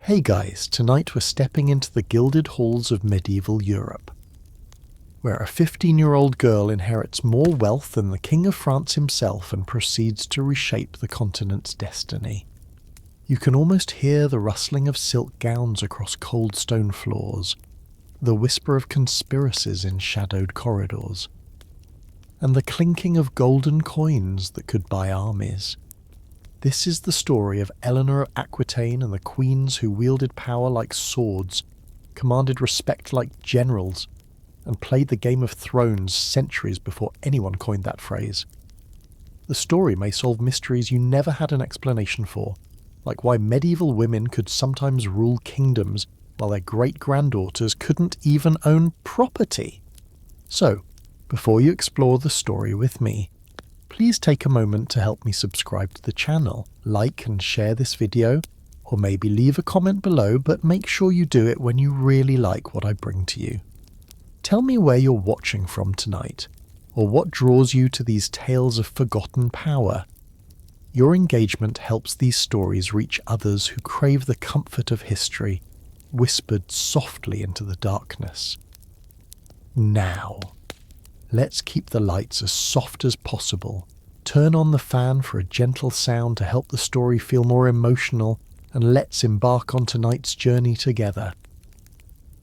Hey guys, tonight we're stepping into the gilded halls of medieval Europe, where a 15-year-old girl inherits more wealth than the King of France himself and proceeds to reshape the continent's destiny. You can almost hear the rustling of silk gowns across cold stone floors, the whisper of conspiracies in shadowed corridors, and the clinking of golden coins that could buy armies. This is the story of Eleanor of Aquitaine and the queens who wielded power like swords, commanded respect like generals, and played the Game of Thrones centuries before anyone coined that phrase. The story may solve mysteries you never had an explanation for, like why medieval women could sometimes rule kingdoms while their great-granddaughters couldn't even own property. So, before you explore the story with me, please take a moment to help me subscribe to the channel, like and share this video, or maybe leave a comment below, but make sure you do it when you really like what I bring to you. Tell me where you're watching from tonight, or what draws you to these tales of forgotten power. Your engagement helps these stories reach others who crave the comfort of history, whispered softly into the darkness. Now, let's keep the lights as soft as possible, turn on the fan for a gentle sound to help the story feel more emotional, and let's embark on tonight's journey together.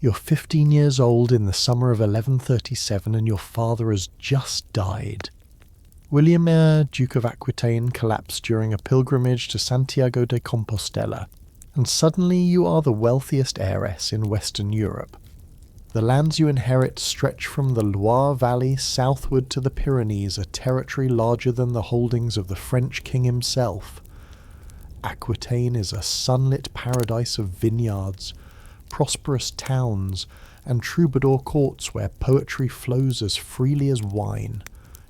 You're 15 years old in the summer of 1137 and your father has just died. William, Duke of Aquitaine, collapsed during a pilgrimage to Santiago de Compostela, and suddenly you are the wealthiest heiress in Western Europe. The lands you inherit stretch from the Loire Valley southward to the Pyrenees, a territory larger than the holdings of the French king himself. Aquitaine is a sunlit paradise of vineyards, prosperous towns, and troubadour courts where poetry flows as freely as wine.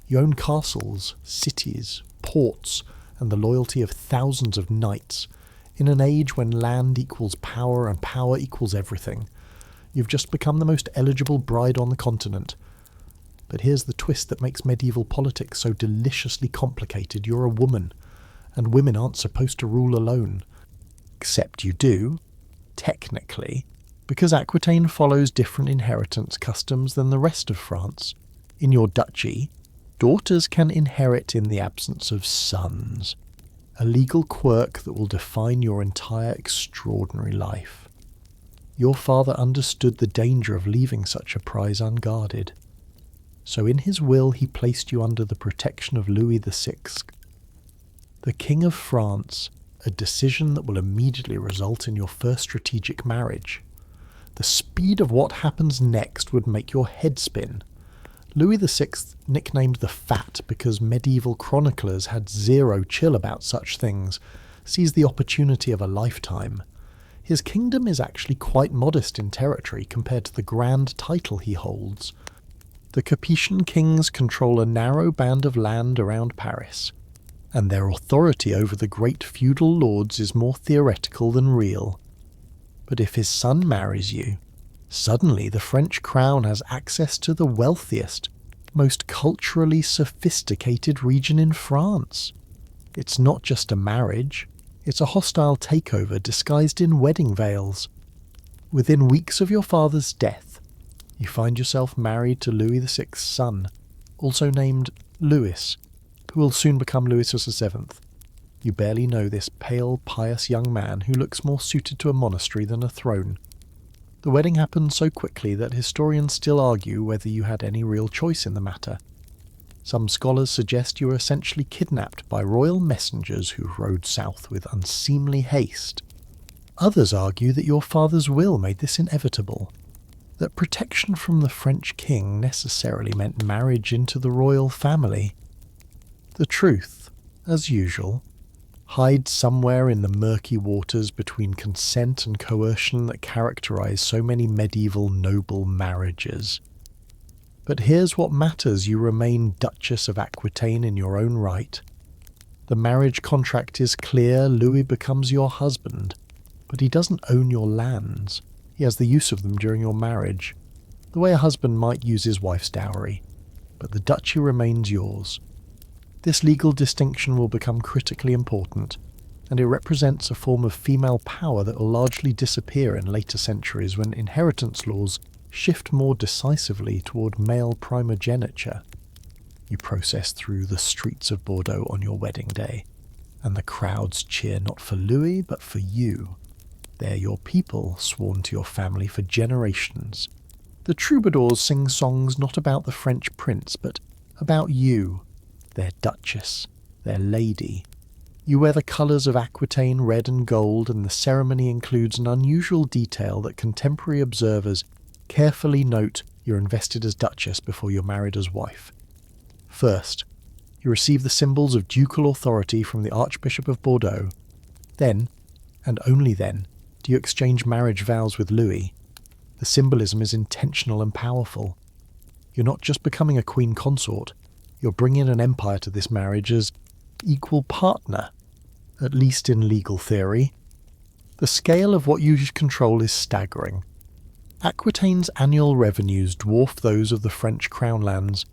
You own castles, cities, ports, and the loyalty of thousands of knights, in an age when land equals power and power equals everything. You've just become the most eligible bride on the continent. But here's the twist that makes medieval politics so deliciously complicated. You're a woman, and women aren't supposed to rule alone. Except you do, technically, because Aquitaine follows different inheritance customs than the rest of France. In your duchy, daughters can inherit in the absence of sons, a legal quirk that will define your entire extraordinary life. Your father understood the danger of leaving such a prize unguarded. So in his will he placed you under the protection of Louis VI, the King of France, a decision that will immediately result in your first strategic marriage. The speed of what happens next would make your head spin. Louis VI, nicknamed the Fat because medieval chroniclers had zero chill about such things, sees the opportunity of a lifetime. His kingdom is actually quite modest in territory compared to the grand title he holds. The Capetian kings control a narrow band of land around Paris, and their authority over the great feudal lords is more theoretical than real. But if his son marries you, suddenly the French crown has access to the wealthiest, most culturally sophisticated region in France. It's not just a marriage. It's a hostile takeover disguised in wedding veils. Within weeks of your father's death, you find yourself married to Louis VI's son, also named Louis, who will soon become Louis VII. You barely know this pale, pious young man who looks more suited to a monastery than a throne. The wedding happened so quickly that historians still argue whether you had any real choice in the matter. Some scholars suggest you were essentially kidnapped by royal messengers who rode south with unseemly haste. Others argue that your father's will made this inevitable, that protection from the French king necessarily meant marriage into the royal family. The truth, as usual, hides somewhere in the murky waters between consent and coercion that characterize so many medieval noble marriages. But here's what matters: you remain Duchess of Aquitaine in your own right. The marriage contract is clear, Louis becomes your husband, but he doesn't own your lands. He has the use of them during your marriage, the way a husband might use his wife's dowry, but the duchy remains yours. This legal distinction will become critically important, and it represents a form of female power that will largely disappear in later centuries when inheritance laws shift more decisively toward male primogeniture. You process through the streets of Bordeaux on your wedding day, and the crowds cheer not for Louis but for you. They're your people, sworn to your family for generations. The troubadours sing songs not about the French prince, but about you, their duchess, their lady. You wear the colours of Aquitaine, red and gold, and the ceremony includes an unusual detail that contemporary observers carefully note you're invested as duchess before you're married as wife. First, you receive the symbols of ducal authority from the Archbishop of Bordeaux. Then, and only then, do you exchange marriage vows with Louis. The symbolism is intentional and powerful. You're not just becoming a queen consort, you're bringing an empire to this marriage as equal partner, at least in legal theory. The scale of what you control is staggering. Aquitaine's annual revenues dwarf those of the French crown lands.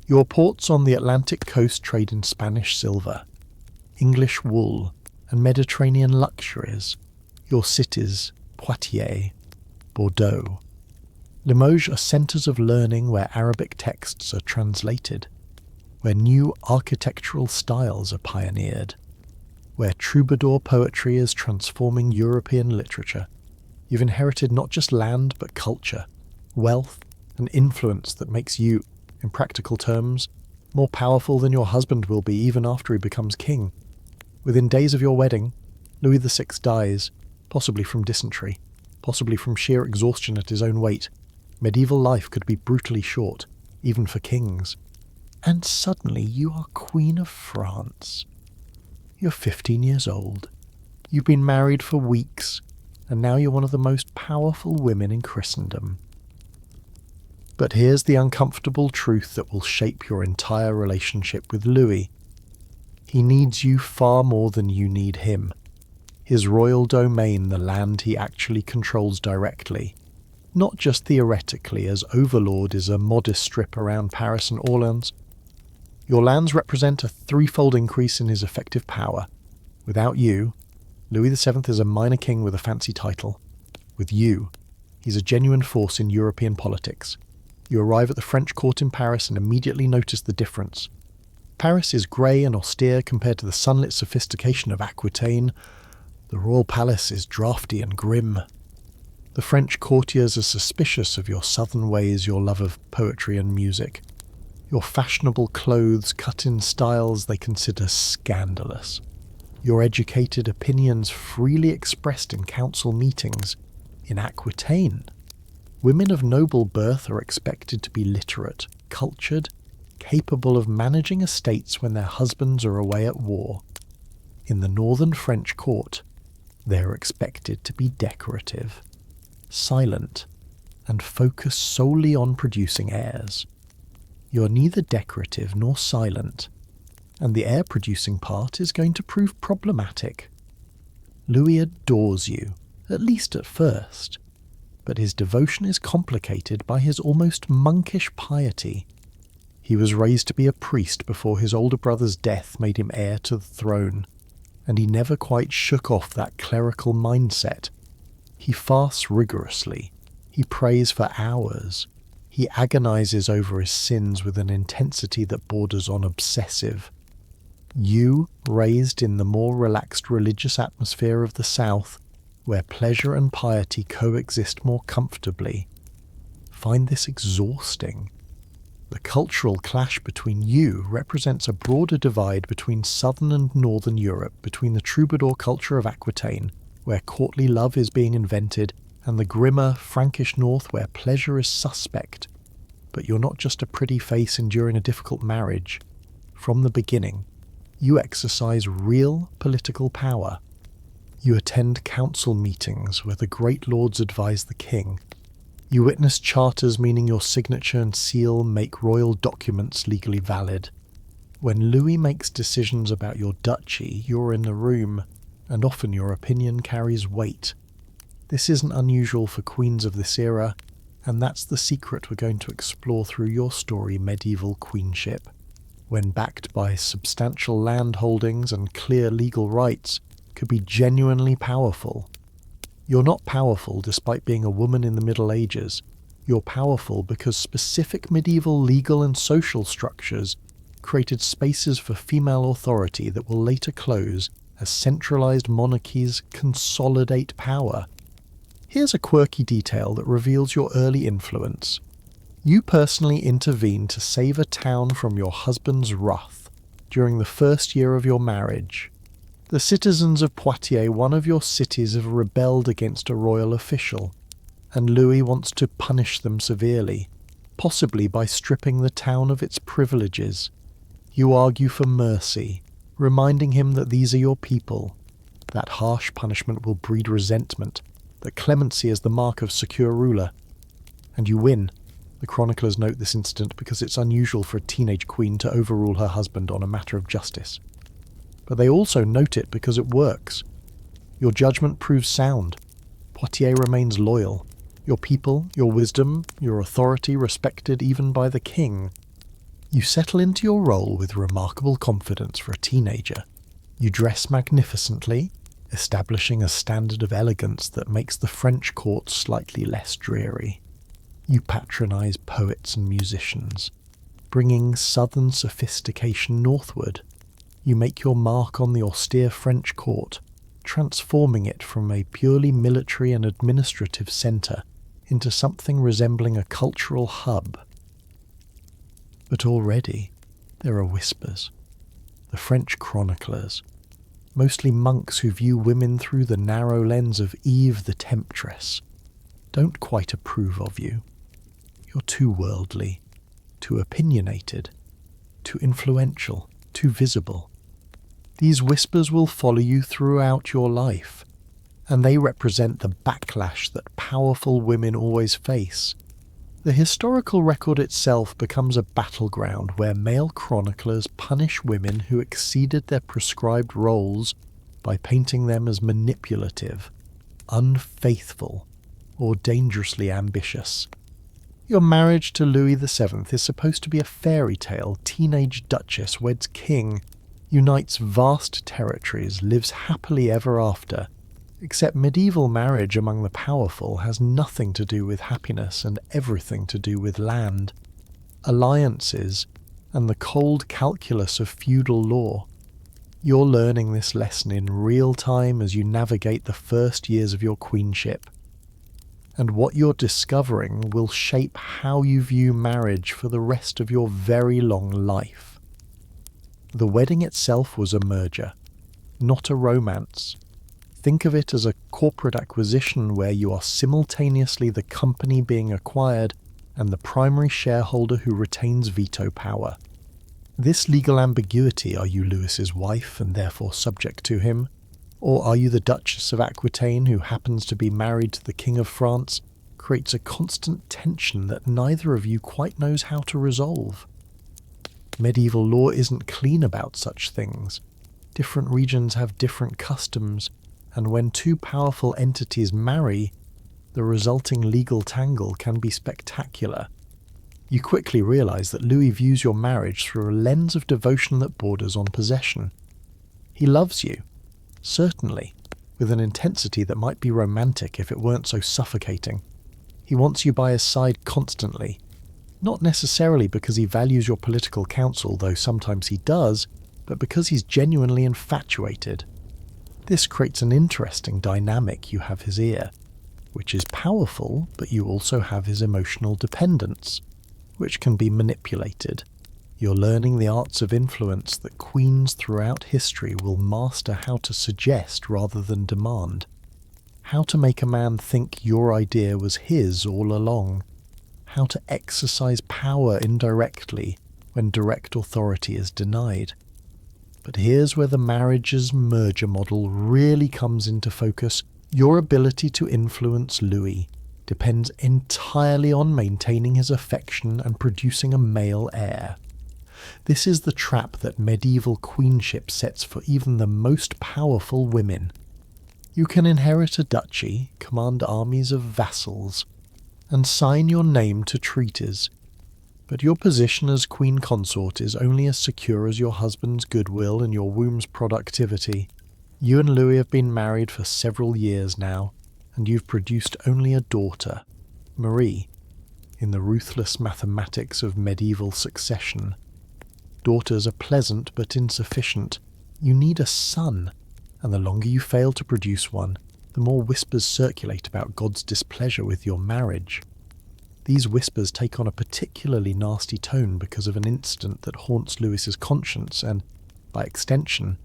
Your ports on the Atlantic coast trade in Spanish silver, English wool, and Mediterranean luxuries. Your cities, Poitiers, Bordeaux, Limoges are centres of learning where Arabic texts are translated, where new architectural styles are pioneered, where troubadour poetry is transforming European literature. You've inherited not just land but culture, wealth, and influence that makes you, in practical terms, more powerful than your husband will be even after he becomes king. Within days of your wedding, Louis VI dies, possibly from dysentery, possibly from sheer exhaustion at his own weight. Medieval life could be brutally short, even for kings. And suddenly you are Queen of France. You're 15 years old. You've been married for weeks, and now you're one of the most powerful women in Christendom. But here's the uncomfortable truth that will shape your entire relationship with Louis. He needs you far more than you need him. His royal domain, the land he actually controls directly, not just theoretically, as overlord is a modest strip around Paris and Orleans. Your lands represent a threefold increase in his effective power. Without you, Louis VII is a minor king with a fancy title. With you, he's a genuine force in European politics. You arrive at the French court in Paris and immediately notice the difference. Paris is grey and austere compared to the sunlit sophistication of Aquitaine. The royal palace is draughty and grim. The French courtiers are suspicious of your southern ways, your love of poetry and music. Your fashionable clothes cut in styles they consider scandalous. Your educated opinions freely expressed in council meetings. In Aquitaine, women of noble birth are expected to be literate, cultured, capable of managing estates when their husbands are away at war. In the northern French court, they are expected to be decorative, silent, and focus solely on producing heirs. You're neither decorative nor silent, and the heir-producing part is going to prove problematic. Louis adores you, at least at first, but his devotion is complicated by his almost monkish piety. He was raised to be a priest before his older brother's death made him heir to the throne, and he never quite shook off that clerical mindset. He fasts rigorously, he prays for hours, he agonizes over his sins with an intensity that borders on obsessive. You, raised in the more relaxed religious atmosphere of the South, where pleasure and piety coexist more comfortably, find this exhausting. The cultural clash between you represents a broader divide between southern and northern Europe, between the troubadour culture of Aquitaine, where courtly love is being invented, and the grimmer Frankish north where pleasure is suspect. But you're not just a pretty face enduring a difficult marriage. From the beginning, you exercise real political power. You attend council meetings where the great lords advise the king. You witness charters meaning your signature and seal make royal documents legally valid. When Louis makes decisions about your duchy, you're in the room, and often your opinion carries weight. This isn't unusual for queens of this era, and that's the secret we're going to explore through your story, Medieval Queenship. When backed by substantial land holdings and clear legal rights, could be genuinely powerful. You're not powerful despite being a woman in the Middle Ages. You're powerful because specific medieval legal and social structures created spaces for female authority that will later close as centralized monarchies consolidate power. Here's a quirky detail that reveals your early influence. You personally intervened to save a town from your husband's wrath during the first year of your marriage. The citizens of Poitiers, one of your cities, have rebelled against a royal official, and Louis wants to punish them severely, possibly by stripping the town of its privileges. You argue for mercy, reminding him that these are your people. That harsh punishment will breed resentment, that clemency is the mark of secure ruler. And you win. The chroniclers note this incident because it's unusual for a teenage queen to overrule her husband on a matter of justice. But they also note it because it works. Your judgment proves sound. Poitiers remains loyal. Your people, your wisdom, your authority respected even by the king. You settle into your role with remarkable confidence for a teenager. You dress magnificently, establishing a standard of elegance that makes the French court slightly less dreary. You patronize poets and musicians, bringing southern sophistication northward. You make your mark on the austere French court, transforming it from a purely military and administrative centre into something resembling a cultural hub. But already there are whispers. The French chroniclers, mostly monks who view women through the narrow lens of Eve the Temptress, don't quite approve of you. You're too worldly, too opinionated, too influential, too visible. These whispers will follow you throughout your life, and they represent the backlash that powerful women always face. The historical record itself becomes a battleground where male chroniclers punish women who exceeded their prescribed roles by painting them as manipulative, unfaithful, or dangerously ambitious. Your marriage to Louis VII is supposed to be a fairy tale. Teenage Duchess weds king, unites vast territories, lives happily ever after. Except medieval marriage among the powerful has nothing to do with happiness and everything to do with land, alliances, and the cold calculus of feudal law. You're learning this lesson in real time as you navigate the first years of your queenship. And what you're discovering will shape how you view marriage for the rest of your very long life. The wedding itself was a merger, not a romance. Think of it as a corporate acquisition where you are simultaneously the company being acquired and the primary shareholder who retains veto power. This legal ambiguity, are you Louis's wife and therefore subject to him? Or are you the Duchess of Aquitaine who happens to be married to the King of France, creates a constant tension that neither of you quite knows how to resolve. Medieval law isn't clean about such things. Different regions have different customs, and when two powerful entities marry, the resulting legal tangle can be spectacular. You quickly realize that Louis views your marriage through a lens of devotion that borders on possession. He loves you, certainly, with an intensity that might be romantic if it weren't so suffocating. He wants you by his side constantly, not necessarily because he values your political counsel, though sometimes he does, but because he's genuinely infatuated. This creates an interesting dynamic. You have his ear, which is powerful, but you also have his emotional dependence, which can be manipulated. You're learning the arts of influence that queens throughout history will master, how to suggest rather than demand, how to make a man think your idea was his all along, how to exercise power indirectly when direct authority is denied. But here's where the marriage's merger model really comes into focus. Your ability to influence Louis depends entirely on maintaining his affection and producing a male heir. This is the trap that medieval queenship sets for even the most powerful women. You can inherit a duchy, command armies of vassals, and sign your name to treaties, but your position as queen consort is only as secure as your husband's goodwill and your womb's productivity. You and Louis have been married for several years now, and you've produced only a daughter, Marie. In the ruthless mathematics of medieval succession, daughters are pleasant but insufficient. You need a son, and the longer you fail to produce one, the more whispers circulate about God's displeasure with your marriage. These whispers take on a particularly nasty tone because of an incident that haunts Louis's conscience and, by extension,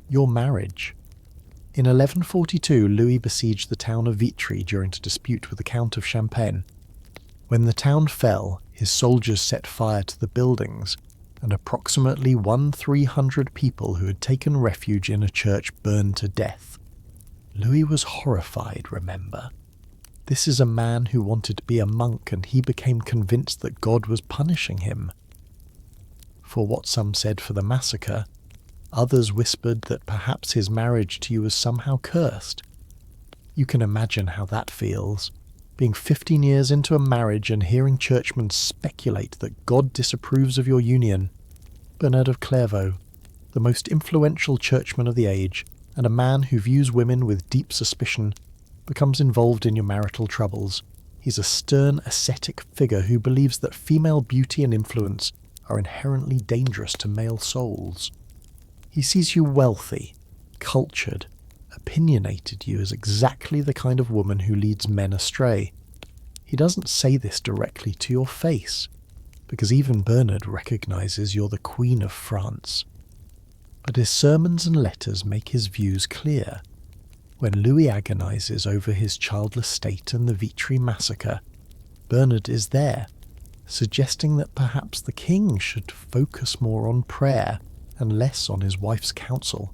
your marriage. In 1142, Louis besieged the town of Vitry during a dispute with the Count of Champagne. When the town fell, his soldiers set fire to the buildings, and approximately 1,300 people who had taken refuge in a church burned to death. Louis was horrified, remember. This is a man who wanted to be a monk, and he became convinced that God was punishing him. For what some said for the massacre, others whispered that perhaps his marriage to you was somehow cursed. You can imagine how that feels, being 15 years into a marriage and hearing churchmen speculate that God disapproves of your union. Bernard of Clairvaux, the most influential churchman of the age, and a man who views women with deep suspicion, becomes involved in your marital troubles. He's a stern ascetic figure who believes that female beauty and influence are inherently dangerous to male souls. He sees you wealthy, cultured, opinionated you as exactly the kind of woman who leads men astray. He doesn't say this directly to your face, because even Bernard recognizes you're the Queen of France. But his sermons and letters make his views clear. When Louis agonizes over his childless state and the Vitry massacre, Bernard is there, suggesting that perhaps the king should focus more on prayer and less on his wife's counsel.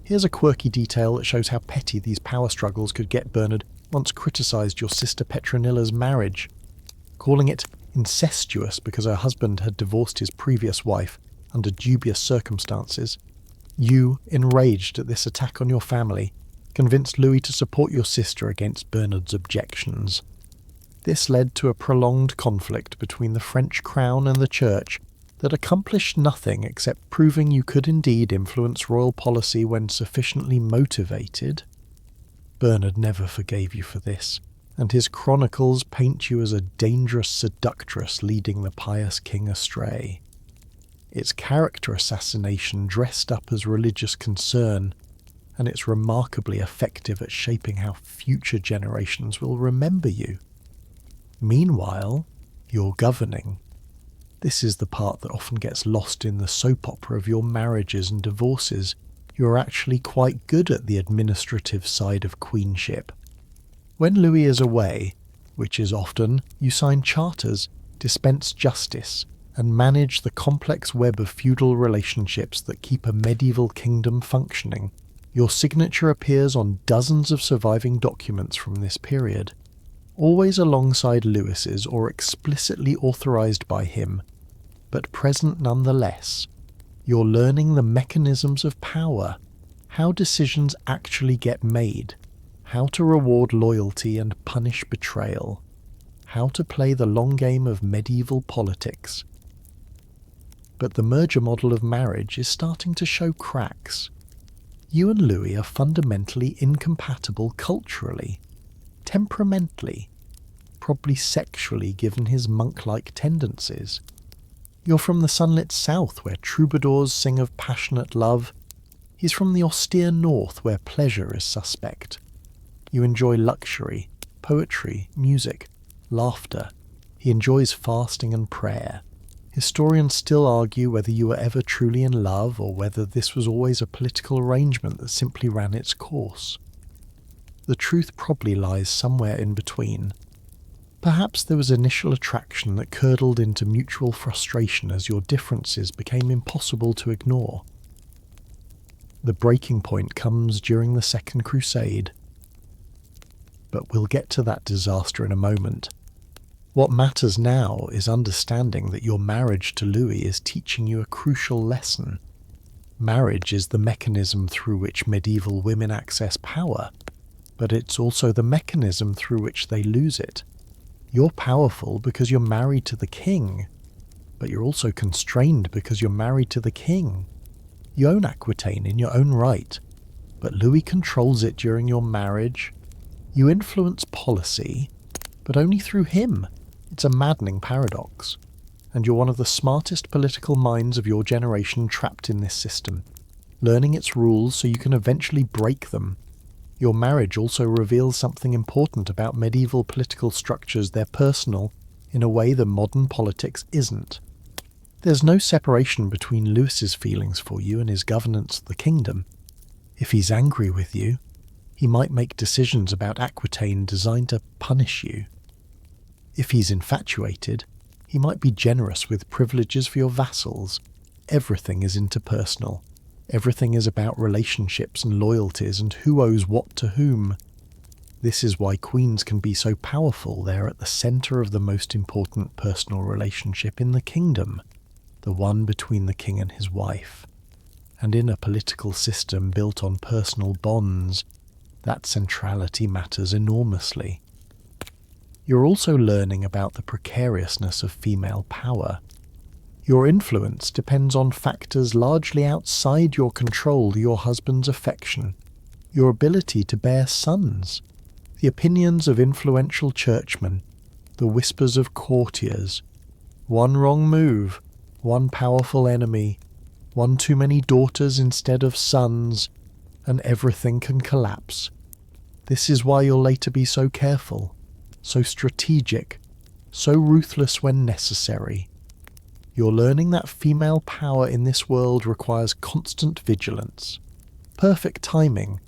Here's a quirky detail that shows how petty these power struggles could get. Bernard once criticised your sister Petronilla's marriage, calling it incestuous because her husband had divorced his previous wife under dubious circumstances. You, enraged at this attack on your family, convinced Louis to support your sister against Bernard's objections. This led to a prolonged conflict between the French crown and the church that accomplished nothing except proving you could indeed influence royal policy when sufficiently motivated. Bernard never forgave you for this, and his chronicles paint you as a dangerous seductress leading the pious king astray. It's character assassination dressed up as religious concern, and it's remarkably effective at shaping how future generations will remember you. Meanwhile, you're governing. This is the part that often gets lost in the soap opera of your marriages and divorces. You're actually quite good at the administrative side of queenship. When Louis is away, which is often, you sign charters, dispense justice, and manage the complex web of feudal relationships that keep a medieval kingdom functioning. Your signature appears on dozens of surviving documents from this period, always alongside Louis's or explicitly authorized by him, but present nonetheless. You're learning the mechanisms of power, how decisions actually get made, how to reward loyalty and punish betrayal, how to play the long game of medieval politics. But the merger model of marriage is starting to show cracks. You and Louis are fundamentally incompatible culturally, temperamentally, probably sexually given his monk-like tendencies. You're from the sunlit south where troubadours sing of passionate love. He's from the austere north where pleasure is suspect. You enjoy luxury, poetry, music, laughter. He enjoys fasting and prayer. Historians still argue whether you were ever truly in love or whether this was always a political arrangement that simply ran its course. The truth probably lies somewhere in between. Perhaps there was initial attraction that curdled into mutual frustration as your differences became impossible to ignore. The breaking point comes during the Second Crusade. But we'll get to that disaster in a moment. What matters now is understanding that your marriage to Louis is teaching you a crucial lesson. Marriage is the mechanism through which medieval women access power, but it's also the mechanism through which they lose it. You're powerful because you're married to the king, but you're also constrained because you're married to the king. You own Aquitaine in your own right, but Louis controls it during your marriage. You influence policy, but only through him. It's a maddening paradox. And you're one of the smartest political minds of your generation trapped in this system, learning its rules so you can eventually break them. Your marriage also reveals something important about medieval political structures. They're personal in a way that modern politics isn't. There's no separation between Louis's feelings for you and his governance of the kingdom. If he's angry with you, he might make decisions about Aquitaine designed to punish you. If he's infatuated, he might be generous with privileges for your vassals. Everything is interpersonal. Everything is about relationships and loyalties and who owes what to whom. This is why queens can be so powerful. They're at the centre of the most important personal relationship in the kingdom, the one between the king and his wife. And in a political system built on personal bonds, that centrality matters enormously. You're also learning about the precariousness of female power. Your influence depends on factors largely outside your control: your husband's affection, your ability to bear sons, the opinions of influential churchmen, the whispers of courtiers. One wrong move, one powerful enemy, one too many daughters instead of sons, and everything can collapse. This is why you'll later be so careful, so strategic, so ruthless when necessary. You're learning that female power in this world requires constant vigilance, perfect timing,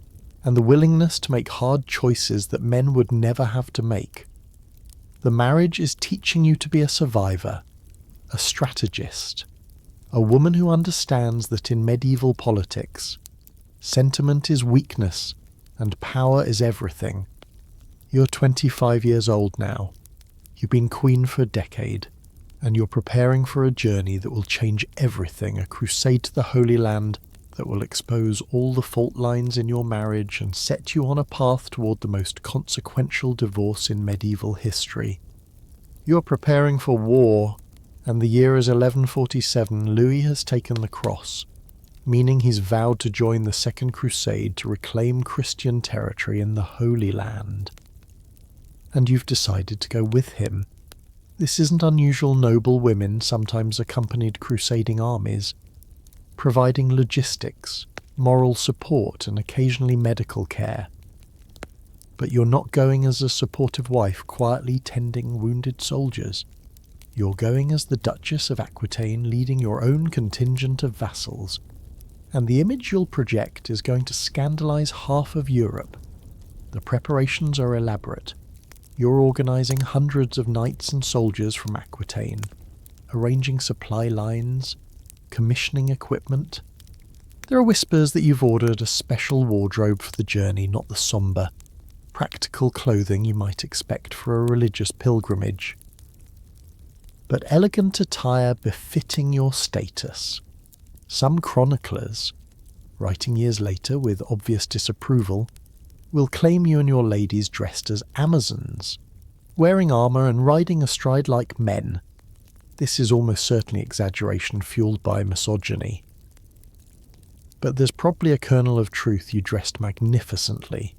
and the willingness to make hard choices that men would never have to make. The marriage is teaching you to be a survivor, a strategist, a woman who understands that in medieval politics, sentiment is weakness and power is everything. You're 25 years old now. You've been queen for a decade, and you're preparing for a journey that will change everything, a crusade to the Holy Land that will expose all the fault lines in your marriage and set you on a path toward the most consequential divorce in medieval history. You're preparing for war, and the year is 1147. Louis has taken the cross, meaning he's vowed to join the Second Crusade to reclaim Christian territory in the Holy Land. And you've decided to go with him. This isn't unusual. Noble women sometimes accompanied crusading armies, providing logistics, moral support, and occasionally medical care. But you're not going as a supportive wife quietly tending wounded soldiers. You're going as the Duchess of Aquitaine, leading your own contingent of vassals. And the image you'll project is going to scandalize half of Europe. The preparations are elaborate. You're organising hundreds of knights and soldiers from Aquitaine, arranging supply lines, commissioning equipment. There are whispers that you've ordered a special wardrobe for the journey, not the sombre, practical clothing you might expect for a religious pilgrimage, but elegant attire befitting your status. Some chroniclers, writing years later with obvious disapproval, will claim you and your ladies dressed as Amazons, wearing armour and riding astride like men. This is almost certainly exaggeration fueled by misogyny. But there's probably a kernel of truth. You dressed magnificently.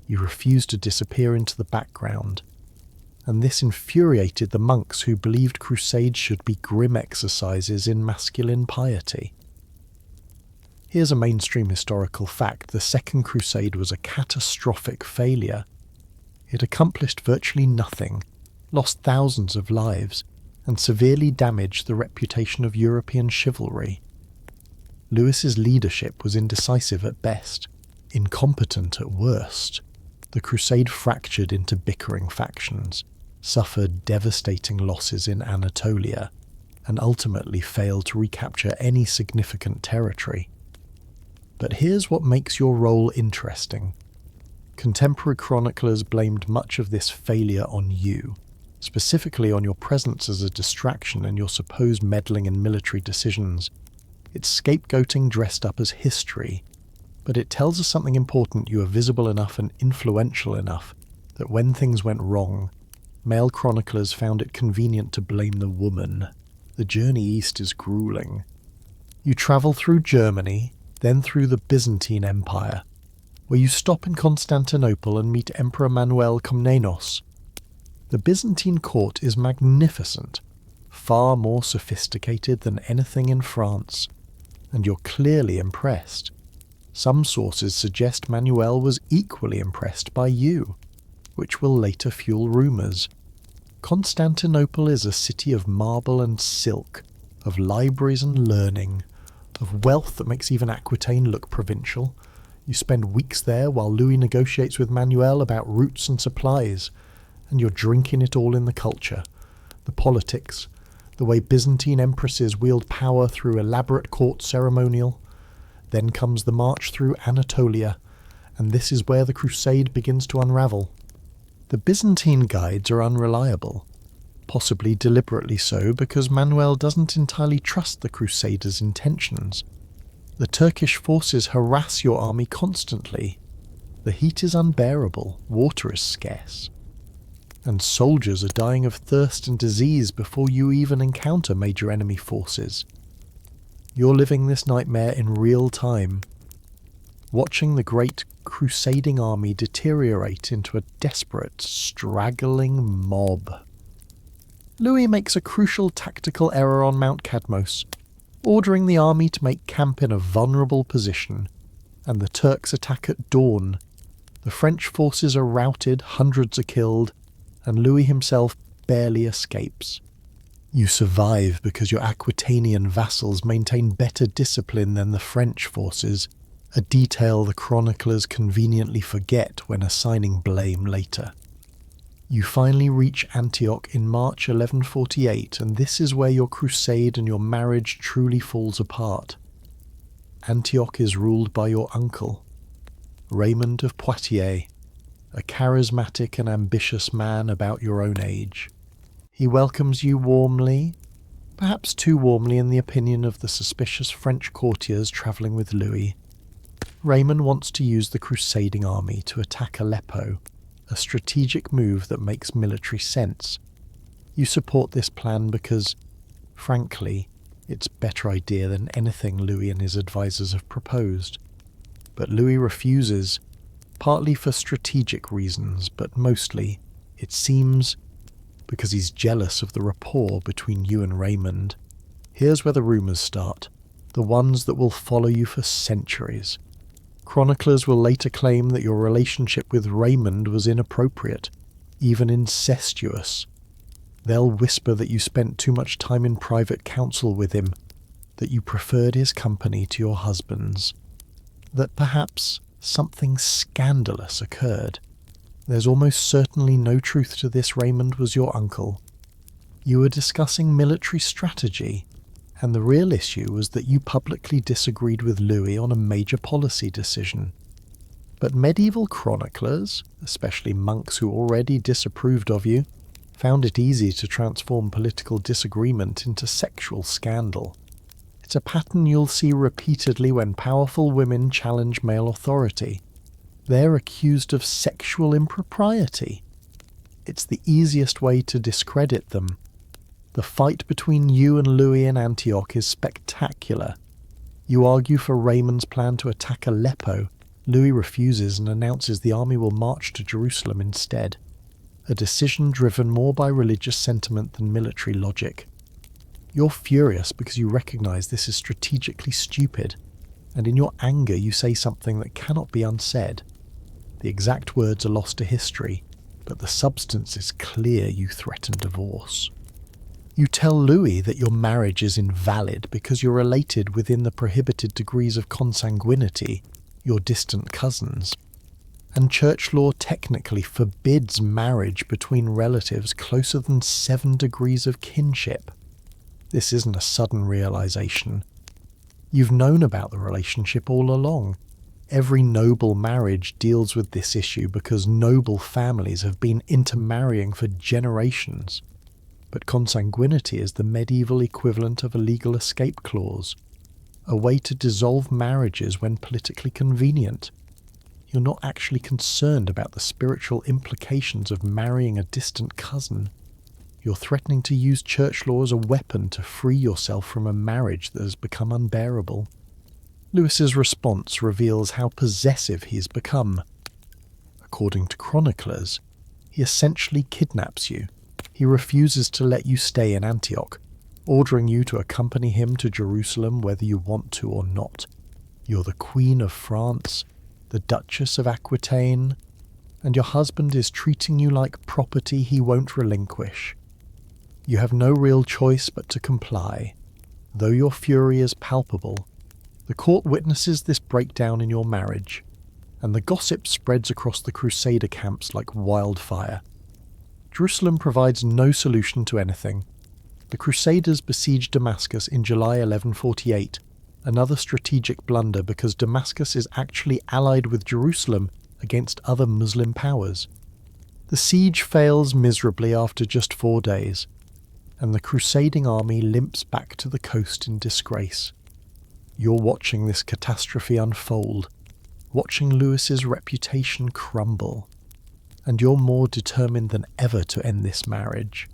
You refused to disappear into the background. And this infuriated the monks who believed crusades should be grim exercises in masculine piety. Here's a mainstream historical fact. The Second Crusade was a catastrophic failure. It accomplished virtually nothing, lost thousands of lives, and severely damaged the reputation of European chivalry. Louis's leadership was indecisive at best, incompetent at worst. The crusade fractured into bickering factions, suffered devastating losses in Anatolia, and ultimately failed to recapture any significant territory. But here's what makes your role interesting. Contemporary chroniclers blamed much of this failure on you, specifically on your presence as a distraction and your supposed meddling in military decisions. It's scapegoating dressed up as history, but it tells us something important. You are visible enough and influential enough that when things went wrong, male chroniclers found it convenient to blame the woman. The journey east is grueling. You travel through Germany, then through the Byzantine Empire, where you stop in Constantinople and meet Emperor Manuel Komnenos. The Byzantine court is magnificent, far more sophisticated than anything in France, and you're clearly impressed. Some sources suggest Manuel was equally impressed by you, which will later fuel rumours. Constantinople is a city of marble and silk, of libraries and learning, of wealth that makes even Aquitaine look provincial. You spend weeks there while Louis negotiates with Manuel about routes and supplies, and you're drinking it all in the culture, the politics, the way Byzantine empresses wield power through elaborate court ceremonial. Then comes the march through Anatolia, and this is where the crusade begins to unravel. The Byzantine guides are unreliable, possibly deliberately so because Manuel doesn't entirely trust the crusaders' intentions. The Turkish forces harass your army constantly. The heat is unbearable, water is scarce, and soldiers are dying of thirst and disease before you even encounter major enemy forces. You're living this nightmare in real time, watching the great crusading army deteriorate into a desperate, straggling mob. Louis makes a crucial tactical error on Mount Cadmos, ordering the army to make camp in a vulnerable position, and the Turks attack at dawn. The French forces are routed, hundreds are killed, and Louis himself barely escapes. You survive because your Aquitanian vassals maintain better discipline than the French forces, a detail the chroniclers conveniently forget when assigning blame later. You finally reach Antioch in March 1148, and this is where your crusade and your marriage truly falls apart. Antioch is ruled by your uncle, Raymond of Poitiers, a charismatic and ambitious man about your own age. He welcomes you warmly, perhaps too warmly in the opinion of the suspicious French courtiers travelling with Louis. Raymond wants to use the crusading army to attack Aleppo, a strategic move that makes military sense. You support this plan because, frankly, it's a better idea than anything Louis and his advisors have proposed. But Louis refuses, partly for strategic reasons, but mostly, it seems, because he's jealous of the rapport between you and Raymond. Here's where the rumours start, the ones that will follow you for centuries. Chroniclers will later claim that your relationship with Raymond was inappropriate, even incestuous. They'll whisper that you spent too much time in private council with him, that you preferred his company to your husband's, that perhaps something scandalous occurred. There's almost certainly no truth to this. Raymond was your uncle. You were discussing military strategy, and the real issue was that you publicly disagreed with Louis on a major policy decision. But medieval chroniclers, especially monks who already disapproved of you, found it easy to transform political disagreement into sexual scandal. It's a pattern you'll see repeatedly when powerful women challenge male authority. They're accused of sexual impropriety. It's the easiest way to discredit them. The fight between you and Louis in Antioch is spectacular. You argue for Raymond's plan to attack Aleppo. Louis refuses and announces the army will march to Jerusalem instead, a decision driven more by religious sentiment than military logic. You're furious because you recognize this is strategically stupid, and in your anger you say something that cannot be unsaid. The exact words are lost to history, but the substance is clear. You threaten divorce. You tell Louis that your marriage is invalid because you're related within the prohibited degrees of consanguinity, your distant cousins. And church law technically forbids marriage between relatives closer than 7 degrees of kinship. This isn't a sudden realization. You've known about the relationship all along. Every noble marriage deals with this issue because noble families have been intermarrying for generations. But consanguinity is the medieval equivalent of a legal escape clause, a way to dissolve marriages when politically convenient. You're not actually concerned about the spiritual implications of marrying a distant cousin. You're threatening to use church law as a weapon to free yourself from a marriage that has become unbearable. Louis's response reveals how possessive he's become. According to chroniclers, he essentially kidnaps you. He refuses to let you stay in Antioch, ordering you to accompany him to Jerusalem whether you want to or not. You're the Queen of France, the Duchess of Aquitaine, and your husband is treating you like property he won't relinquish. You have no real choice but to comply. Though your fury is palpable, the court witnesses this breakdown in your marriage, and the gossip spreads across the Crusader camps like wildfire. Jerusalem provides no solution to anything. The Crusaders besieged Damascus in July 1148, another strategic blunder because Damascus is actually allied with Jerusalem against other Muslim powers. The siege fails miserably after just 4 days, and the crusading army limps back to the coast in disgrace. You're watching this catastrophe unfold, watching Louis's reputation crumble, and you're more determined than ever to end this marriage.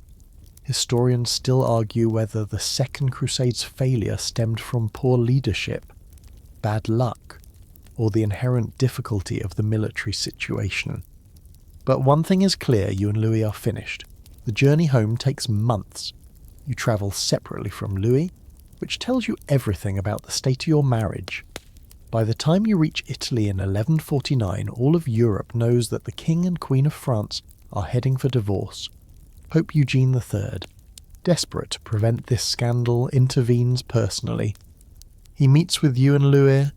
Historians still argue whether the Second Crusade's failure stemmed from poor leadership, bad luck, or the inherent difficulty of the military situation. But one thing is clear, you and Louis are finished. The journey home takes months. You travel separately from Louis, which tells you everything about the state of your marriage. By the time you reach Italy in 1149, all of Europe knows that the King and Queen of France are heading for divorce. Pope Eugene III, desperate to prevent this scandal, intervenes personally. He meets with you and Louis,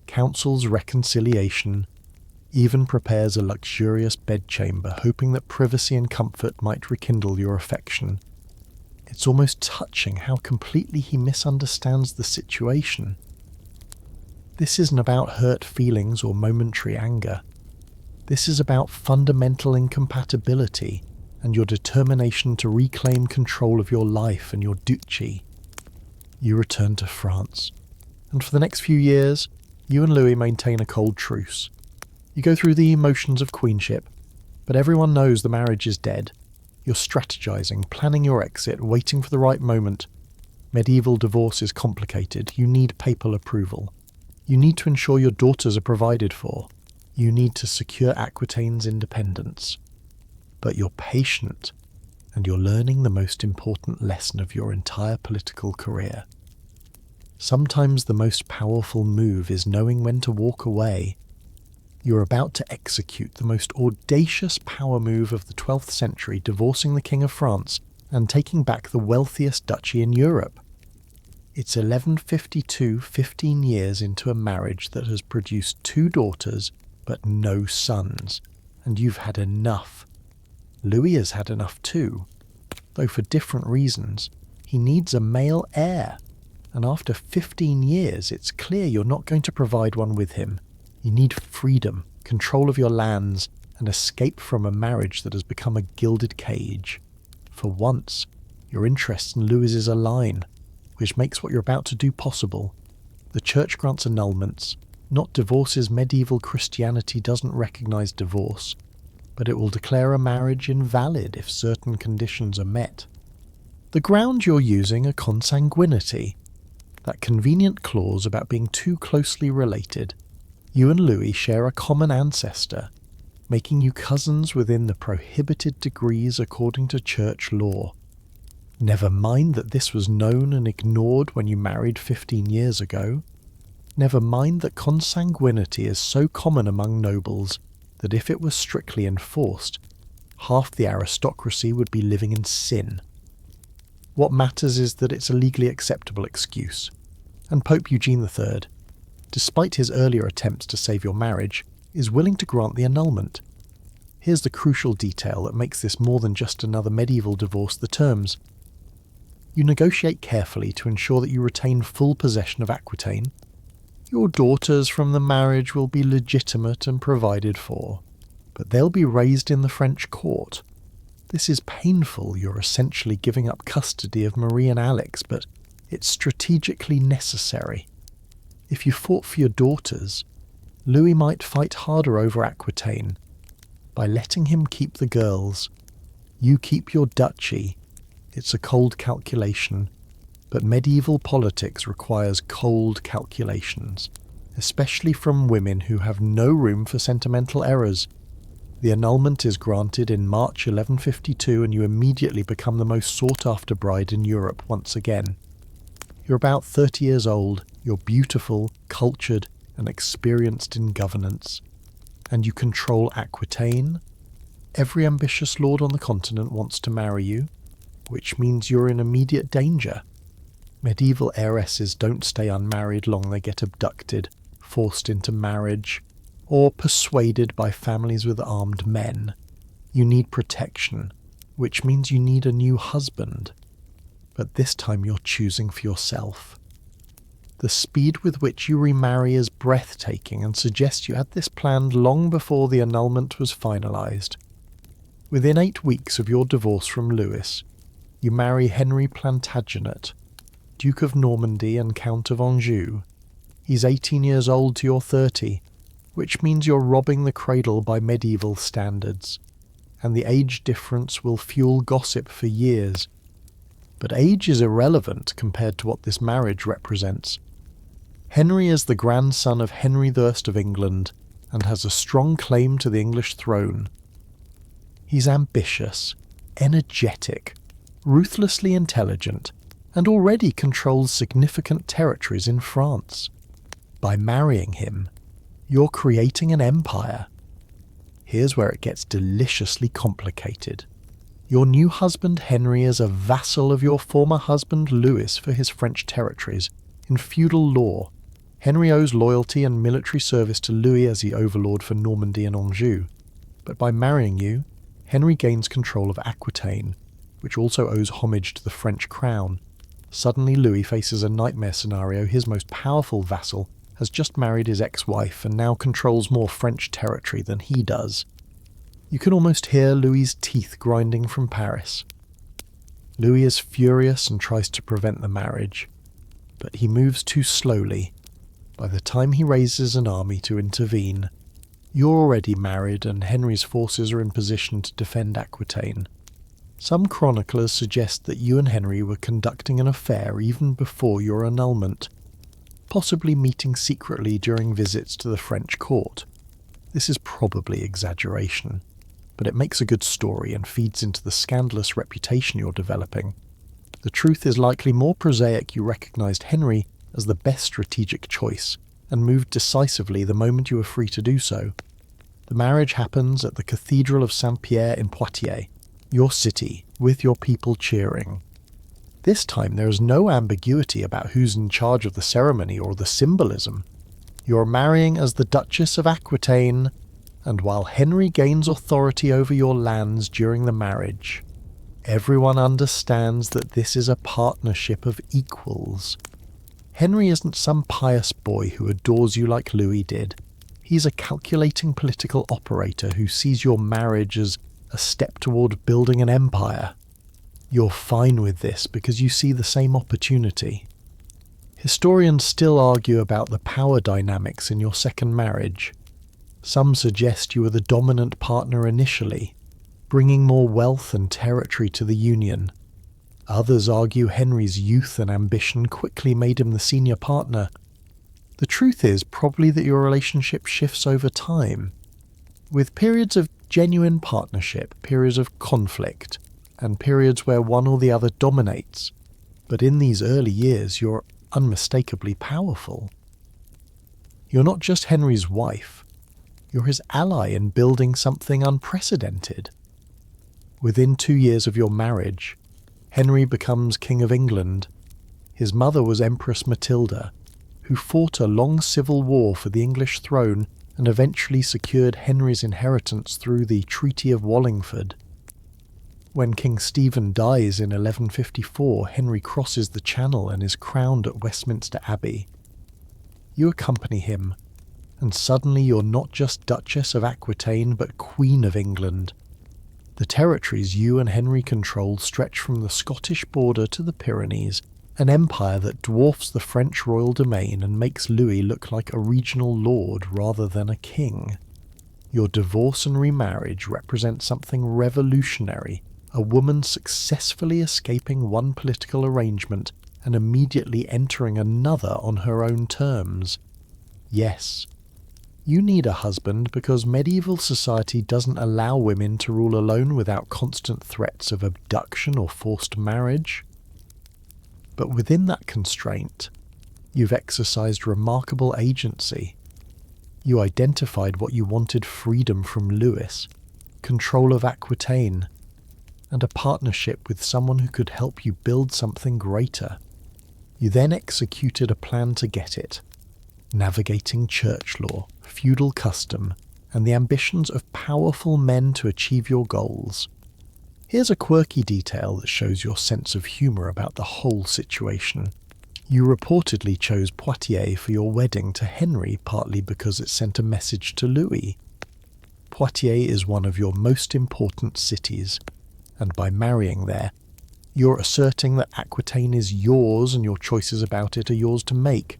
counsels reconciliation, even prepares a luxurious bedchamber, hoping that privacy and comfort might rekindle your affection. It's almost touching how completely he misunderstands the situation. This isn't about hurt feelings or momentary anger. This is about fundamental incompatibility and your determination to reclaim control of your life and your duchy. You return to France, and for the next few years, you and Louis maintain a cold truce. You go through the emotions of queenship, but everyone knows the marriage is dead. You're strategizing, planning your exit, waiting for the right moment. Medieval divorce is complicated. You need papal approval. You need to ensure your daughters are provided for. You need to secure Aquitaine's independence. But you're patient, and you're learning the most important lesson of your entire political career. Sometimes the most powerful move is knowing when to walk away. You're about to execute the most audacious power move of the 12th century, divorcing the King of France and taking back the wealthiest duchy in Europe. It's 1152, 15 years into a marriage that has produced 2 daughters but no sons, and you've had enough. Louis has had enough too, though for different reasons. He needs a male heir, and after 15 years it's clear you're not going to provide one with him. You need freedom, control of your lands, and escape from a marriage that has become a gilded cage. For once, your interests and Louis's align, which makes what you're about to do possible. The Church grants annulments, not divorces. Medieval Christianity doesn't recognize divorce, but it will declare a marriage invalid if certain conditions are met. The ground you're using are consanguinity, that convenient clause about being too closely related. You and Louis share a common ancestor, making you cousins within the prohibited degrees according to church law. Never mind that this was known and ignored when you married 15 years ago. Never mind that consanguinity is so common among nobles that if it was strictly enforced, half the aristocracy would be living in sin. What matters is that it's a legally acceptable excuse, and Pope Eugene III, despite his earlier attempts to save your marriage, is willing to grant the annulment. Here's the crucial detail that makes this more than just another medieval divorce: the terms. You negotiate carefully to ensure that you retain full possession of Aquitaine. Your daughters from the marriage will be legitimate and provided for, but they'll be raised in the French court. This is painful. You're essentially giving up custody of Marie and Alex, but it's strategically necessary. If you fought for your daughters, Louis might fight harder over Aquitaine. By letting him keep the girls, you keep your duchy. It's a cold calculation, but medieval politics requires cold calculations. especially from women who have no room for sentimental errors. The annulment is granted in March 1152 and you immediately become the most sought-after bride in Europe once again. You're about 30 years old, you're beautiful, cultured, and experienced in governance. And you control Aquitaine. Every ambitious lord on the continent wants to marry you, which means you're in immediate danger. Medieval heiresses don't stay unmarried long, they get abducted, forced into marriage, or persuaded by families with armed men. You need protection, which means you need a new husband. But this time you're choosing for yourself. The speed with which you remarry is breathtaking and suggests you had this planned long before the annulment was finalised. Within 8 weeks of your divorce from Louis, you marry Henry Plantagenet, Duke of Normandy and Count of Anjou. He's 18 years old to your 30, which means you're robbing the cradle by medieval standards, and the age difference will fuel gossip for years. But age is irrelevant compared to what this marriage represents. Henry is the grandson of Henry I of England and has a strong claim to the English throne. He's ambitious, energetic, ruthlessly intelligent, and already controls significant territories in France. By marrying him, you're creating an empire. Here's where it gets deliciously complicated. Your new husband Henry is a vassal of your former husband Louis for his French territories. In feudal law, Henry owes loyalty and military service to Louis as the overlord for Normandy and Anjou. But by marrying you, Henry gains control of Aquitaine, which also owes homage to the French crown. Suddenly Louis faces a nightmare scenario. His most powerful vassal has just married his ex-wife and now controls more French territory than he does. You can almost hear Louis's teeth grinding from Paris. Louis is furious and tries to prevent the marriage, but he moves too slowly. By the time he raises an army to intervene, you're already married and Henry's forces are in position to defend Aquitaine. Some chroniclers suggest that you and Henry were conducting an affair even before your annulment, possibly meeting secretly during visits to the French court. This is probably exaggeration, but it makes a good story and feeds into the scandalous reputation you're developing. The truth is likely more prosaic. You recognised Henry as the best strategic choice and moved decisively the moment you were free to do so. The marriage happens at the Cathedral of Saint-Pierre in Poitiers, your city, with your people cheering. This time there is no ambiguity about who's in charge of the ceremony or the symbolism. You're marrying as the Duchess of Aquitaine, and while Henry gains authority over your lands during the marriage, everyone understands that this is a partnership of equals. Henry isn't some pious boy who adores you like Louis did. He's a calculating political operator who sees your marriage as a step toward building an empire. You're fine with this because you see the same opportunity. Historians still argue about the power dynamics in your second marriage. Some suggest you were the dominant partner initially, bringing more wealth and territory to the union. Others argue Henry's youth and ambition quickly made him the senior partner. The truth is probably that your relationship shifts over time, with periods of genuine partnership, periods of conflict, and periods where one or the other dominates. But in these early years, you're unmistakably powerful. You're not just Henry's wife, you're his ally in building something unprecedented. Within 2 years of your marriage, Henry becomes King of England. His mother was Empress Matilda, who fought a long civil war for the English throne and eventually secured Henry's inheritance through the Treaty of Wallingford. When King Stephen dies in 1154, Henry crosses the Channel and is crowned at Westminster Abbey. You accompany him, and suddenly you're not just Duchess of Aquitaine but Queen of England. The territories you and Henry control stretch from the Scottish border to the Pyrenees, an empire that dwarfs the French royal domain and makes Louis look like a regional lord rather than a king. Your divorce and remarriage represent something revolutionary, a woman successfully escaping one political arrangement and immediately entering another on her own terms. Yes, you need a husband because medieval society doesn't allow women to rule alone without constant threats of abduction or forced marriage. But within that constraint, you've exercised remarkable agency. You identified what you wanted: freedom from Louis, control of Aquitaine, and a partnership with someone who could help you build something greater. You then executed a plan to get it, navigating church law, feudal custom, and the ambitions of powerful men to achieve your goals. Here's a quirky detail that shows your sense of humour about the whole situation. You reportedly chose Poitiers for your wedding to Henry partly because it sent a message to Louis. Poitiers is one of your most important cities, and by marrying there, you're asserting that Aquitaine is yours and your choices about it are yours to make.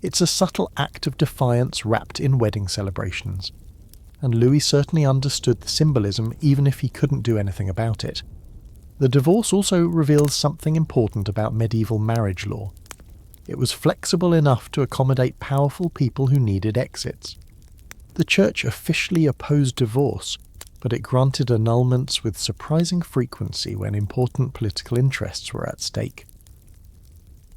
It's a subtle act of defiance wrapped in wedding celebrations, and Louis certainly understood the symbolism even if he couldn't do anything about it. The divorce also reveals something important about medieval marriage law. It was flexible enough to accommodate powerful people who needed exits. The church officially opposed divorce, but it granted annulments with surprising frequency when important political interests were at stake.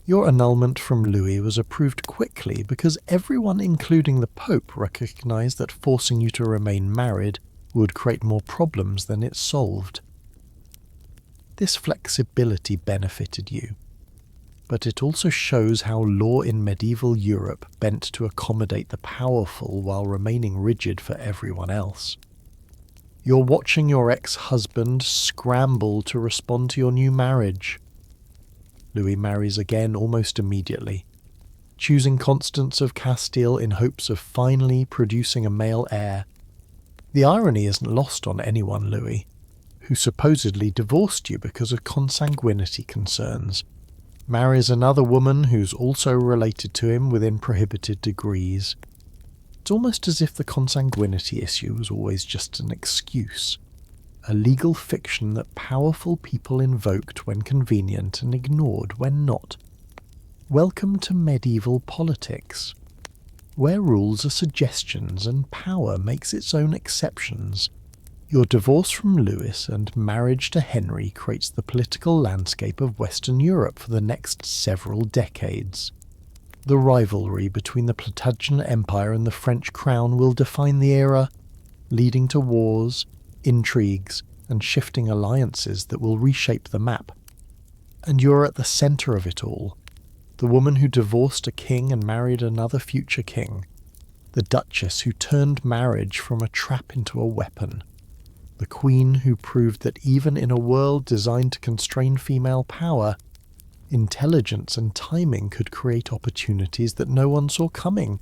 Your annulment from Louis was approved quickly because everyone, including the Pope, recognized that forcing you to remain married would create more problems than it solved. This flexibility benefited you, but it also shows how law in medieval Europe bent to accommodate the powerful while remaining rigid for everyone else. You're watching your ex-husband scramble to respond to your new marriage. Louis marries again almost immediately, choosing Constance of Castile in hopes of finally producing a male heir. The irony isn't lost on anyone, Louis, who supposedly divorced you because of consanguinity concerns, marries another woman who's also related to him within prohibited degrees. It's almost as if the consanguinity issue was always just an excuse, a legal fiction that powerful people invoked when convenient and ignored when not. Welcome to medieval politics, where rules are suggestions and power makes its own exceptions. Your divorce from Louis and marriage to Henry creates the political landscape of Western Europe for the next several decades. The rivalry between the Plantagenet Empire and the French crown will define the era, leading to wars, intrigues, and shifting alliances that will reshape the map. And you're at the centre of it all, the woman who divorced a king and married another future king, the Duchess who turned marriage from a trap into a weapon, the queen who proved that even in a world designed to constrain female power, intelligence and timing could create opportunities that no one saw coming.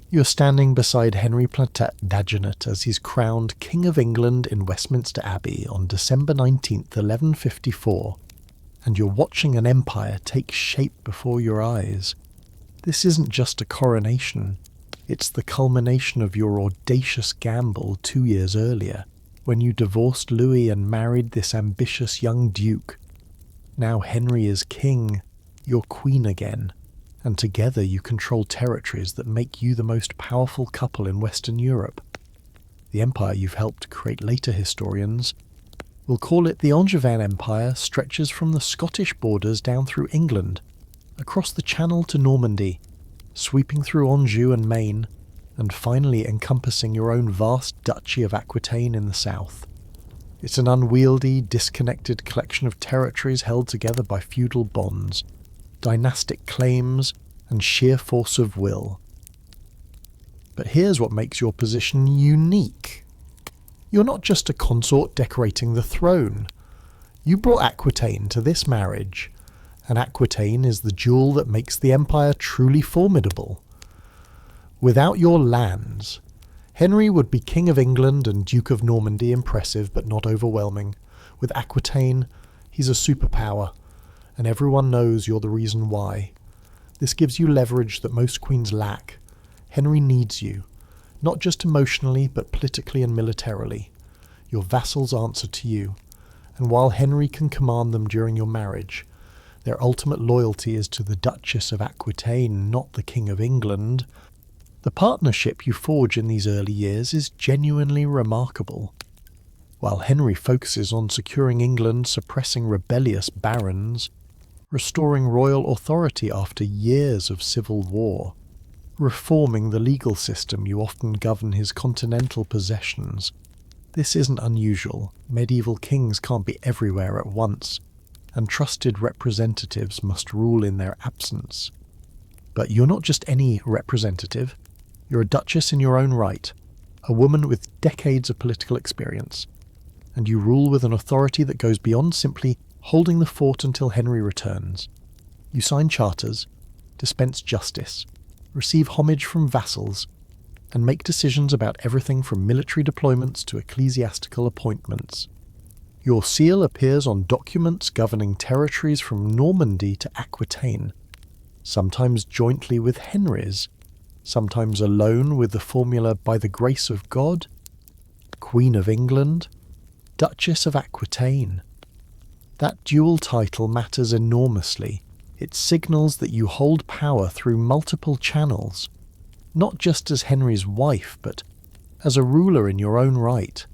You're standing beside Henry Plantagenet as he's crowned King of England in Westminster Abbey on December 19th, 1154, and you're watching an empire take shape before your eyes. This isn't just a coronation, it's the culmination of your audacious gamble 2 years earlier, when you divorced Louis and married this ambitious young duke. Now Henry is king, you're queen again, and together you control territories that make you the most powerful couple in Western Europe. The empire you've helped create later historians will call it the Angevin Empire stretches from the Scottish borders down through England, across the Channel to Normandy, sweeping through Anjou and Maine, and finally encompassing your own vast Duchy of Aquitaine in the south. It's an unwieldy, disconnected collection of territories held together by feudal bonds, dynastic claims, and sheer force of will. But here's what makes your position unique. You're not just a consort decorating the throne. You brought Aquitaine to this marriage, and Aquitaine is the jewel that makes the empire truly formidable. Without your lands, Henry would be King of England and Duke of Normandy, impressive but not overwhelming. With Aquitaine, he's a superpower, and everyone knows you're the reason why. This gives you leverage that most queens lack. Henry needs you, not just emotionally but politically and militarily. Your vassals answer to you, and while Henry can command them during your marriage, Their ultimate loyalty is to the Duchess of Aquitaine, not the King of England. The partnership you forge in these early years is genuinely remarkable. While Henry focuses on securing England, suppressing rebellious barons, restoring royal authority after years of civil war, reforming the legal system you often govern his continental possessions. This isn't unusual. Medieval kings can't be everywhere at once, and trusted representatives must rule in their absence. But you're not just any representative. You're a duchess in your own right, a woman with decades of political experience, and you rule with an authority that goes beyond simply holding the fort until Henry returns. You sign charters, dispense justice, receive homage from vassals, and make decisions about everything from military deployments to ecclesiastical appointments. Your seal appears on documents governing territories from Normandy to Aquitaine, sometimes jointly with Henry's, sometimes alone with the formula "by the grace of God," Queen of England, Duchess of Aquitaine. That dual title matters enormously. It signals that you hold power through multiple channels, not just as Henry's wife, but as a ruler in your own right.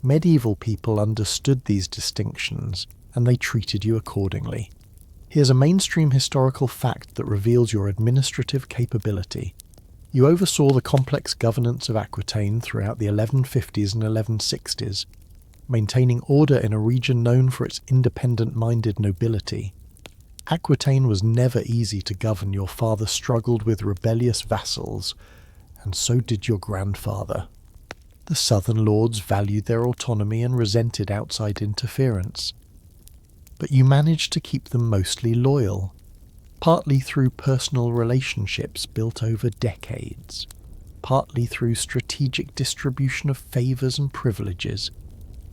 Medieval people understood these distinctions, and they treated you accordingly. Here's a mainstream historical fact that reveals your administrative capability. You oversaw the complex governance of Aquitaine throughout the 1150s and 1160s, maintaining order in a region known for its independent-minded nobility. Aquitaine was never easy to govern. Your father struggled with rebellious vassals, and so did your grandfather. The southern lords valued their autonomy and resented outside interference. But you managed to keep them mostly loyal, partly through personal relationships built over decades, partly through strategic distribution of favours and privileges,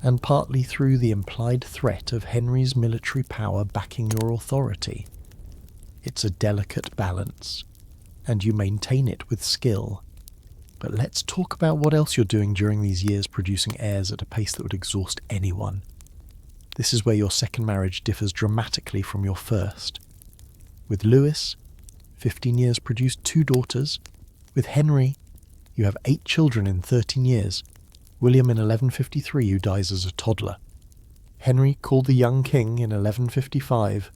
and partly through the implied threat of Henry's military power backing your authority. It's a delicate balance, and you maintain it with skill. But let's talk about what else you're doing during these years, producing heirs at a pace that would exhaust anyone. This is where your second marriage differs dramatically from your first. With Louis, 15 years produced 2 daughters. With Henry, you have 8 children in 13 years. William in 1153, who dies as a toddler. Henry, called the young king, in 1155.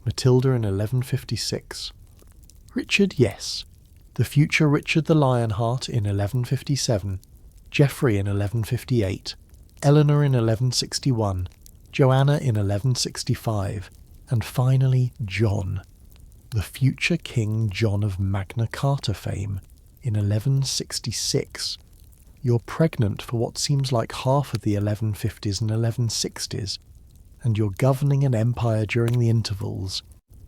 Matilda in 1156. Richard, yes. The future Richard the Lionheart in 1157. Geoffrey in 1158. Eleanor in 1161. Joanna in 1165. And finally, John, the future King John of Magna Carta fame, in 1166. You're pregnant for what seems like half of the 1150s and 1160s, and you're governing an empire during the intervals.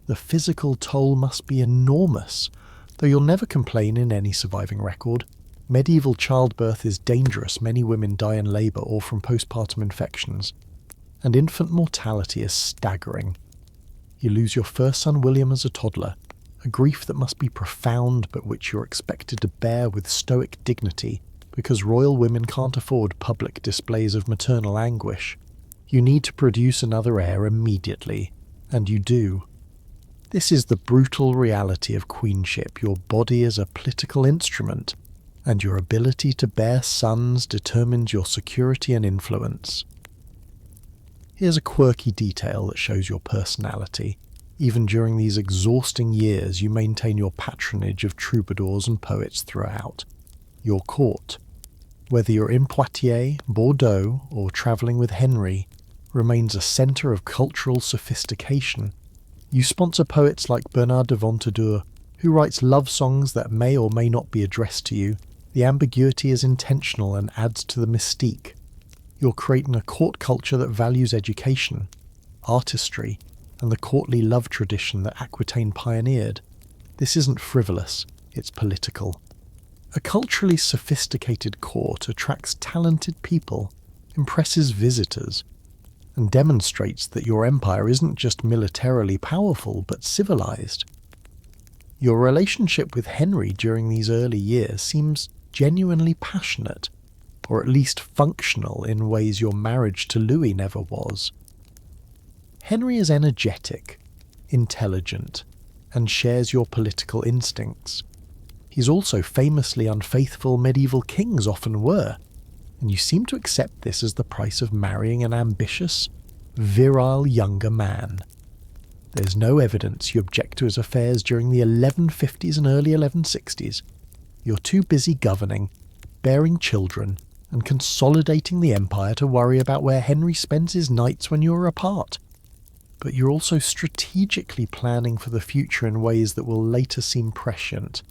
The physical toll must be enormous, though you'll never complain in any surviving record. Medieval childbirth is dangerous. Many women die in labour or from postpartum infections, and infant mortality is staggering. You lose your first son William as a toddler, a grief that must be profound but which you're expected to bear with stoic dignity, because royal women can't afford public displays of maternal anguish. You need to produce another heir immediately, and you do. This is the brutal reality of queenship. Your body is a political instrument, and your ability to bear sons determines your security and influence. Here's a quirky detail that shows your personality. Even during these exhausting years, you maintain your patronage of troubadours and poets throughout. Your court, whether you're in Poitiers, Bordeaux, or travelling with Henry, remains a centre of cultural sophistication. You sponsor poets like Bernard de Ventadour, who writes love songs that may or may not be addressed to you. The ambiguity is intentional and adds to the mystique. You're creating a court culture that values education, artistry, and the courtly love tradition that Aquitaine pioneered. This isn't frivolous, it's political. A culturally sophisticated court attracts talented people, impresses visitors, and demonstrates that your empire isn't just militarily powerful but civilized. Your relationship with Henry during these early years seems genuinely passionate, or at least functional in ways your marriage to Louis never was. Henry is energetic, intelligent, and shares your political instincts. He's also famously unfaithful medieval kings often were, and you seem to accept this as the price of marrying an ambitious, virile younger man. There's no evidence you object to his affairs during the 1150s and early 1160s. You're too busy governing, bearing children, and consolidating the empire to worry about where Henry spends his nights when you're apart. But you're also strategically planning for the future in ways that will later seem prescient.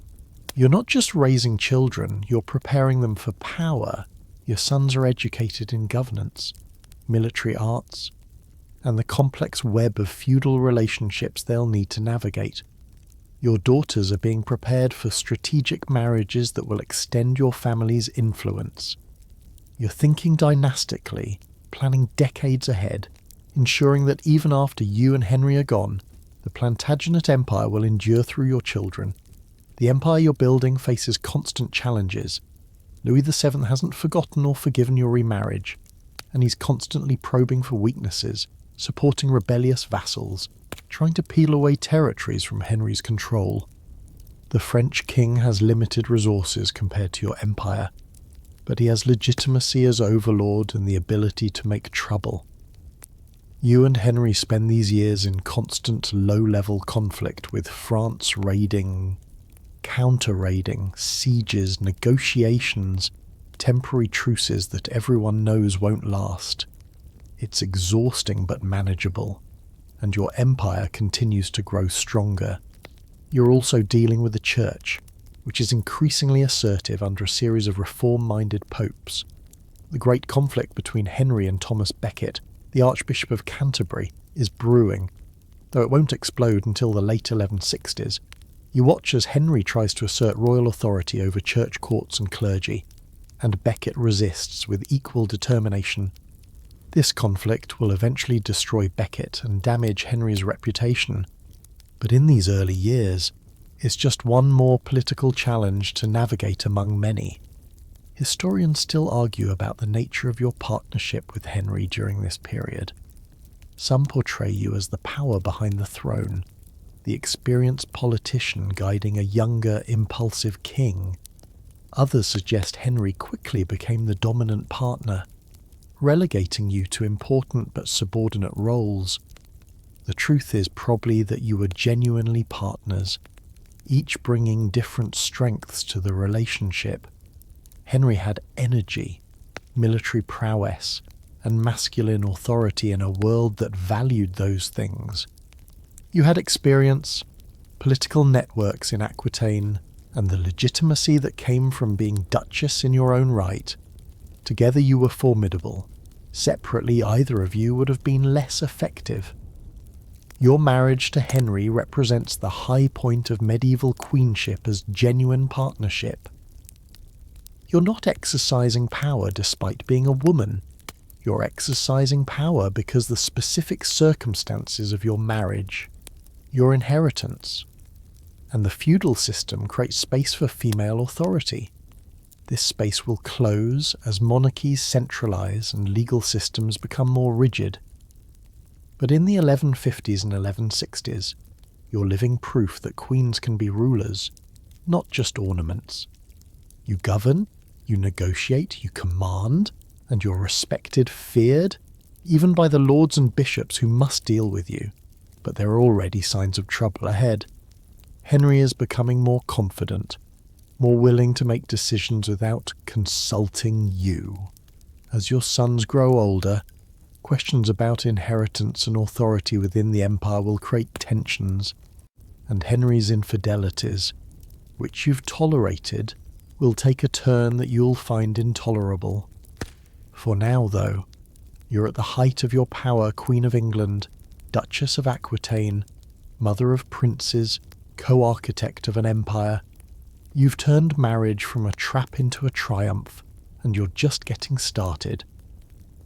You're not just raising children, you're preparing them for power. Your sons are educated in governance, military arts, and the complex web of feudal relationships they'll need to navigate. Your daughters are being prepared for strategic marriages that will extend your family's influence. You're thinking dynastically, planning decades ahead, ensuring that even after you and Henry are gone, the Plantagenet Empire will endure through your children. The empire you're building faces constant challenges. Louis VII hasn't forgotten or forgiven your remarriage, and he's constantly probing for weaknesses, supporting rebellious vassals, trying to peel away territories from Henry's control. The French king has limited resources compared to your empire, but he has legitimacy as overlord and the ability to make trouble. You and Henry spend these years in constant low-level conflict with France raiding, counter-raiding, sieges, negotiations, temporary truces that everyone knows won't last. It's exhausting but manageable, and your empire continues to grow stronger. You're also dealing with the church, which is increasingly assertive under a series of reform-minded popes. The great conflict between Henry and Thomas Becket, the Archbishop of Canterbury, is brewing, though it won't explode until the late 1160s. You watch as Henry tries to assert royal authority over church courts and clergy, and Becket resists with equal determination. This conflict will eventually destroy Becket and damage Henry's reputation, but in these early years, it's just one more political challenge to navigate among many. Historians still argue about the nature of your partnership with Henry during this period. Some portray you as the power behind the throne, the experienced politician guiding a younger, impulsive king. Others suggest Henry quickly became the dominant partner, relegating you to important but subordinate roles. The truth is probably that you were genuinely partners, each bringing different strengths to the relationship. Henry had energy, military prowess, and masculine authority in a world that valued those things. You had experience, political networks in Aquitaine, and the legitimacy that came from being Duchess in your own right. Together you were formidable. Separately, either of you would have been less effective. Your marriage to Henry represents the high point of medieval queenship as genuine partnership. You're not exercising power despite being a woman. You're exercising power because the specific circumstances of your marriage, your inheritance, and the feudal system create space for female authority. This space will close as monarchies centralize and legal systems become more rigid. But in the 1150s and 1160s, you're living proof that queens can be rulers, not just ornaments. You govern, you negotiate, you command, and you're respected, feared, even by the lords and bishops who must deal with you. But there are already signs of trouble ahead. Henry is becoming more confident, more willing to make decisions without consulting you. As your sons grow older, questions about inheritance and authority within the empire will create tensions, and Henry's infidelities, which you've tolerated, will take a turn that you'll find intolerable. For now, though, you're at the height of your power, Queen of England, Duchess of Aquitaine, mother of princes, co-architect of an empire. You've turned marriage from a trap into a triumph, and you're just getting started.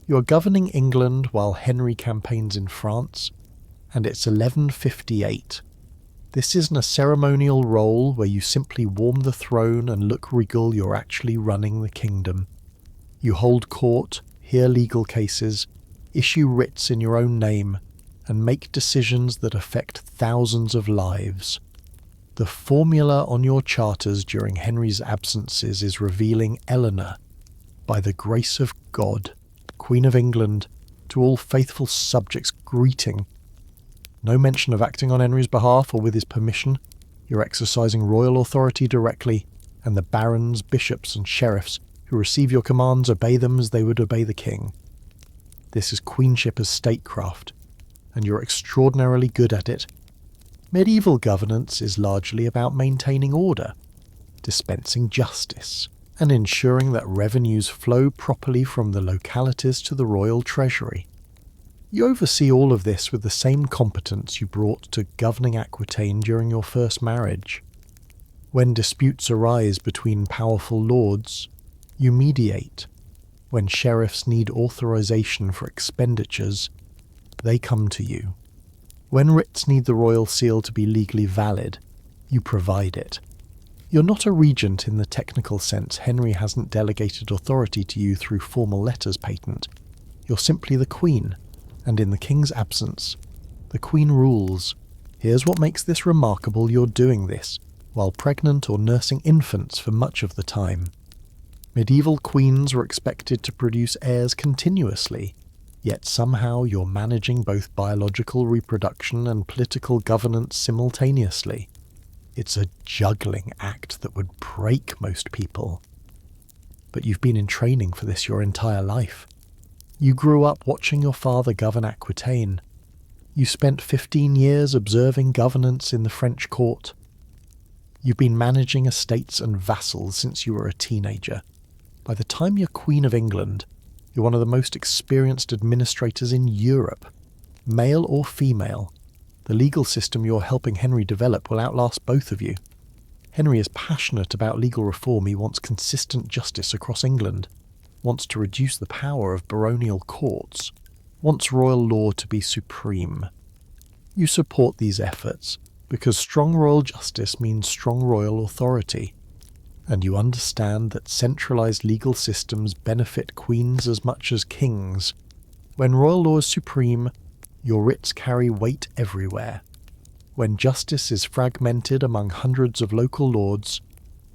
You're governing England while Henry campaigns in France, and it's 1158. This isn't a ceremonial role where you simply warm the throne and look regal. You're actually running the kingdom. You hold court, hear legal cases, issue writs in your own name, and make decisions that affect thousands of lives. The formula on your charters during Henry's absences is revealing Eleanor, by the grace of God, Queen of England, to all faithful subjects greeting. No mention of acting on Henry's behalf or with his permission. You're exercising royal authority directly, and the barons, bishops, and sheriffs who receive your commands obey them as they would obey the king. This is queenship as statecraft, and you're extraordinarily good at it. Medieval governance is largely about maintaining order, dispensing justice, and ensuring that revenues flow properly from the localities to the royal treasury. You oversee all of this with the same competence you brought to governing Aquitaine during your first marriage. When disputes arise between powerful lords, you mediate. When sheriffs need authorization for expenditures, they come to you. When writs need the royal seal to be legally valid, you provide it. You're not a regent in the technical sense. Henry hasn't delegated authority to you through formal letters patent. You're simply the queen, and in the king's absence, the queen rules. Here's what makes this remarkable: you're doing this while pregnant or nursing infants for much of the time. Medieval queens were expected to produce heirs continuously, yet somehow you're managing both biological reproduction and political governance simultaneously. It's a juggling act that would break most people. But you've been in training for this your entire life. You grew up watching your father govern Aquitaine. You spent 15 years observing governance in the French court. You've been managing estates and vassals since you were a teenager. By the time you're Queen of England, you're one of the most experienced administrators in Europe. Male or female, the legal system you're helping Henry develop will outlast both of you. Henry is passionate about legal reform. He wants consistent justice across England, wants to reduce the power of baronial courts, wants royal law to be supreme. You support these efforts because strong royal justice means strong royal authority, and you understand that centralized legal systems benefit queens as much as kings. When royal law is supreme, your writs carry weight everywhere. When justice is fragmented among hundreds of local lords,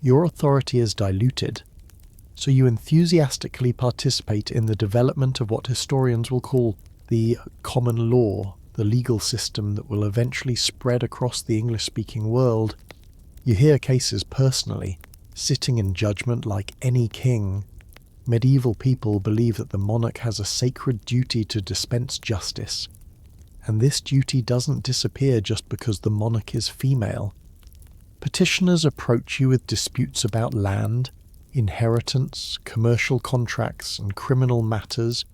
your authority is diluted. So you enthusiastically participate in the development of what historians will call the common law, the legal system that will eventually spread across the English-speaking world. You hear cases personally, sitting in judgment like any king. Medieval people believe that the monarch has a sacred duty to dispense justice, and this duty doesn't disappear just because the monarch is female. Petitioners approach you with disputes about land, inheritance, commercial contracts, and criminal matters.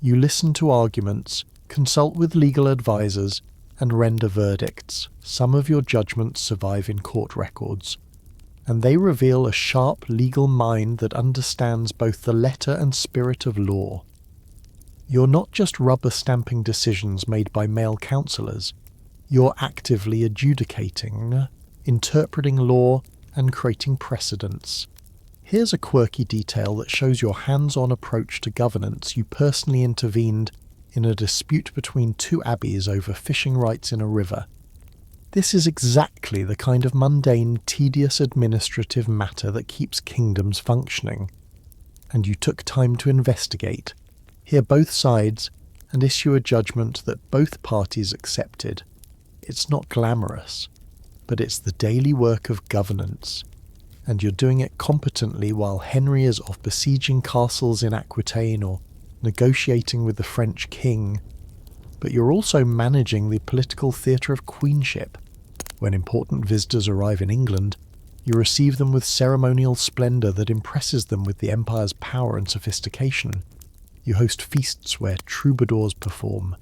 You listen to arguments, consult with legal advisors, and render verdicts. Some of your judgments survive in court records, and they reveal a sharp legal mind that understands both the letter and spirit of law. You're not just rubber-stamping decisions made by male counsellors. You're actively adjudicating, interpreting law, and creating precedents. Here's a quirky detail that shows your hands-on approach to governance. You personally intervened in a dispute between two abbeys over fishing rights in a river. This is exactly the kind of mundane, tedious administrative matter that keeps kingdoms functioning. And you took time to investigate, hear both sides, and issue a judgment that both parties accepted. It's not glamorous, but it's the daily work of governance, and you're doing it competently while Henry is off besieging castles in Aquitaine or negotiating with the French king. But you're also managing the political theatre of queenship. When important visitors arrive in England, you receive them with ceremonial splendour that impresses them with the empire's power and sophistication. You host feasts where troubadours perform,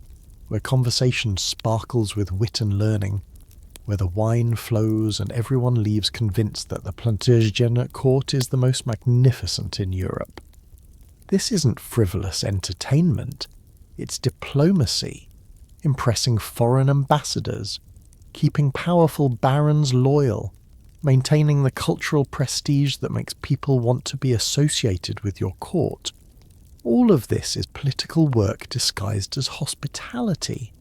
where conversation sparkles with wit and learning, where the wine flows and everyone leaves convinced that the Plantagenet court is the most magnificent in Europe. This isn't frivolous entertainment, it's diplomacy, impressing foreign ambassadors, keeping powerful barons loyal, maintaining the cultural prestige that makes people want to be associated with your court. All of this is political work disguised as hospitality.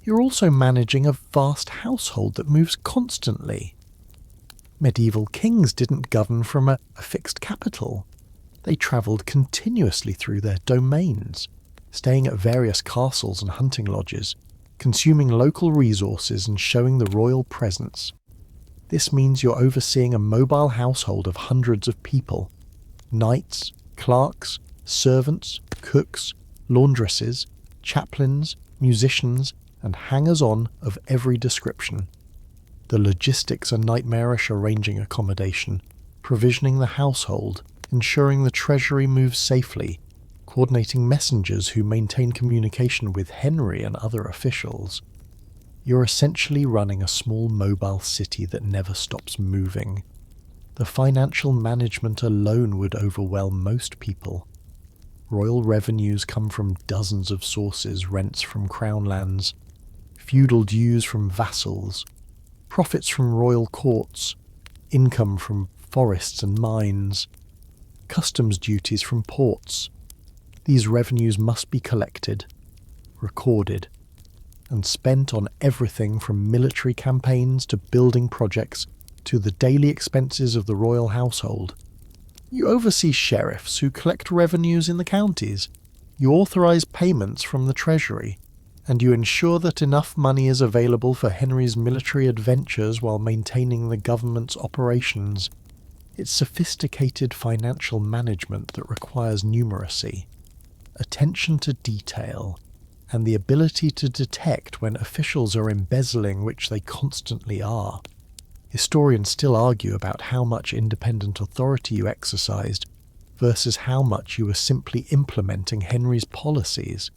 You're also managing a vast household that moves constantly. Medieval kings didn't govern from a fixed capital. They travelled continuously through their domains, staying at various castles and hunting lodges, consuming local resources and showing the royal presence. This means you're overseeing a mobile household of hundreds of people: knights, clerks, servants, cooks, laundresses, chaplains, musicians, and hangers-on of every description. The logistics are nightmarish: arranging accommodation, provisioning the household, ensuring the treasury moves safely, coordinating messengers who maintain communication with Henry and other officials. You're essentially running a small mobile city that never stops moving. The financial management alone would overwhelm most people. Royal revenues come from dozens of sources: rents from crown lands, feudal dues from vassals, profits from royal courts, income from forests and mines, customs duties from ports. These revenues must be collected, recorded, and spent on everything from military campaigns to building projects to the daily expenses of the royal household. You oversee sheriffs who collect revenues in the counties. You authorise payments from the treasury, and you ensure that enough money is available for Henry's military adventures while maintaining the government's operations. It's sophisticated financial management that requires numeracy, attention to detail, and the ability to detect when officials are embezzling, which they constantly are. Historians still argue about how much independent authority you exercised versus how much you were simply implementing Henry's policies.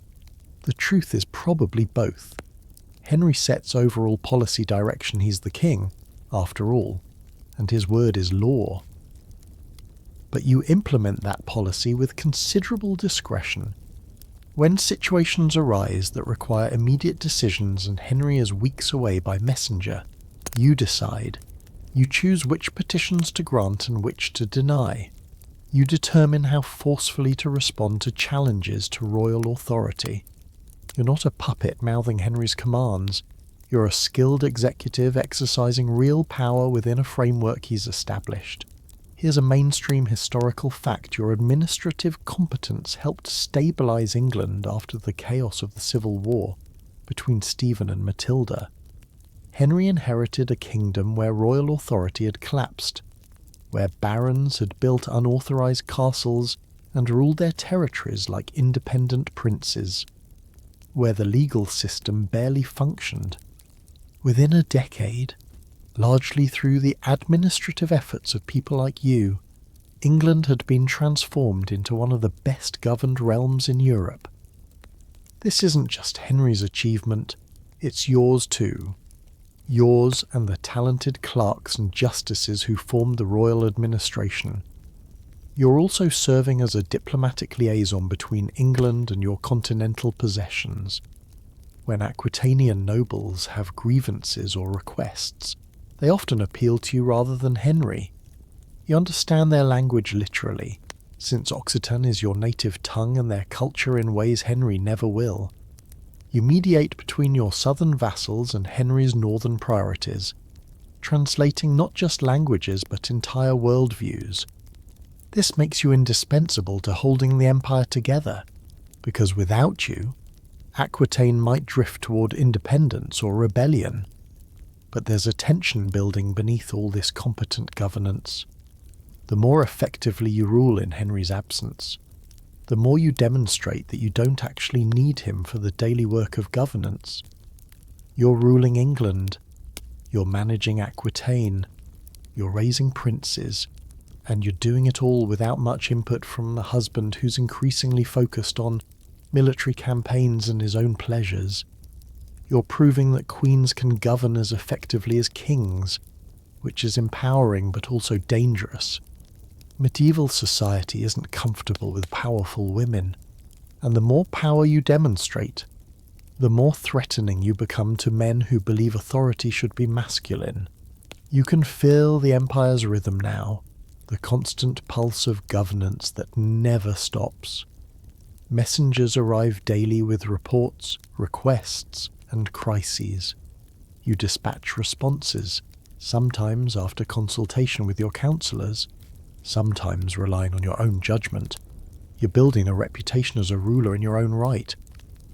The truth is probably both. Henry sets overall policy direction. He's the king, after all, and his word is law. But you implement that policy with considerable discretion. When situations arise that require immediate decisions and Henry is weeks away by messenger, you decide. You choose which petitions to grant and which to deny. You determine how forcefully to respond to challenges to royal authority. You're not a puppet mouthing Henry's commands. You're a skilled executive exercising real power within a framework he's established. Here's a mainstream historical fact: your administrative competence helped stabilise England after the chaos of the Civil War between Stephen and Matilda. Henry inherited a kingdom where royal authority had collapsed, where barons had built unauthorised castles and ruled their territories like independent princes, where the legal system barely functioned. Within a decade, largely through the administrative efforts of people like you, England had been transformed into one of the best governed realms in Europe. This isn't just Henry's achievement, it's yours too. Yours and the talented clerks and justices who formed the royal administration. You're also serving as a diplomatic liaison between England and your continental possessions. When Aquitanian nobles have grievances or requests, they often appeal to you rather than Henry. You understand their language literally, since Occitan is your native tongue and their culture in ways Henry never will. You mediate between your southern vassals and Henry's northern priorities, translating not just languages but entire worldviews. This makes you indispensable to holding the empire together, because without you, Aquitaine might drift toward independence or rebellion. But there's a tension building beneath all this competent governance. The more effectively you rule in Henry's absence, the more you demonstrate that you don't actually need him for the daily work of governance. You're ruling England, you're managing Aquitaine, you're raising princes, and you're doing it all without much input from the husband who's increasingly focused on military campaigns and his own pleasures. You're proving that queens can govern as effectively as kings, which is empowering but also dangerous. Medieval society isn't comfortable with powerful women, and the more power you demonstrate, the more threatening you become to men who believe authority should be masculine. You can feel the empire's rhythm now, the constant pulse of governance that never stops. Messengers arrive daily with reports, requests, and crises. You dispatch responses, sometimes after consultation with your counsellors, sometimes relying on your own judgment. You're building a reputation as a ruler in your own right,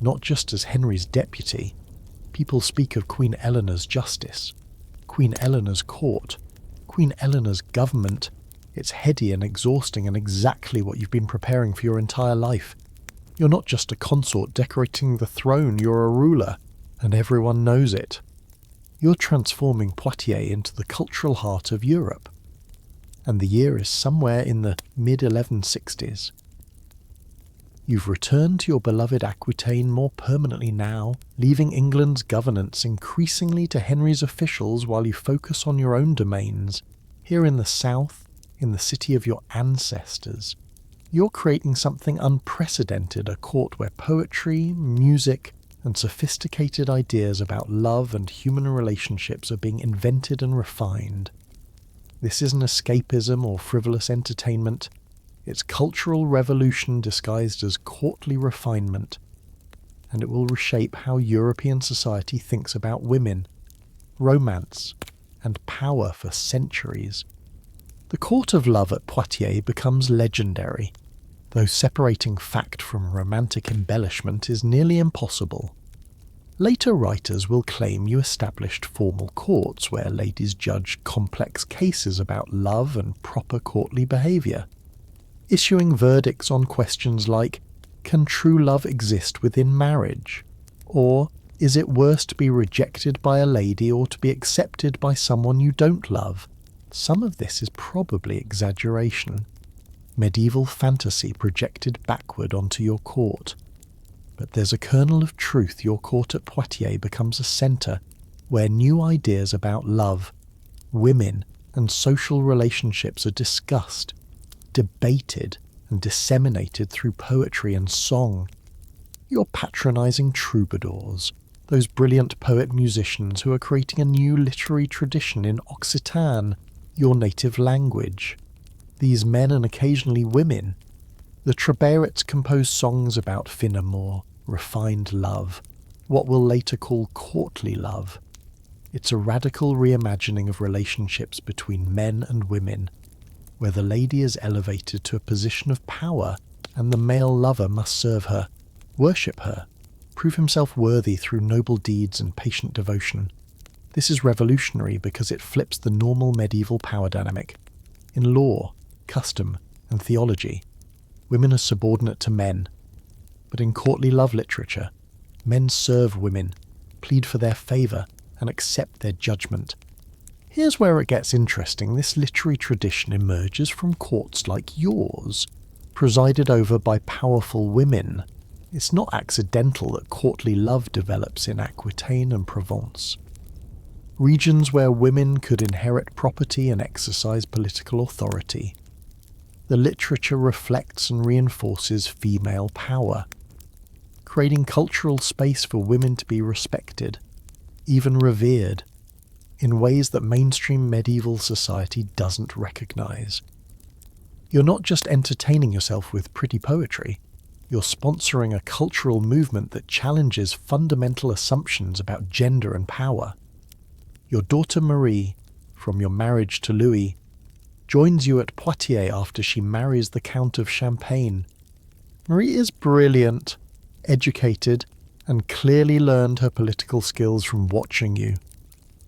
not just as Henry's deputy. People speak of Queen Eleanor's justice, Queen Eleanor's court, Queen Eleanor's government. It's heady and exhausting and exactly what you've been preparing for your entire life. You're not just a consort decorating the throne, you're a ruler, and everyone knows it. You're transforming Poitiers into the cultural heart of Europe. And the year is somewhere in the mid-1160s. You've returned to your beloved Aquitaine more permanently now, leaving England's governance increasingly to Henry's officials while you focus on your own domains. Here in the south, in the city of your ancestors, you're creating something unprecedented, a court where poetry, music, and sophisticated ideas about love and human relationships are being invented and refined. This isn't escapism or frivolous entertainment. It's cultural revolution disguised as courtly refinement, and it will reshape how European society thinks about women, romance, and power for centuries. The court of love at Poitiers becomes legendary, though separating fact from romantic embellishment is nearly impossible. Later writers will claim you established formal courts where ladies judged complex cases about love and proper courtly behaviour, issuing verdicts on questions like, can true love exist within marriage? Or, is it worse to be rejected by a lady or to be accepted by someone you don't love? Some of this is probably exaggeration. Medieval fantasy projected backward onto your court. But there's a kernel of truth. Your court at Poitiers becomes a centre where new ideas about love, women, and social relationships are discussed, debated, and disseminated through poetry and song. You're patronising troubadours, those brilliant poet-musicians who are creating a new literary tradition in Occitan, your native language. These men, and occasionally women, the Trebarets, compose songs about fin amour, refined love, what we'll later call courtly love. It's a radical reimagining of relationships between men and women, where the lady is elevated to a position of power and the male lover must serve her, worship her, prove himself worthy through noble deeds and patient devotion. This is revolutionary because it flips the normal medieval power dynamic. In law, custom, and theology, women are subordinate to men. But in courtly love literature, men serve women, plead for their favour, and accept their judgment. Here's where it gets interesting. This literary tradition emerges from courts like yours, presided over by powerful women. It's not accidental that courtly love develops in Aquitaine and Provence, regions where women could inherit property and exercise political authority. The literature reflects and reinforces female power, creating cultural space for women to be respected, even revered, in ways that mainstream medieval society doesn't recognise. You're not just entertaining yourself with pretty poetry, you're sponsoring a cultural movement that challenges fundamental assumptions about gender and power. Your daughter Marie, from your marriage to Louis, joins you at Poitiers after she marries the Count of Champagne. Marie is brilliant, educated, and clearly learned her political skills from watching you.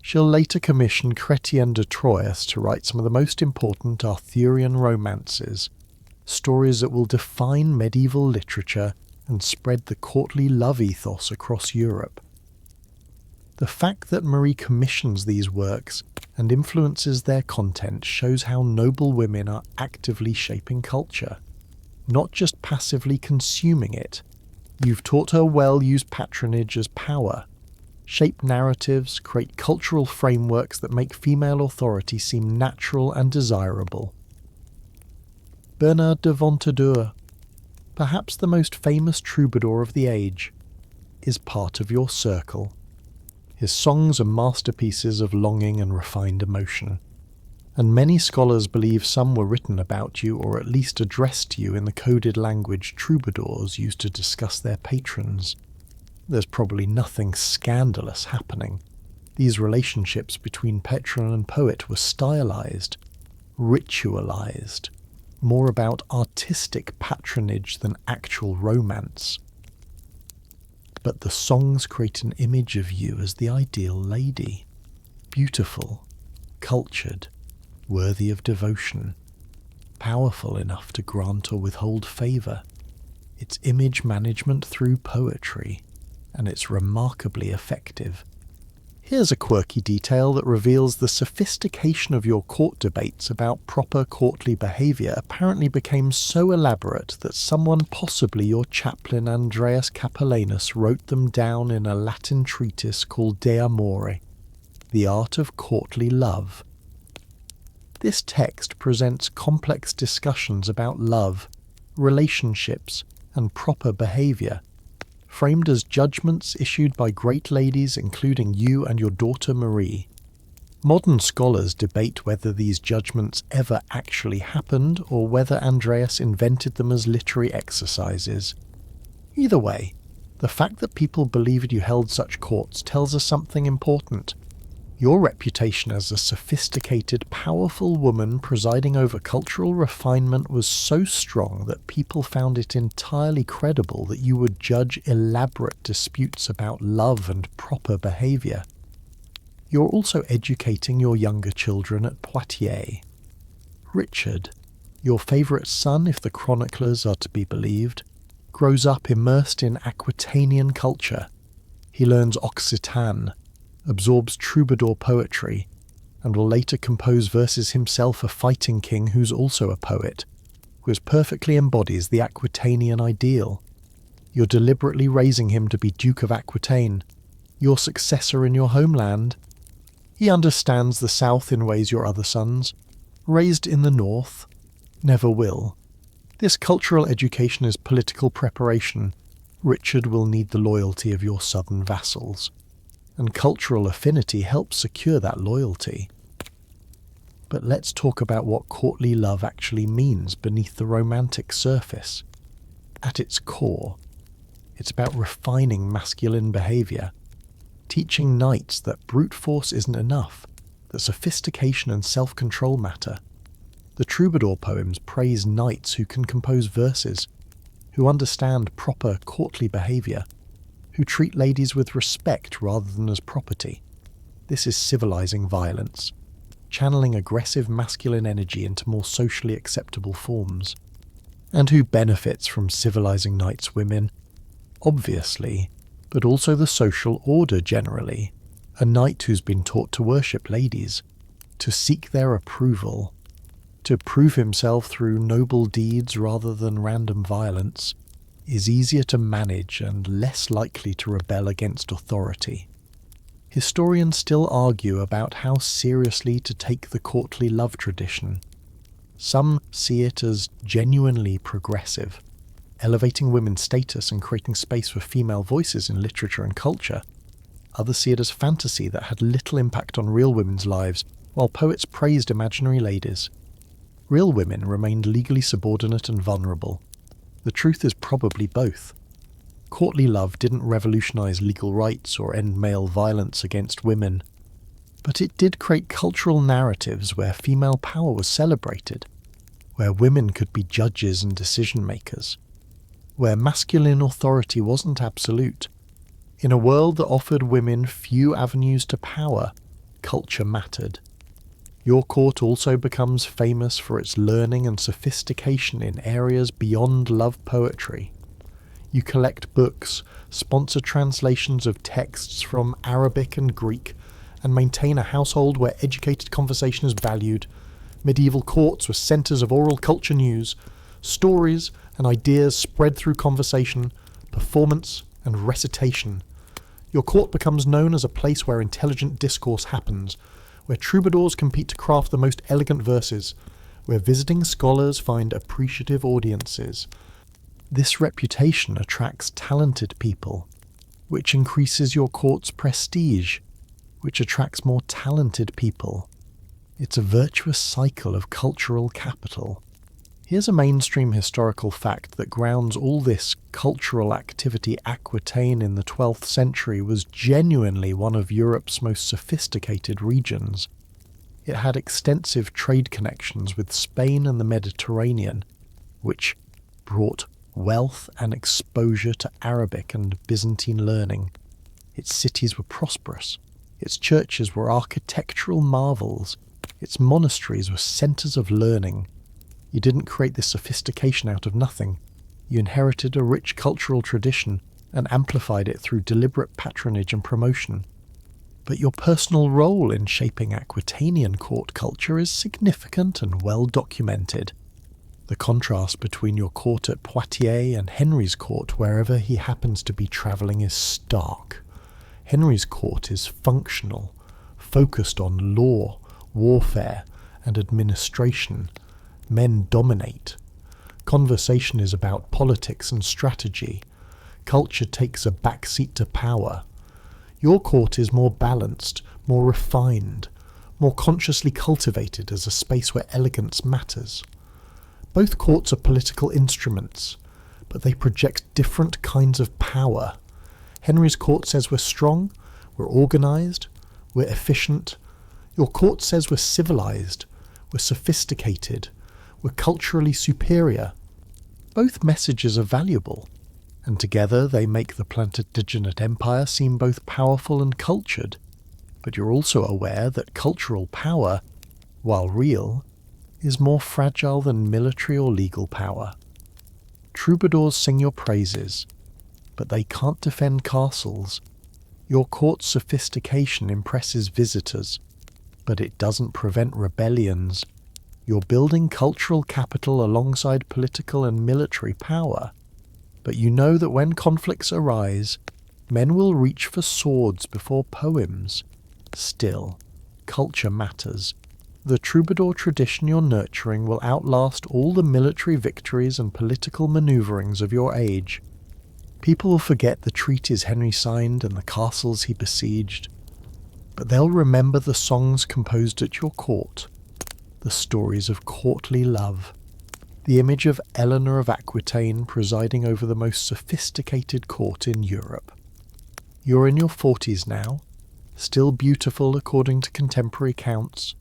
She'll later commission Chrétien de Troyes to write some of the most important Arthurian romances, stories that will define medieval literature and spread the courtly love ethos across Europe. The fact that Marie commissions these works and influences their content shows how noble women are actively shaping culture, not just passively consuming it. You've taught her well use patronage as power, shape narratives, create cultural frameworks that make female authority seem natural and desirable. Bernard de Ventadour, perhaps the most famous troubadour of the age, is part of your circle. His songs are masterpieces of longing and refined emotion, and many scholars believe some were written about you or at least addressed to you in the coded language troubadours used to discuss their patrons. There's probably nothing scandalous happening. These relationships between patron and poet were stylized, ritualized, more about artistic patronage than actual romance. But the songs create an image of you as the ideal lady, beautiful, cultured, worthy of devotion, powerful enough to grant or withhold favour. It's image management through poetry, and it's remarkably effective. Here's a quirky detail that reveals the sophistication of your court debates about proper courtly behaviour apparently became so elaborate that someone, possibly your chaplain Andreas Capellanus, wrote them down in a Latin treatise called De Amore, the art of courtly love. This text presents complex discussions about love, relationships, and proper behaviour, framed as judgments issued by great ladies including you and your daughter Marie. Modern scholars debate whether these judgments ever actually happened or whether Andreas invented them as literary exercises. Either way, the fact that people believed you held such courts tells us something important. Your reputation as a sophisticated, powerful woman presiding over cultural refinement was so strong that people found it entirely credible that you would judge elaborate disputes about love and proper behaviour. You're also educating your younger children at Poitiers. Richard, your favourite son if the chroniclers are to be believed, grows up immersed in Aquitanian culture. He learns Occitan, absorbs troubadour poetry, and will later compose verses himself, a fighting king who's also a poet, who perfectly embodies the Aquitanian ideal. You're deliberately raising him to be Duke of Aquitaine, your successor in your homeland. He understands the south in ways your other sons, raised in the north, never will. This cultural education is political preparation. Richard will need the loyalty of your southern vassals, and cultural affinity helps secure that loyalty. But let's talk about what courtly love actually means beneath the romantic surface. At its core, it's about refining masculine behaviour, teaching knights that brute force isn't enough, that sophistication and self-control matter. The troubadour poems praise knights who can compose verses, who understand proper courtly behaviour, who treat ladies with respect rather than as property. This is civilizing violence, channeling aggressive masculine energy into more socially acceptable forms. And who benefits from civilizing knights' women? Obviously, but also the social order generally. A knight who's been taught to worship ladies, to seek their approval, to prove himself through noble deeds rather than random violence, is easier to manage and less likely to rebel against authority. Historians still argue about how seriously to take the courtly love tradition. Some see it as genuinely progressive, elevating women's status and creating space for female voices in literature and culture. Others see it as fantasy that had little impact on real women's lives, while poets praised imaginary ladies. Real women remained legally subordinate and vulnerable. The truth is probably both. Courtly love didn't revolutionize legal rights or end male violence against women, but it did create cultural narratives where female power was celebrated, where women could be judges and decision-makers, where masculine authority wasn't absolute. In a world that offered women few avenues to power, culture mattered. Your court also becomes famous for its learning and sophistication in areas beyond love poetry. You collect books, sponsor translations of texts from Arabic and Greek, and maintain a household where educated conversation is valued. Medieval courts were centres of oral culture news. Stories and ideas spread through conversation, performance, and recitation. Your court becomes known as a place where intelligent discourse happens, where troubadours compete to craft the most elegant verses, where visiting scholars find appreciative audiences. This reputation attracts talented people, which increases your court's prestige, which attracts more talented people. It's a virtuous cycle of cultural capital. Here's a mainstream historical fact that grounds all this cultural activity. Aquitaine in the 12th century was genuinely one of Europe's most sophisticated regions. It had extensive trade connections with Spain and the Mediterranean, which brought wealth and exposure to Arabic and Byzantine learning. Its cities were prosperous. Its churches were architectural marvels. Its monasteries were centres of learning. You didn't create this sophistication out of nothing. You inherited a rich cultural tradition and amplified it through deliberate patronage and promotion. But your personal role in shaping Aquitanian court culture is significant and well documented. The contrast between your court at Poitiers and Henry's court wherever he happens to be travelling is stark. Henry's court is functional, focused on law, warfare, and administration. Men dominate. Conversation is about politics and strategy. Culture takes a backseat to power. Your court is more balanced, more refined, more consciously cultivated as a space where elegance matters. Both courts are political instruments, but they project different kinds of power. Henry's court says we're strong, we're organised, we're efficient. Your court says we're civilised, we're sophisticated, we're culturally superior. Both messages are valuable, and together they make the Plantagenet Empire seem both powerful and cultured. But you're also aware that cultural power, while real, is more fragile than military or legal power. Troubadours sing your praises, but they can't defend castles. Your court's sophistication impresses visitors, but it doesn't prevent rebellions. You're building cultural capital alongside political and military power. But you know that when conflicts arise, men will reach for swords before poems. Still, culture matters. The troubadour tradition you're nurturing will outlast all the military victories and political manoeuvrings of your age. People will forget the treaties Henry signed and the castles he besieged, but they'll remember the songs composed at your court, the stories of courtly love, the image of Eleanor of Aquitaine presiding over the most sophisticated court in Europe. You're in your 40s now, still beautiful according to contemporary counts,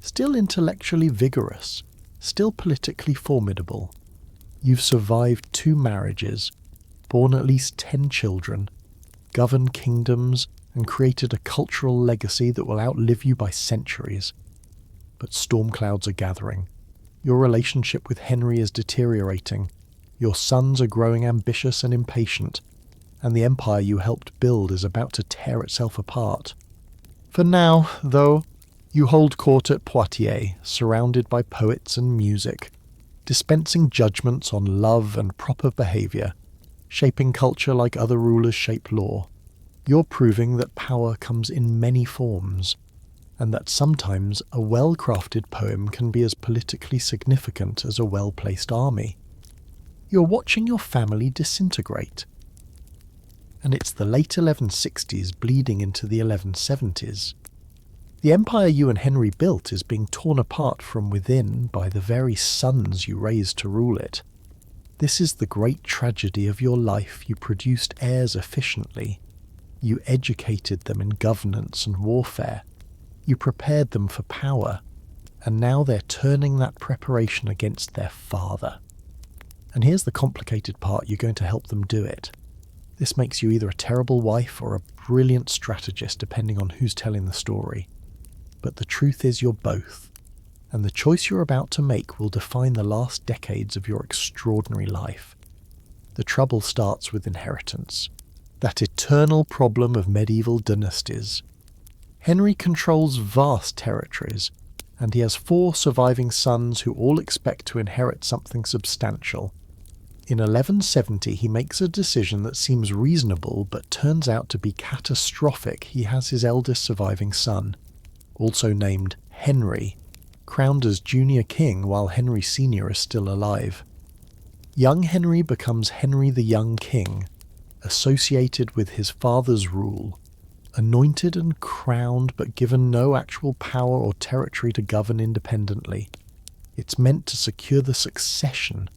still intellectually vigorous, still politically formidable. You've survived 2 marriages, born at least 10 children, governed kingdoms, and created a cultural legacy that will outlive you by centuries. But storm clouds are gathering. Your relationship with Henry is deteriorating. Your sons are growing ambitious and impatient, and the empire you helped build is about to tear itself apart. For now, though, you hold court at Poitiers, surrounded by poets and music, dispensing judgments on love and proper behaviour, shaping culture like other rulers shape law. You're proving that power comes in many forms, and that sometimes a well-crafted poem can be as politically significant as a well-placed army. You're watching your family disintegrate. And it's the late 1160s bleeding into the 1170s. The empire you and Henry built is being torn apart from within by the very sons you raised to rule it. This is the great tragedy of your life. You produced heirs efficiently. You educated them in governance and warfare. You prepared them for power, and now they're turning that preparation against their father. And here's the complicated part: you're going to help them do it. This makes you either a terrible wife or a brilliant strategist, depending on who's telling the story. But the truth is you're both, and the choice you're about to make will define the last decades of your extraordinary life. The trouble starts with inheritance, that eternal problem of medieval dynasties. Henry controls vast territories, and he has 4 surviving sons who all expect to inherit something substantial. In 1170 he makes a decision that seems reasonable but turns out to be catastrophic. He has his eldest surviving son, also named Henry, crowned as junior king while Henry Sr. is still alive. Young Henry becomes Henry the Young King, associated with his father's rule, anointed and crowned but given no actual power or territory to govern independently. It's meant to secure the succession,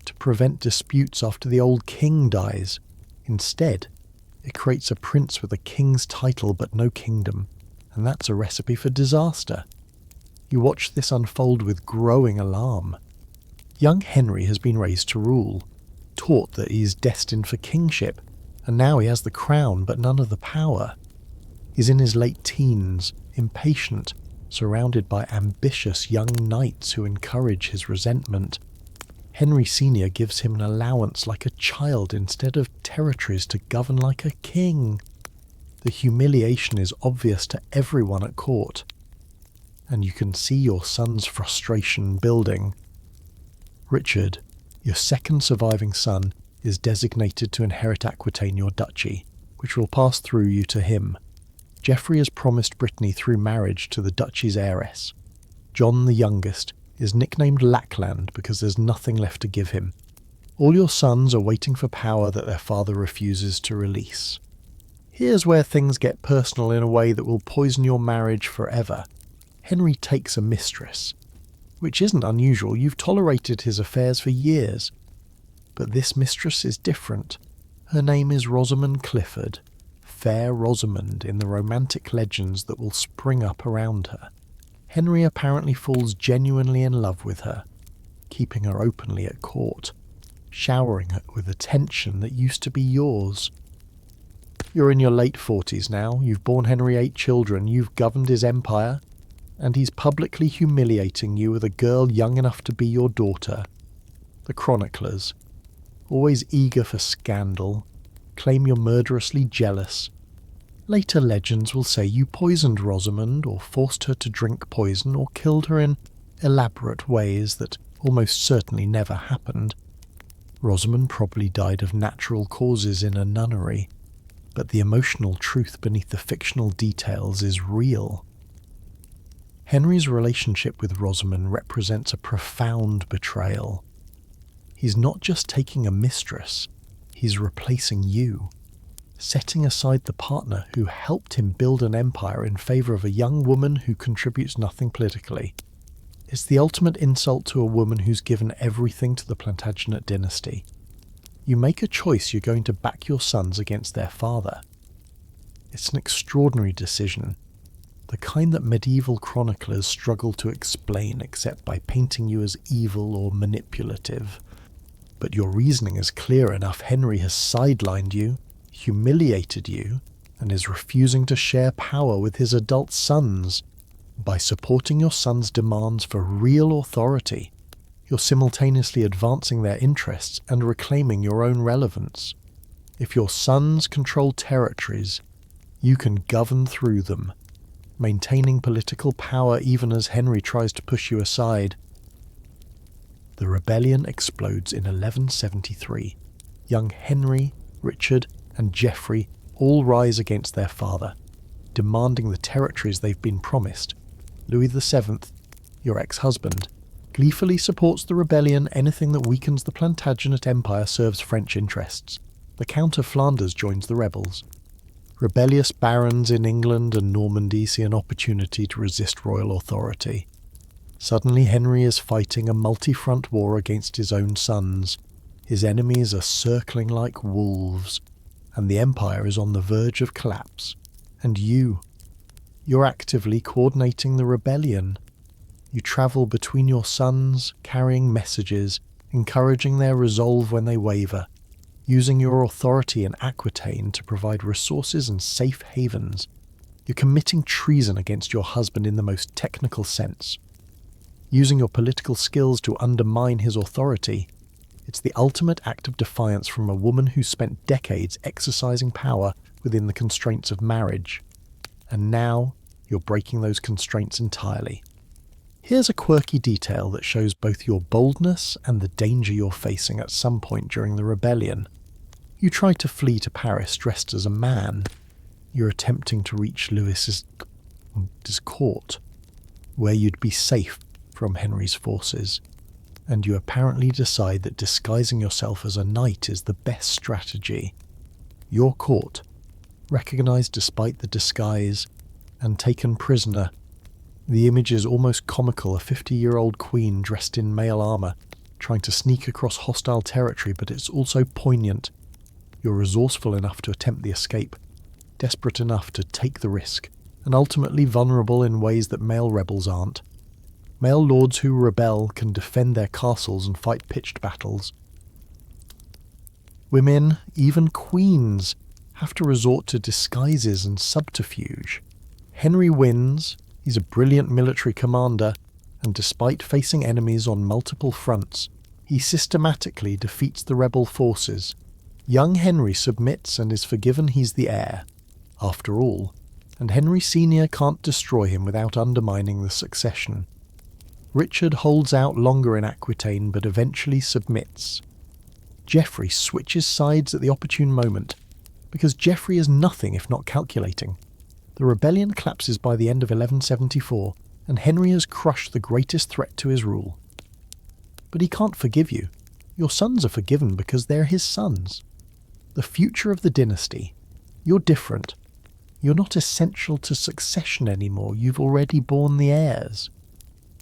to prevent disputes after the old king dies. Instead, it creates a prince with a king's title but no kingdom, and that's a recipe for disaster. You watch this unfold with growing alarm. Young Henry has been raised to rule, taught that he is destined for kingship, and now he has the crown but none of the power. He's in his late teens, impatient, surrounded by ambitious young knights who encourage his resentment. Henry Sr. gives him an allowance like a child instead of territories to govern like a king. The humiliation is obvious to everyone at court, and you can see your son's frustration building. Richard, your second surviving son, is designated to inherit Aquitaine, your duchy, which will pass through you to him. Geoffrey has promised Brittany through marriage to the duchy's heiress. John, the youngest, is nicknamed Lackland because there's nothing left to give him. All your sons are waiting for power that their father refuses to release. Here's where things get personal in a way that will poison your marriage forever. Henry takes a mistress, which isn't unusual. You've tolerated his affairs for years. But this mistress is different. Her name is Rosamond Clifford, fair Rosamond in the romantic legends that will spring up around her. Henry apparently falls genuinely in love with her, keeping her openly at court, showering her with attention that used to be yours. You're in your late 40s now, you've borne Henry 8 children, you've governed his empire, and he's publicly humiliating you with a girl young enough to be your daughter. The chroniclers, always eager for scandal, claim you're murderously jealous. Later legends will say you poisoned Rosamond, or forced her to drink poison, or killed her in elaborate ways that almost certainly never happened. Rosamond probably died of natural causes in a nunnery, but the emotional truth beneath the fictional details is real. Henry's relationship with Rosamond represents a profound betrayal. He's not just taking a mistress, he's replacing you, setting aside the partner who helped him build an empire in favour of a young woman who contributes nothing politically. It's the ultimate insult to a woman who's given everything to the Plantagenet dynasty. You make a choice, you're going to back your sons against their father. It's an extraordinary decision, the kind that medieval chroniclers struggle to explain except by painting you as evil or manipulative. But your reasoning is clear enough. Henry has sidelined you, humiliated you, and is refusing to share power with his adult sons. By supporting your sons' demands for real authority, you're simultaneously advancing their interests and reclaiming your own relevance. If your sons control territories, you can govern through them, maintaining political power even as Henry tries to push you aside. The rebellion explodes in 1173. Young Henry, Richard, and Geoffrey all rise against their father, demanding the territories they've been promised. Louis VII, your ex-husband, gleefully supports the rebellion. Anything that weakens the Plantagenet Empire serves French interests. The Count of Flanders joins the rebels. Rebellious barons in England and Normandy see an opportunity to resist royal authority. Suddenly Henry is fighting a multi-front war against his own sons. His enemies are circling like wolves, and the empire is on the verge of collapse. And you're actively coordinating the rebellion. You travel between your sons, carrying messages, encouraging their resolve when they waver, using your authority in Aquitaine to provide resources and safe havens. You're committing treason against your husband in the most technical sense. Using your political skills to undermine his authority, it's the ultimate act of defiance from a woman who spent decades exercising power within the constraints of marriage. And now, you're breaking those constraints entirely. Here's a quirky detail that shows both your boldness and the danger you're facing at some point during the rebellion. You try to flee to Paris dressed as a man. You're attempting to reach Louis's court, where you'd be safe from Henry's forces, and you apparently decide that disguising yourself as a knight is the best strategy. Your court, recognized despite the disguise, and taken prisoner, The image is almost comical, a 50-year-old queen dressed in male armour, trying to sneak across hostile territory, but it's also poignant. You're resourceful enough to attempt the escape, desperate enough to take the risk, and ultimately vulnerable in ways that male rebels aren't. Male lords who rebel can defend their castles and fight pitched battles. Women, even queens, have to resort to disguises and subterfuge. Henry wins, he's a brilliant military commander, and despite facing enemies on multiple fronts, he systematically defeats the rebel forces. Young Henry submits and is forgiven he's the heir, after all, and Henry Sr. can't destroy him without undermining the succession. Richard holds out longer in Aquitaine but eventually submits. Geoffrey switches sides at the opportune moment, because Geoffrey is nothing if not calculating. The rebellion collapses by the end of 1174, and Henry has crushed the greatest threat to his rule. But he can't forgive you. Your sons are forgiven because they're his sons. The future of the dynasty. You're different. You're not essential to succession anymore. You've already borne the heirs.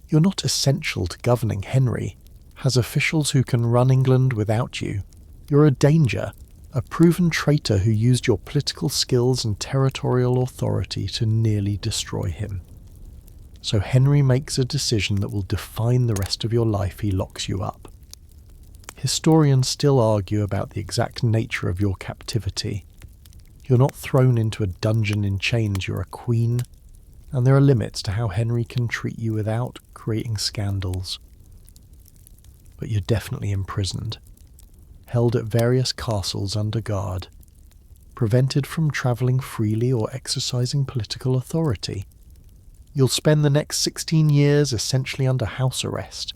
You're not essential to governing Henry, has officials who can run England without you. You're a danger, a proven traitor who used your political skills and territorial authority to nearly destroy him. So Henry makes a decision that will define the rest of your life. He locks you up. Historians still argue about the exact nature of your captivity. You're not thrown into a dungeon in chains, you're a queen, and there are limits to how Henry can treat you without creating scandals. But you're definitely imprisoned, held at various castles under guard, prevented from travelling freely or exercising political authority. You'll spend the next 16 years essentially under house arrest,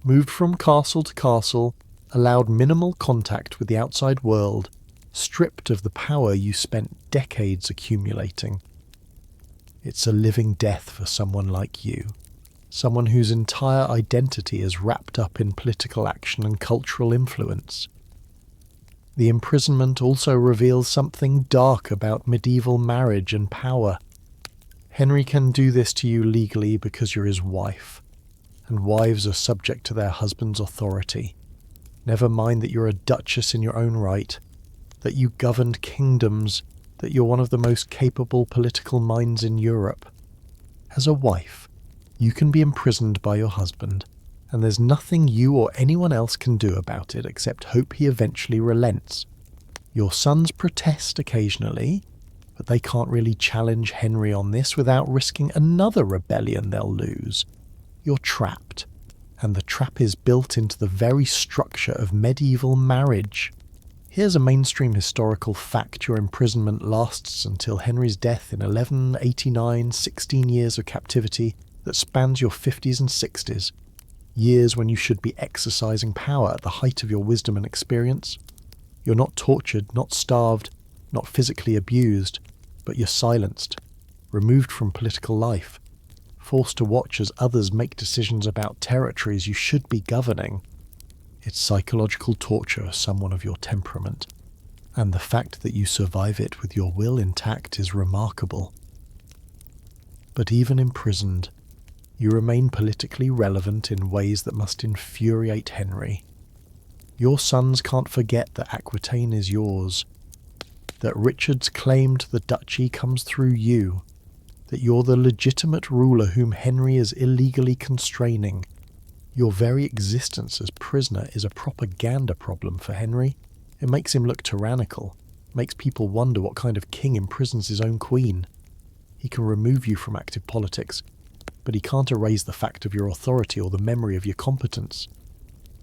moved from castle to castle, allowed minimal contact with the outside world, stripped of the power you spent decades accumulating. It's a living death for someone like you, someone whose entire identity is wrapped up in political action and cultural influence. The imprisonment also reveals something dark about medieval marriage and power. Henry can do this to you legally because you're his wife, and wives are subject to their husband's authority. Never mind that you're a duchess in your own right, that you governed kingdoms, that you're one of the most capable political minds in Europe. As a wife, you can be imprisoned by your husband, and there's nothing you or anyone else can do about it except hope he eventually relents. Your sons protest occasionally, but they can't really challenge Henry on this without risking another rebellion they'll lose. You're trapped, and the trap is built into the very structure of medieval marriage. Here's a mainstream historical fact: your imprisonment lasts until Henry's death in 1189, 16 years of captivity that spans your 50s and 60s, years when you should be exercising power at the height of your wisdom and experience. You're not tortured, not starved, not physically abused, but you're silenced, removed from political life, forced to watch as others make decisions about territories you should be governing. It's psychological torture for someone of your temperament, and the fact that you survive it with your will intact is remarkable. But even imprisoned, you remain politically relevant in ways that must infuriate Henry. Your sons can't forget that Aquitaine is yours, that Richard's claim to the duchy comes through you, that you're the legitimate ruler whom Henry is illegally constraining. Your very existence as prisoner is a propaganda problem for Henry. It makes him look tyrannical, makes people wonder what kind of king imprisons his own queen. He can remove you from active politics, but he can't erase the fact of your authority or the memory of your competence.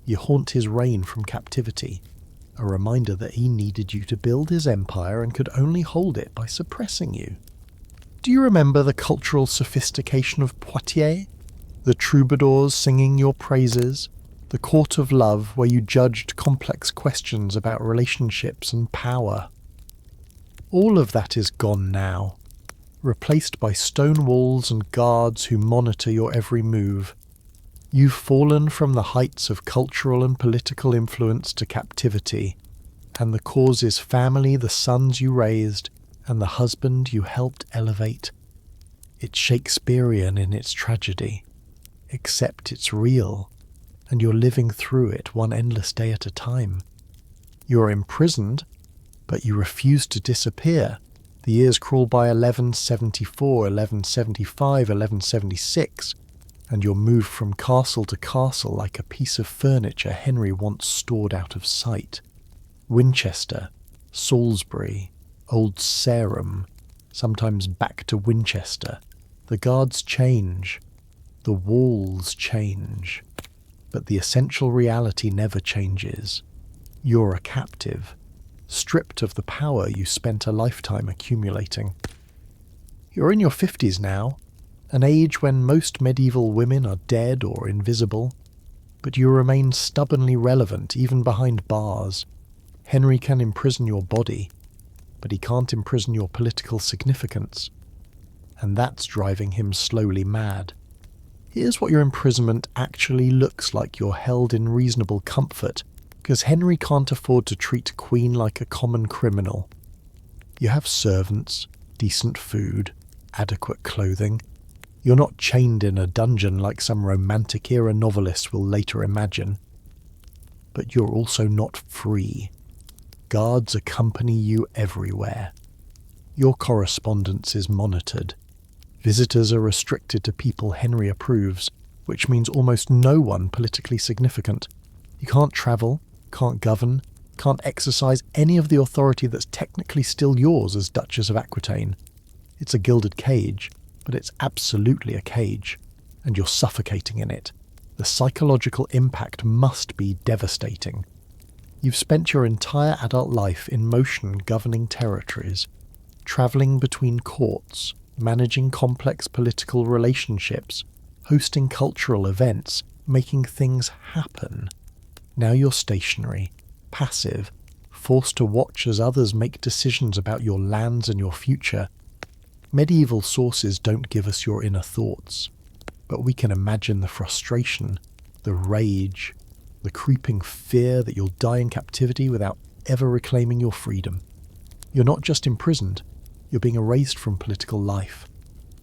You haunt his reign from captivity, a reminder that he needed you to build his empire and could only hold it by suppressing you. Do you remember the cultural sophistication of Poitiers? The troubadours singing your praises? The court of love where you judged complex questions about relationships and power? All of that is gone now, replaced by stone walls and guards who monitor your every move. You've fallen from the heights of cultural and political influence to captivity, and the cause is family, the sons you raised, and the husband you helped elevate. It's Shakespearean in its tragedy, except it's real, and you're living through it one endless day at a time. You're imprisoned, but you refuse to disappear. The years crawl by 1174, 1175, 1176, and you're moved from castle to castle like a piece of furniture Henry once stored out of sight. Winchester, Salisbury, Old Sarum, sometimes back to Winchester. The guards change, the walls change, but the essential reality never changes. You're a captive, stripped of the power you spent a lifetime accumulating. You're in your 50s now, an age when most medieval women are dead or invisible, but you remain stubbornly relevant even behind bars. Henry can imprison your body, but he can't imprison your political significance, and that's driving him slowly mad. Here's what your imprisonment actually looks like. You're held in reasonable comfort, because Henry can't afford to treat Queen like a common criminal. You have servants, decent food, adequate clothing. You're not chained in a dungeon like some romantic-era novelist will later imagine. But you're also not free. Guards accompany you everywhere. Your correspondence is monitored. Visitors are restricted to people Henry approves, which means almost no one politically significant. You can't travel, can't govern, can't exercise any of the authority that's technically still yours as Duchess of Aquitaine. It's a gilded cage, but it's absolutely a cage, and you're suffocating in it. The psychological impact must be devastating. You've spent your entire adult life in motion governing territories, travelling between courts, managing complex political relationships, hosting cultural events, making things happen. Now you're stationary, passive, forced to watch as others make decisions about your lands and your future. Medieval sources don't give us your inner thoughts, but we can imagine the frustration, the rage, the creeping fear that you'll die in captivity without ever reclaiming your freedom. You're not just imprisoned, you're being erased from political life.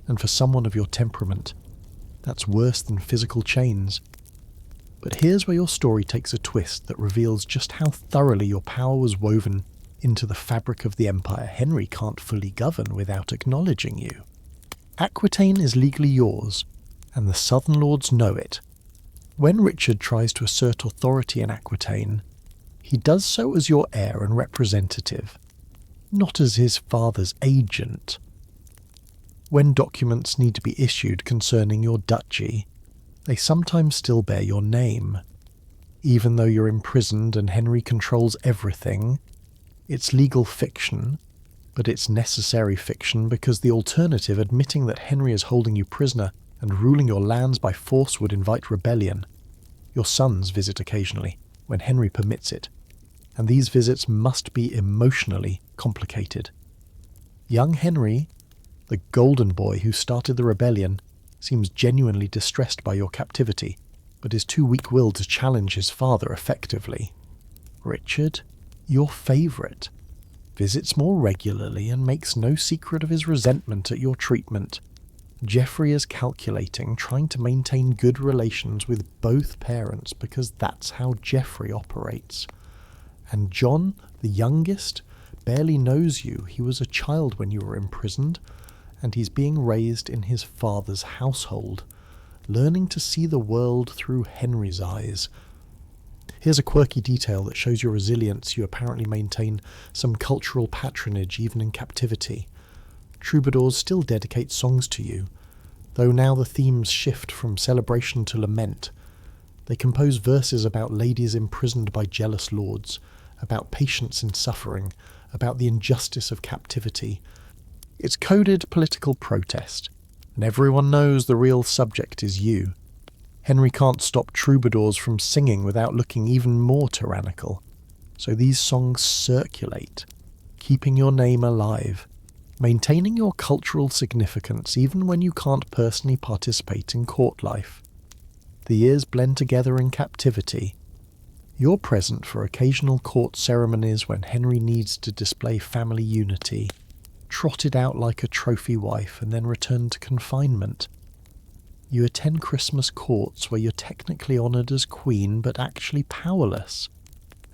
And for someone of your temperament, that's worse than physical chains. But here's where your story takes a twist that reveals just how thoroughly your power was woven into the fabric of the empire. Henry can't fully govern without acknowledging you. Aquitaine is legally yours, and the southern lords know it. When Richard tries to assert authority in Aquitaine, he does so as your heir and representative, not as his father's agent. When documents need to be issued concerning your duchy, they sometimes still bear your name. Even though you're imprisoned and Henry controls everything, it's legal fiction, but it's necessary fiction because the alternative, admitting that Henry is holding you prisoner and ruling your lands by force, would invite rebellion. Your sons visit occasionally, when Henry permits it, and these visits must be emotionally complicated. Young Henry, the golden boy who started the rebellion, seems genuinely distressed by your captivity, but is too weak-willed to challenge his father effectively. Richard, your favourite, visits more regularly and makes no secret of his resentment at your treatment. Geoffrey is calculating, trying to maintain good relations with both parents because that's how Geoffrey operates. And John, the youngest, barely knows you. He was a child when you were imprisoned, and he's being raised in his father's household, learning to see the world through Henry's eyes. Here's a quirky detail that shows your resilience. You apparently maintain some cultural patronage even in captivity. Troubadours still dedicate songs to you, though now the themes shift from celebration to lament. They compose verses about ladies imprisoned by jealous lords, about patience in suffering, about the injustice of captivity. It's coded political protest, and everyone knows the real subject is you. Henry can't stop troubadours from singing without looking even more tyrannical, so these songs circulate, keeping your name alive, maintaining your cultural significance even when you can't personally participate in court life. The years blend together in captivity. You're present for occasional court ceremonies when Henry needs to display family unity, trotted out like a trophy wife and then returned to confinement. You attend Christmas courts where you're technically honoured as queen but actually powerless,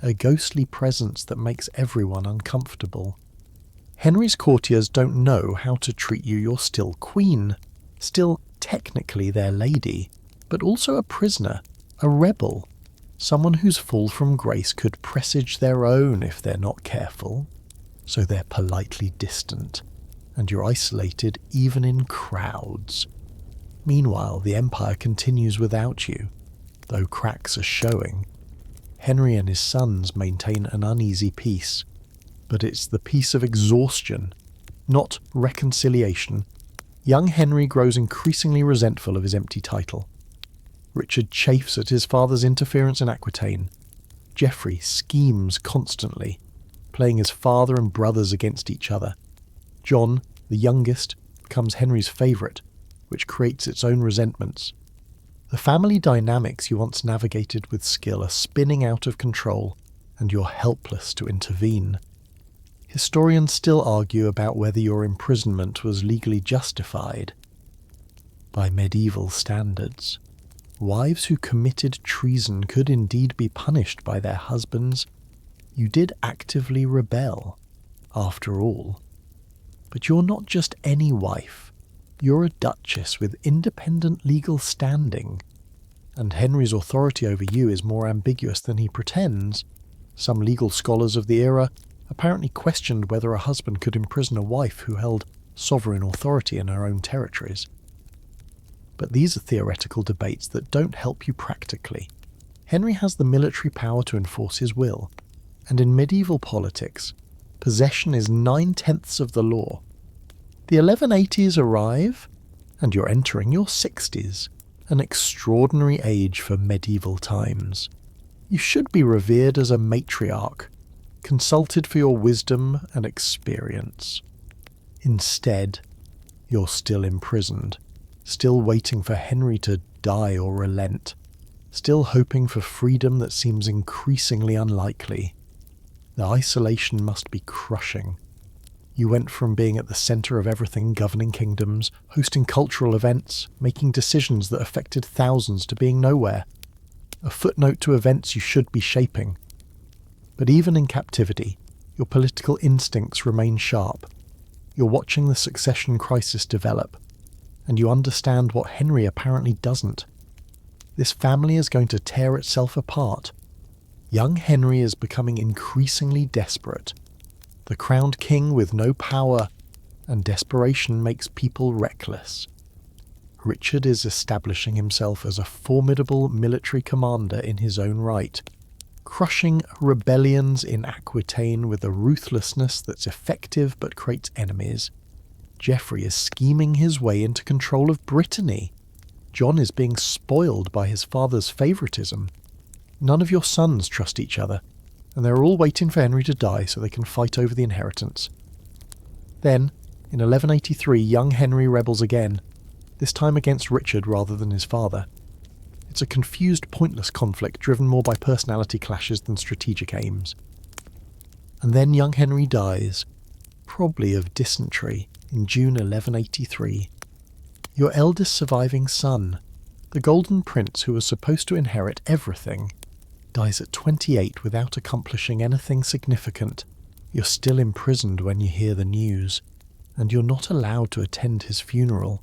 a ghostly presence that makes everyone uncomfortable. Henry's courtiers don't know how to treat you. You're still queen, still technically their lady, but also a prisoner, a rebel, someone whose fall from grace could presage their own if they're not careful, so they're politely distant, and you're isolated even in crowds. Meanwhile, the empire continues without you, though cracks are showing. Henry and his sons maintain an uneasy peace, but it's the peace of exhaustion, not reconciliation. Young Henry grows increasingly resentful of his empty title. Richard chafes at his father's interference in Aquitaine. Geoffrey schemes constantly, playing his father and brothers against each other. John, the youngest, becomes Henry's favourite, which creates its own resentments. The family dynamics you once navigated with skill are spinning out of control, and you're helpless to intervene. Historians still argue about whether your imprisonment was legally justified. By medieval standards, wives who committed treason could indeed be punished by their husbands. You did actively rebel, after all. But you're not just any wife. You're a duchess with independent legal standing, and Henry's authority over you is more ambiguous than he pretends. Some legal scholars of the era apparently questioned whether a husband could imprison a wife who held sovereign authority in her own territories. But these are theoretical debates that don't help you practically. Henry has the military power to enforce his will, and in medieval politics, possession is 9/10 of the law. The 1180s arrive, and you're entering your 60s, an extraordinary age for medieval times. You should be revered as a matriarch, consulted for your wisdom and experience. Instead, you're still imprisoned, still waiting for Henry to die or relent, still hoping for freedom that seems increasingly unlikely. The isolation must be crushing. You went from being at the centre of everything governing kingdoms, hosting cultural events, making decisions that affected thousands, to being nowhere, a footnote to events you should be shaping. But even in captivity, your political instincts remain sharp. You're watching the succession crisis develop, and you understand what Henry apparently doesn't. This family is going to tear itself apart. Young Henry is becoming increasingly desperate. The crowned king with no power, and desperation makes people reckless. Richard is establishing himself as a formidable military commander in his own right, crushing rebellions in Aquitaine with a ruthlessness that's effective but creates enemies. Geoffrey is scheming his way into control of Brittany. John is being spoiled by his father's favouritism. None of your sons trust each other, and they're all waiting for Henry to die so they can fight over the inheritance. Then, in 1183, young Henry rebels again, this time against Richard rather than his father. It's a confused, pointless conflict driven more by personality clashes than strategic aims. And then young Henry dies, probably of dysentery, in June 1183. Your eldest surviving son, the Golden Prince who was supposed to inherit everything, dies at 28 without accomplishing anything significant. You're still imprisoned when you hear the news, and you're not allowed to attend his funeral.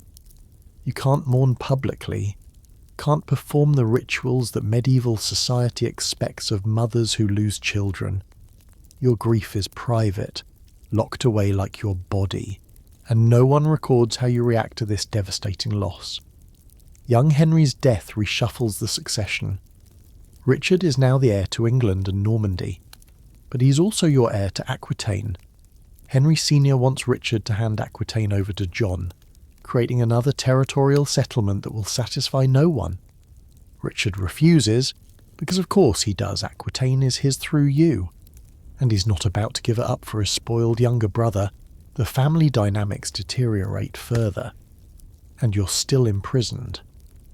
You can't mourn publicly, can't perform the rituals that medieval society expects of mothers who lose children. Your grief is private, locked away like your body, and no one records how you react to this devastating loss. Young Henry's death reshuffles the succession. Richard is now the heir to England and Normandy, but he's also your heir to Aquitaine. Henry Sr. wants Richard to hand Aquitaine over to John, creating another territorial settlement that will satisfy no one. Richard refuses, because of course he does. Aquitaine is his through you, and he's not about to give it up for his spoiled younger brother. The family dynamics deteriorate further, and you're still imprisoned,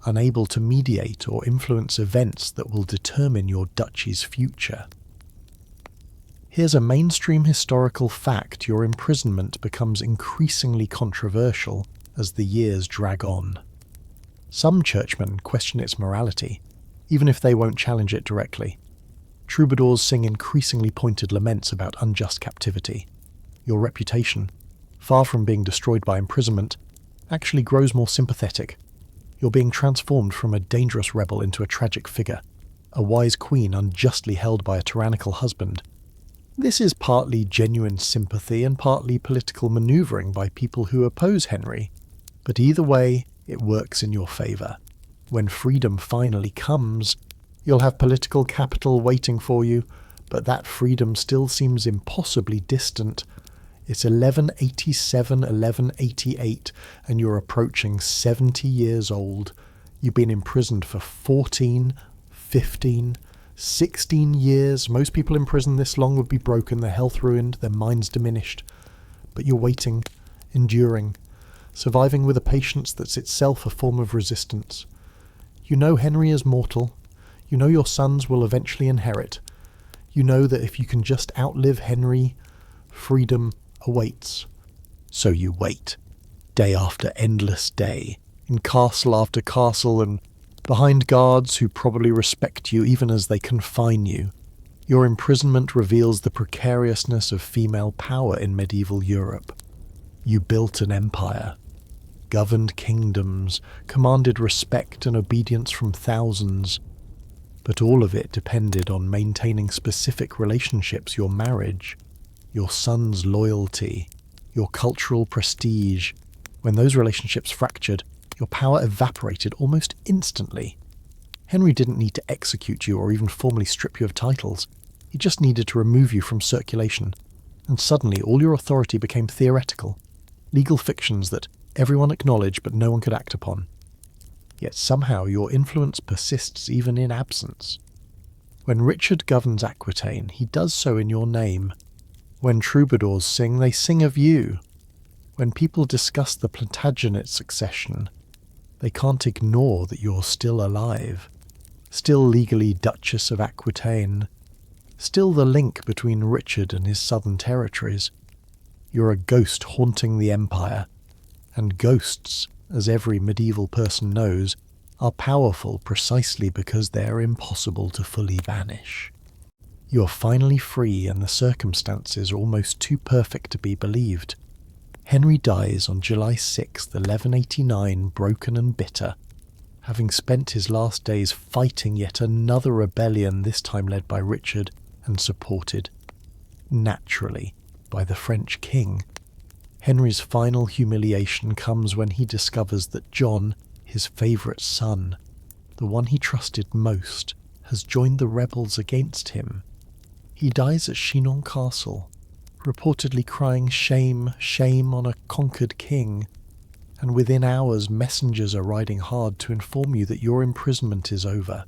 unable to mediate or influence events that will determine your duchy's future. Here's a mainstream historical fact: your imprisonment becomes increasingly controversial as the years drag on. Some churchmen question its morality, even if they won't challenge it directly. Troubadours sing increasingly pointed laments about unjust captivity. Your reputation, far from being destroyed by imprisonment, actually grows more sympathetic. You're being transformed from a dangerous rebel into a tragic figure, a wise queen unjustly held by a tyrannical husband. This is partly genuine sympathy and partly political manoeuvring by people who oppose Henry, but either way, it works in your favour. When freedom finally comes, you'll have political capital waiting for you, but that freedom still seems impossibly distant. It's 1187, 1188, and you're approaching 70 years old. You've been imprisoned for 14, 15, 16 years. Most people in prison this long would be broken, their health ruined, their minds diminished. But you're waiting, enduring, surviving with a patience that's itself a form of resistance. You know Henry is mortal. You know your sons will eventually inherit. You know that if you can just outlive Henry, freedom awaits. So you wait, day after endless day, in castle after castle and behind guards who probably respect you even as they confine you. Your imprisonment reveals the precariousness of female power in medieval Europe. You built an empire, governed kingdoms, commanded respect and obedience from thousands, but all of it depended on maintaining specific relationships: your marriage, your son's loyalty, your cultural prestige. When those relationships fractured, your power evaporated almost instantly. Henry didn't need to execute you or even formally strip you of titles. He just needed to remove you from circulation, and suddenly all your authority became theoretical, legal fictions that everyone acknowledged but no one could act upon. Yet somehow your influence persists even in absence. When Richard governs Aquitaine, he does so in your name. When troubadours sing, they sing of you. When people discuss the Plantagenet succession, they can't ignore that you're still alive, still legally Duchess of Aquitaine, still the link between Richard and his southern territories. You're a ghost haunting the empire, and ghosts, as every medieval person knows, are powerful precisely because they're impossible to fully banish. You're finally free, and the circumstances are almost too perfect to be believed. Henry dies on July 6, 1189, broken and bitter, having spent his last days fighting yet another rebellion, this time led by Richard and supported, naturally, by the French king. Henry's final humiliation comes when he discovers that John, his favourite son, the one he trusted most, has joined the rebels against him. He dies at Chinon Castle, reportedly crying shame, shame on a conquered king, and within hours messengers are riding hard to inform you that your imprisonment is over.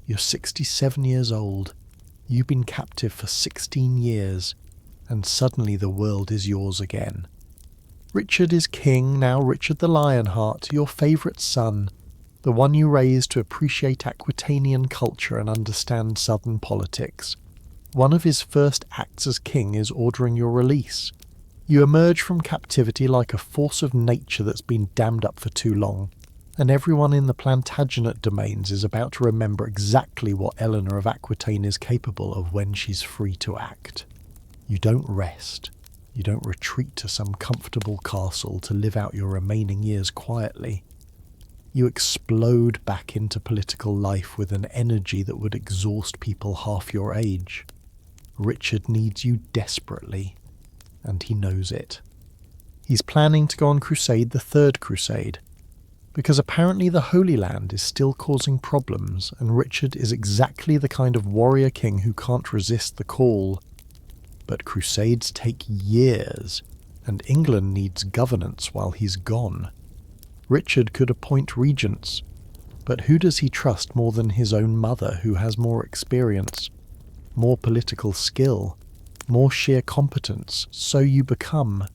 You're 67 years old, you've been captive for 16 years, and suddenly the world is yours again. Richard is king, now Richard the Lionheart, your favourite son, the one you raised to appreciate Aquitanian culture and understand southern politics. One of his first acts as king is ordering your release. You emerge from captivity like a force of nature that's been dammed up for too long, and everyone in the Plantagenet domains is about to remember exactly what Eleanor of Aquitaine is capable of when she's free to act. You don't rest. You don't retreat to some comfortable castle to live out your remaining years quietly. You explode back into political life with an energy that would exhaust people half your age. Richard needs you desperately, and he knows it. He's planning to go on crusade, the Third Crusade, because apparently the Holy Land is still causing problems, and Richard is exactly the kind of warrior king who can't resist the call. But crusades take years, and England needs governance while he's gone. Richard could appoint regents, but who does he trust more than his own mother, who has more experience, more political skill, more sheer competence? So you become,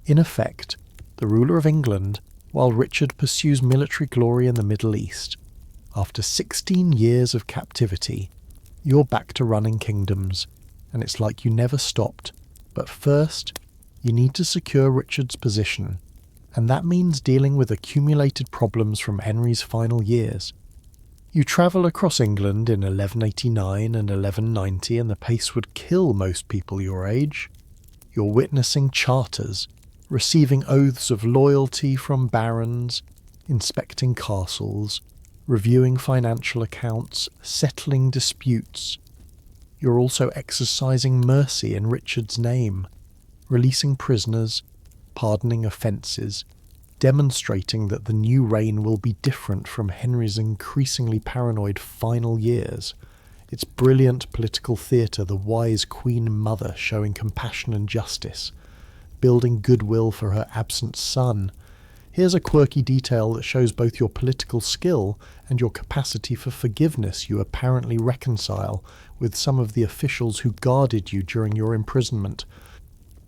in effect, the ruler of England, while Richard pursues military glory in the Middle East. After 16 years of captivity, you're back to running kingdoms, and it's like you never stopped. But first, you need to secure Richard's position, and that means dealing with accumulated problems from Henry's final years. You travel across England in 1189 and 1190, and the pace would kill most people your age. You're witnessing charters, receiving oaths of loyalty from barons, inspecting castles, reviewing financial accounts, settling disputes. You're also exercising mercy in Richard's name, releasing prisoners, pardoning offences, demonstrating that the new reign will be different from Henry's increasingly paranoid final years. It's brilliant political theatre, the wise Queen Mother showing compassion and justice, building goodwill for her absent son. Here's a quirky detail that shows both your political skill and your capacity for forgiveness. You apparently reconcile with some of the officials who guarded you during your imprisonment.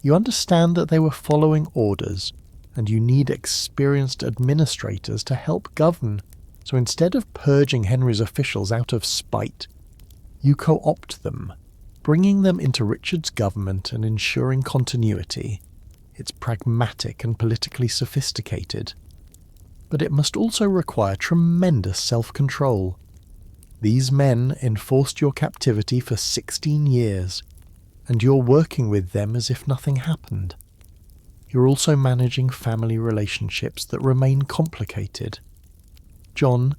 You understand that they were following orders, and you need experienced administrators to help govern. So instead of purging Henry's officials out of spite, you co-opt them, bringing them into Richard's government and ensuring continuity. It's pragmatic and politically sophisticated. But it must also require tremendous self-control. These men enforced your captivity for 16 years, and you're working with them as if nothing happened. You're also managing family relationships that remain complicated. John,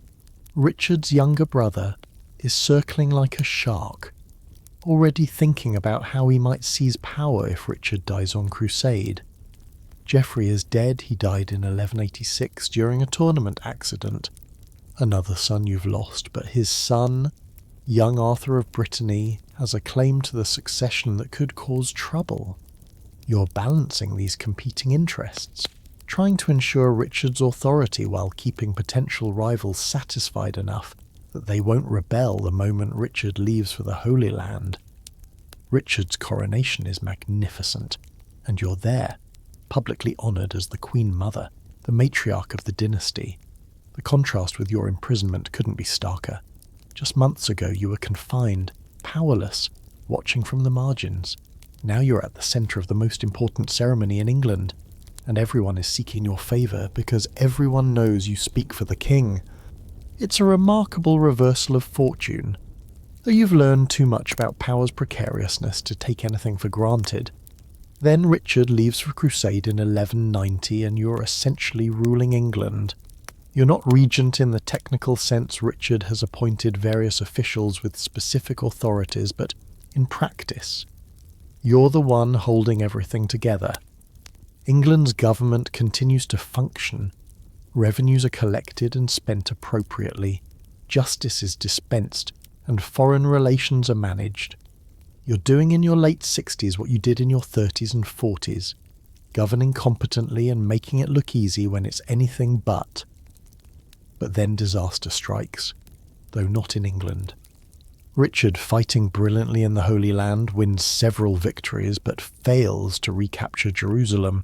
Richard's younger brother, is circling like a shark, already thinking about how he might seize power if Richard dies on crusade. Geoffrey is dead. He died in 1186 during a tournament accident. Another son you've lost, but his son, young Arthur of Brittany, has a claim to the succession that could cause trouble. You're balancing these competing interests, trying to ensure Richard's authority while keeping potential rivals satisfied enough that they won't rebel the moment Richard leaves for the Holy Land. Richard's coronation is magnificent, and you're there, publicly honoured as the Queen Mother, the matriarch of the dynasty. The contrast with your imprisonment couldn't be starker. Just months ago you were confined, powerless, watching from the margins. Now you're at the centre of the most important ceremony in England, and everyone is seeking your favour because everyone knows you speak for the king. It's a remarkable reversal of fortune, though you've learned too much about power's precariousness to take anything for granted. Then Richard leaves for crusade in 1190 and you're essentially ruling England. You're not regent in the technical sense. Richard has appointed various officials with specific authorities, but in practice, you're the one holding everything together. England's government continues to function. Revenues are collected and spent appropriately. Justice is dispensed, and foreign relations are managed. You're doing in your late 60s what you did in your 30s and 40s, governing competently and making it look easy when it's anything but. But then disaster strikes, though not in England. Richard, fighting brilliantly in the Holy Land, wins several victories but fails to recapture Jerusalem.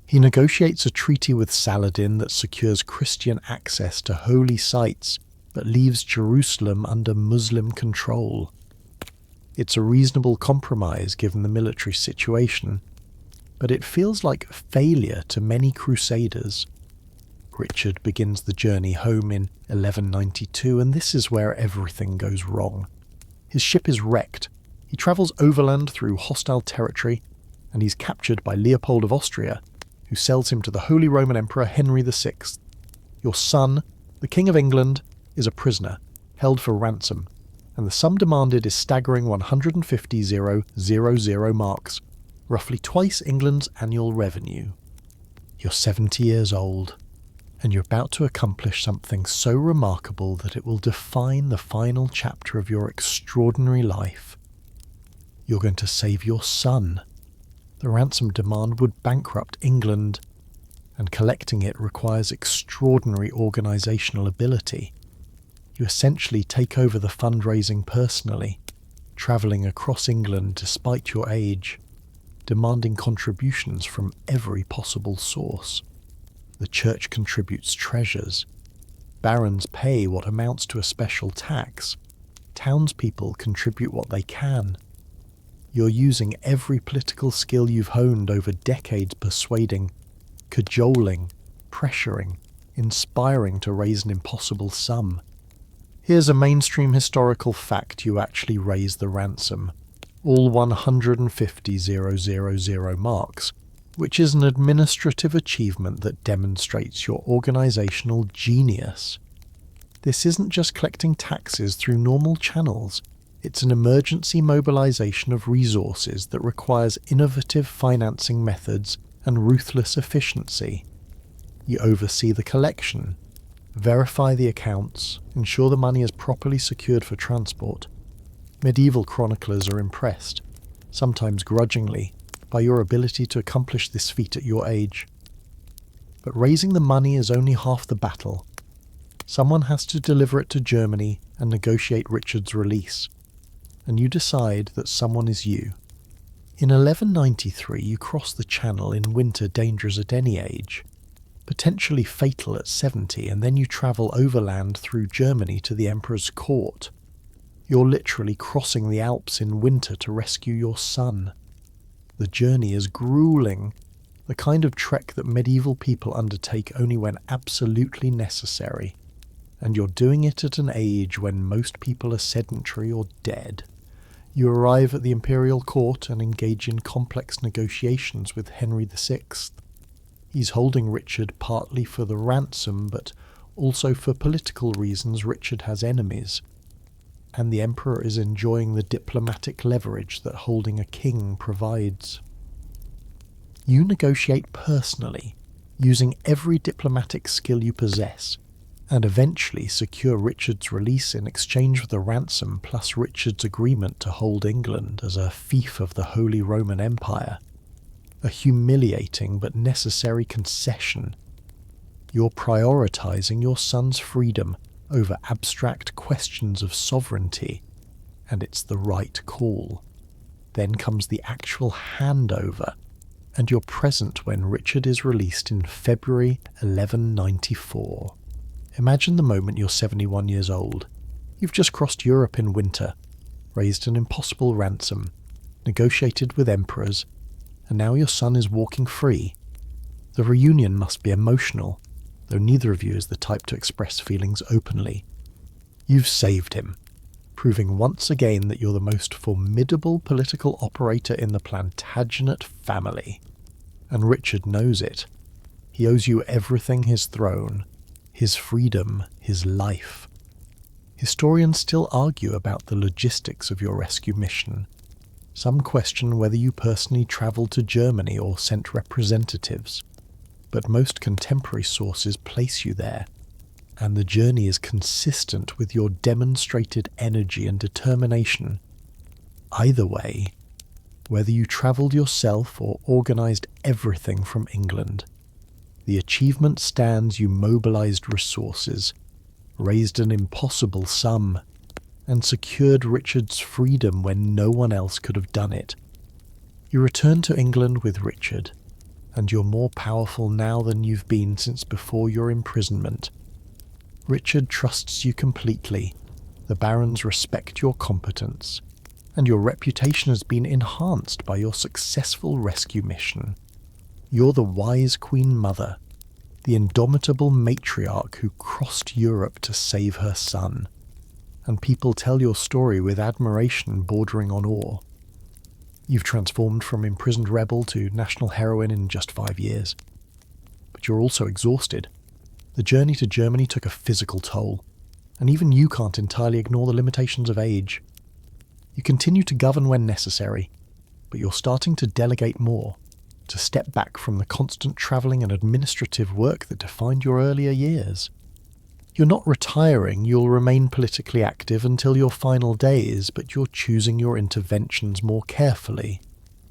He negotiates a treaty with Saladin that secures Christian access to holy sites but leaves Jerusalem under Muslim control. It's a reasonable compromise given the military situation, but it feels like failure to many crusaders. Richard begins the journey home in 1192, and this is where everything goes wrong. His ship is wrecked. He travels overland through hostile territory, and he's captured by Leopold of Austria, who sells him to the Holy Roman Emperor Henry VI. Your son, the King of England, is a prisoner, held for ransom, and the sum demanded is staggering 150,000 marks, roughly twice England's annual revenue. You're 70 years old, and you're about to accomplish something so remarkable that it will define the final chapter of your extraordinary life. You're going to save your son. The ransom demand would bankrupt England, and collecting it requires extraordinary organisational ability. You essentially take over the fundraising personally, travelling across England despite your age, demanding contributions from every possible source. The church contributes treasures. Barons pay what amounts to a special tax. Townspeople contribute what they can. You're using every political skill you've honed over decades, persuading, cajoling, pressuring, inspiring to raise an impossible sum. Here's a mainstream historical fact: you actually raise the ransom, all 150,000 marks, which is an administrative achievement that demonstrates your organizational genius. This isn't just collecting taxes through normal channels, it's an emergency mobilization of resources that requires innovative financing methods and ruthless efficiency. You oversee the collection, verify the accounts, ensure the money is properly secured for transport. Medieval chroniclers are impressed, sometimes grudgingly, by your ability to accomplish this feat at your age. But raising the money is only half the battle. Someone has to deliver it to Germany and negotiate Richard's release, and you decide that someone is you. In 1193 you cross the Channel in winter, dangerous at any age, potentially fatal at 70, and then you travel overland through Germany to the Emperor's court. You're literally crossing the Alps in winter to rescue your son. The journey is grueling, the kind of trek that medieval people undertake only when absolutely necessary, and you're doing it at an age when most people are sedentary or dead. You arrive at the imperial court and engage in complex negotiations with Henry VI. He's holding Richard partly for the ransom, but also for political reasons. Richard has enemies, and the emperor is enjoying the diplomatic leverage that holding a king provides. You negotiate personally, using every diplomatic skill you possess, and eventually secure Richard's release in exchange for the ransom plus Richard's agreement to hold England as a fief of the Holy Roman Empire. A humiliating but necessary concession. You're prioritizing your son's freedom over abstract questions of sovereignty, and it's the right call. Then comes the actual handover, and you're present when Richard is released in February 1194. Imagine the moment you're 71 years old. You've just crossed Europe in winter, raised an impossible ransom, negotiated with emperors, and now your son is walking free. The reunion must be emotional, though neither of you is the type to express feelings openly. You've saved him, proving once again that you're the most formidable political operator in the Plantagenet family. And Richard knows it. He owes you everything: his throne, his freedom, his life. Historians still argue about the logistics of your rescue mission. Some question whether you personally travelled to Germany or sent representatives, but most contemporary sources place you there, and the journey is consistent with your demonstrated energy and determination. Either way, whether you travelled yourself or organised everything from England, the achievement stands. You mobilised resources, raised an impossible sum, and secured Richard's freedom when no one else could have done it. You return to England with Richard, and you're more powerful now than you've been since before your imprisonment. Richard trusts you completely, the barons respect your competence, and your reputation has been enhanced by your successful rescue mission. You're the wise Queen Mother, the indomitable matriarch who crossed Europe to save her son, and people tell your story with admiration bordering on awe. You've transformed from imprisoned rebel to national heroine in just 5 years. But you're also exhausted. The journey to Germany took a physical toll, and even you can't entirely ignore the limitations of age. You continue to govern when necessary, but you're starting to delegate more, to step back from the constant travelling and administrative work that defined your earlier years. You're not retiring, you'll remain politically active until your final days, but you're choosing your interventions more carefully,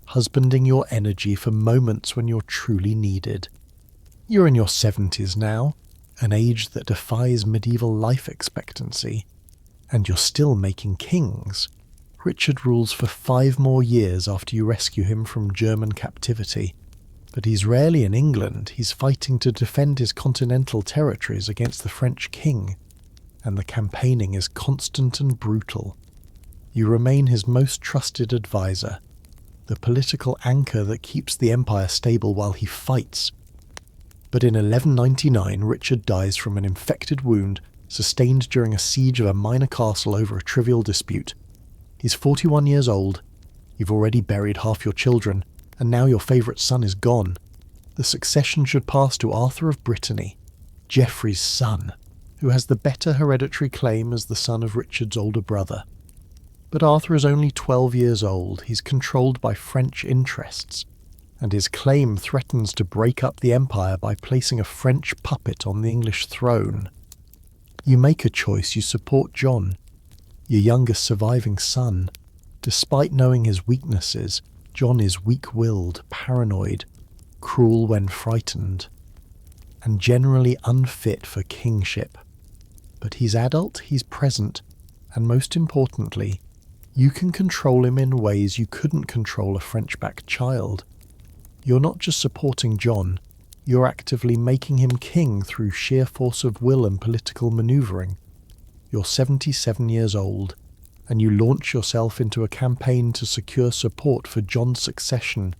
husbanding your energy for moments when you're truly needed. You're in your 70s now, an age that defies medieval life expectancy, and you're still making kings. Richard rules for 5 more years after you rescue him from German captivity. But he's rarely in England. He's fighting to defend his continental territories against the French king, and the campaigning is constant and brutal. You remain his most trusted advisor, the political anchor that keeps the empire stable while he fights. But in 1199, Richard dies from an infected wound sustained during a siege of a minor castle over a trivial dispute. He's 41 years old, you've already buried half your children, and now your favourite son is gone. The succession should pass to Arthur of Brittany, Geoffrey's son, who has the better hereditary claim as the son of Richard's older brother. But Arthur is only 12 years old, he's controlled by French interests, and his claim threatens to break up the empire by placing a French puppet on the English throne. You make a choice, you support John, your youngest surviving son. Despite knowing his weaknesses, John is weak-willed, paranoid, cruel when frightened, and generally unfit for kingship. But he's adult, he's present, and most importantly, you can control him in ways you couldn't control a French-backed child. You're not just supporting John, you're actively making him king through sheer force of will and political manoeuvring. You're 77 years old, and you launch yourself into a campaign to secure support for John's succession.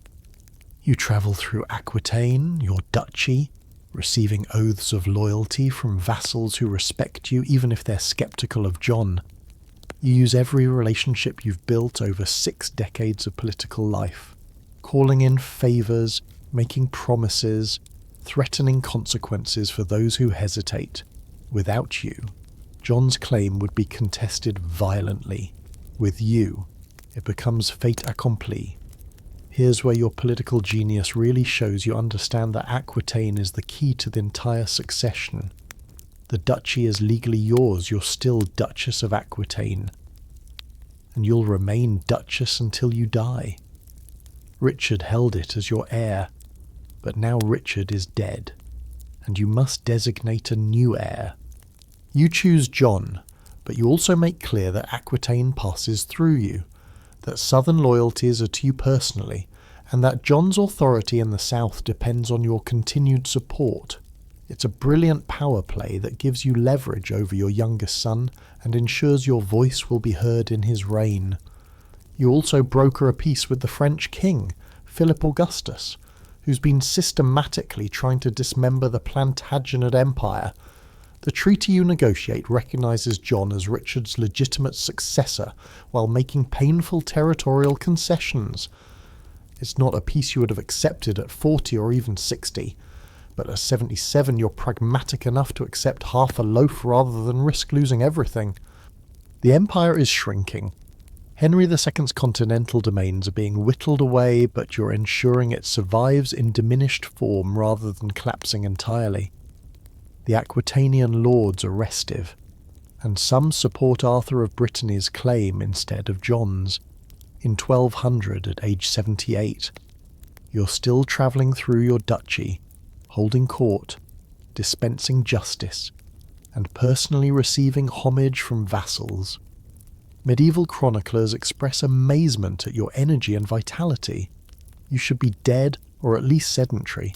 You travel through Aquitaine, your duchy, receiving oaths of loyalty from vassals who respect you even if they're sceptical of John. You use every relationship you've built over 6 decades of political life, calling in favours, making promises, threatening consequences for those who hesitate. Without you, John's claim would be contested violently. With you, it becomes fait accompli. Here's where your political genius really shows you understand that Aquitaine is the key to the entire succession. The duchy is legally yours, you're still Duchess of Aquitaine, and you'll remain Duchess until you die. Richard held it as your heir, but now Richard is dead, and you must designate a new heir. You choose John, but you also make clear that Aquitaine passes through you, that southern loyalties are to you personally, and that John's authority in the south depends on your continued support. It's a brilliant power play that gives you leverage over your youngest son and ensures your voice will be heard in his reign. You also broker a peace with the French king, Philip Augustus, who's been systematically trying to dismember the Plantagenet Empire. The treaty you negotiate recognises John as Richard's legitimate successor while making painful territorial concessions. It's not a peace you would have accepted at 40 or even 60, but at 77 you're pragmatic enough to accept half a loaf rather than risk losing everything. The empire is shrinking. Henry II's continental domains are being whittled away, but you're ensuring it survives in diminished form rather than collapsing entirely. The Aquitanian lords are restive, and some support Arthur of Brittany's claim instead of John's. In 1200, at age 78, you're still travelling through your duchy, holding court, dispensing justice, and personally receiving homage from vassals. Medieval chroniclers express amazement at your energy and vitality. You should be dead or at least sedentary,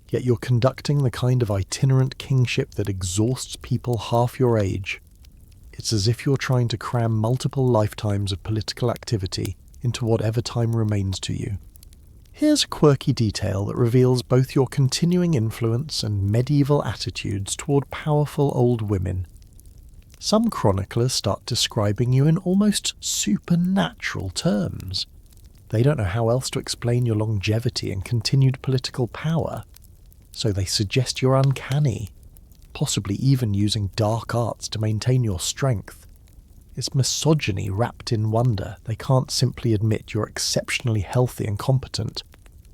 yet you're conducting the kind of itinerant kingship that exhausts people half your age. It's as if you're trying to cram multiple lifetimes of political activity into whatever time remains to you. Here's a quirky detail that reveals both your continuing influence and medieval attitudes toward powerful old women. Some chroniclers start describing you in almost supernatural terms. They don't know how else to explain your longevity and continued political power, so they suggest you're uncanny, possibly even using dark arts to maintain your strength. It's misogyny wrapped in wonder. They can't simply admit you're exceptionally healthy and competent,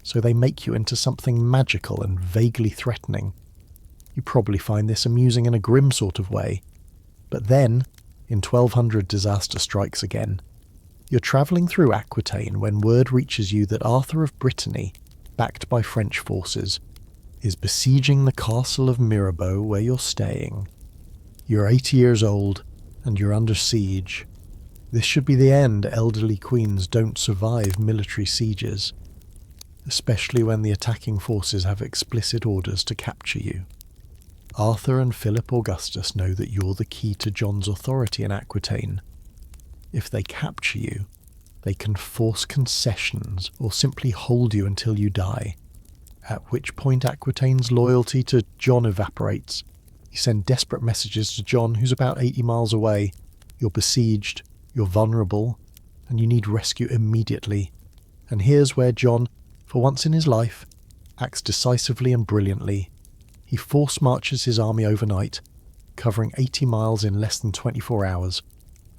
so they make you into something magical and vaguely threatening. You probably find this amusing in a grim sort of way. But then, in 1200, disaster strikes again. You're travelling through Aquitaine when word reaches you that Arthur of Brittany, backed by French forces, is besieging the castle of Mirabeau where you're staying. You're 80 years old, and you're under siege. This should be the end. Elderly queens don't survive military sieges, especially when the attacking forces have explicit orders to capture you. Arthur and Philip Augustus know that you're the key to John's authority in Aquitaine. If they capture you, They can force concessions or simply hold you until you die, at which point Aquitaine's loyalty to John evaporates. You send desperate messages to John, who's about 80 miles away. You're besieged, you're vulnerable, and you need rescue immediately. And here's where John, for once in his life, acts decisively and brilliantly. He force marches his army overnight, covering 80 miles in less than 24 hours,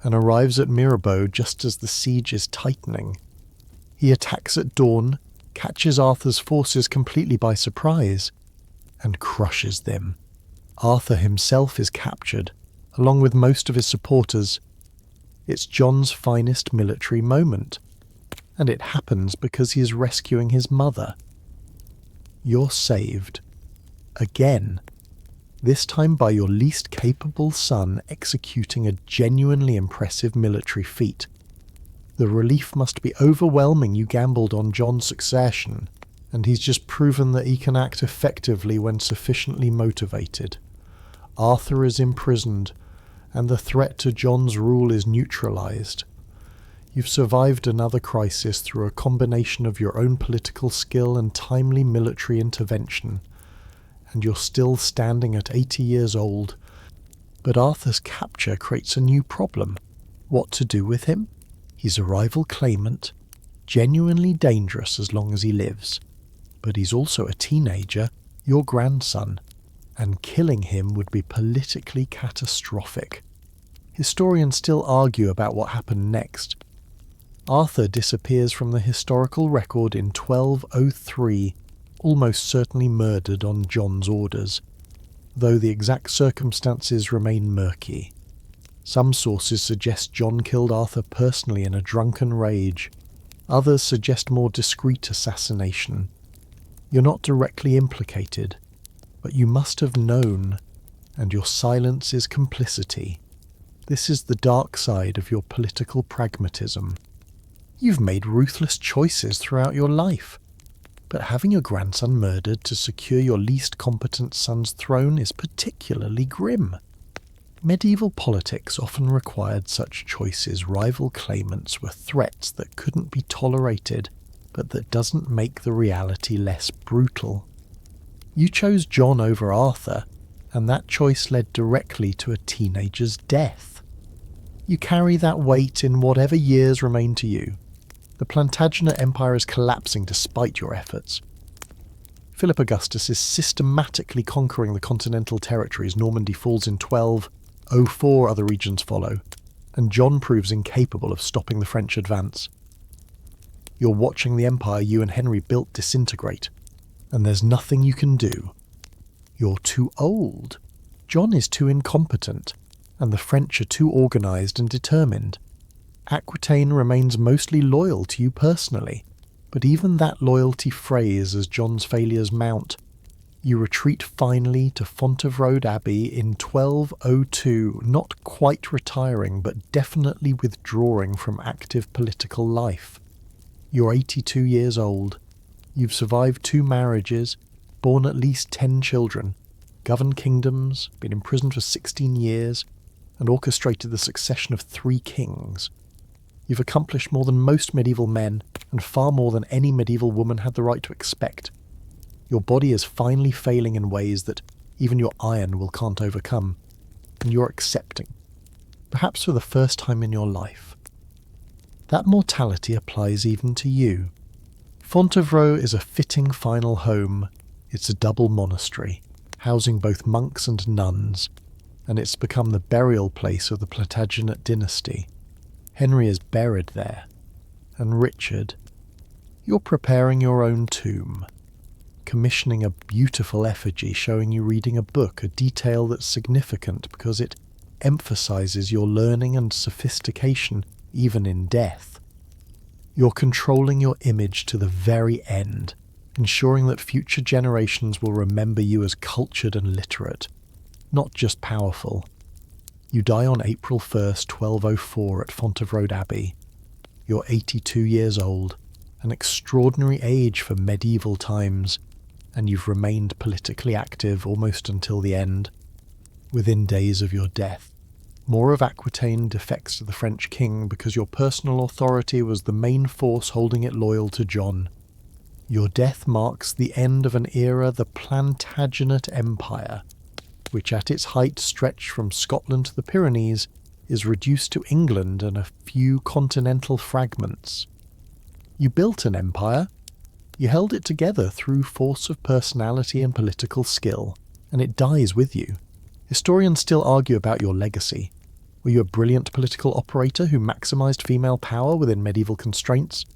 and arrives at Mirabeau just as the siege is tightening. He attacks at dawn, catches Arthur's forces completely by surprise, and crushes them. Arthur himself is captured, along with most of his supporters. It's John's finest military moment, and it happens because he is rescuing his mother. You're saved. Again. This time by your least capable son executing a genuinely impressive military feat. The relief must be overwhelming. You gambled on John's succession, and he's just proven that he can act effectively when sufficiently motivated. Arthur is imprisoned, and the threat to John's rule is neutralized. You've survived another crisis through a combination of your own political skill and timely military intervention, and you're still standing at 80 years old. But Arthur's capture creates a new problem. What to do with him? He's a rival claimant, genuinely dangerous as long as he lives. But he's also a teenager, your grandson, and killing him would be politically catastrophic. Historians still argue about what happened next. Arthur disappears from the historical record in 1203, almost certainly murdered on John's orders, though the exact circumstances remain murky. Some sources suggest John killed Arthur personally in a drunken rage. Others suggest more discreet assassination. You're not directly implicated, but you must have known, and your silence is complicity. This is the dark side of your political pragmatism. You've made ruthless choices throughout your life, but having your grandson murdered to secure your least competent son's throne is particularly grim. Medieval politics often required such choices. Rival claimants were threats that couldn't be tolerated, but that doesn't make the reality less brutal. You chose John over Arthur, and that choice led directly to a teenager's death. You carry that weight in whatever years remain to you. The Plantagenet Empire is collapsing despite your efforts. Philip Augustus is systematically conquering the continental territories. Normandy falls in 1204, other regions follow, and John proves incapable of stopping the French advance. You're watching the empire you and Henry built disintegrate, and there's nothing you can do. You're too old. John is too incompetent, and the French are too organised and determined. Aquitaine remains mostly loyal to you personally, but even that loyalty frays as John's failures mount. You retreat finally to Fontevraud Abbey in 1202, not quite retiring but definitely withdrawing from active political life. You're 82 years old. You've survived 2 marriages, borne at least 10 children, governed kingdoms, been imprisoned for 16 years, and orchestrated the succession of 3 kings. You've accomplished more than most medieval men, and far more than any medieval woman had the right to expect. Your body is finally failing in ways that even your iron can't overcome, and you're accepting, perhaps for the first time in your life. That mortality applies even to you. Fontevraud is a fitting final home. It's a double monastery, housing both monks and nuns, and it's become the burial place of the Plantagenet dynasty. Henry is buried there, and Richard. You're preparing your own tomb, commissioning a beautiful effigy showing you reading a book, a detail that's significant because it emphasizes your learning and sophistication even in death. You're controlling your image to the very end, ensuring that future generations will remember you as cultured and literate, not just powerful. You die on April 1st, 1204 at Fontevraud Abbey. You're 82 years old, an extraordinary age for medieval times, and you've remained politically active almost until the end. Within days of your death, More of Aquitaine defects to the French king because your personal authority was the main force holding it loyal to John. Your death marks the end of an era, the Plantagenet Empire, which at its height stretched from Scotland to the Pyrenees, is reduced to England and a few continental fragments. You built an empire. You held it together through force of personality and political skill, and it dies with you. Historians still argue about your legacy. Were you a brilliant political operator who maximised female power within medieval constraints?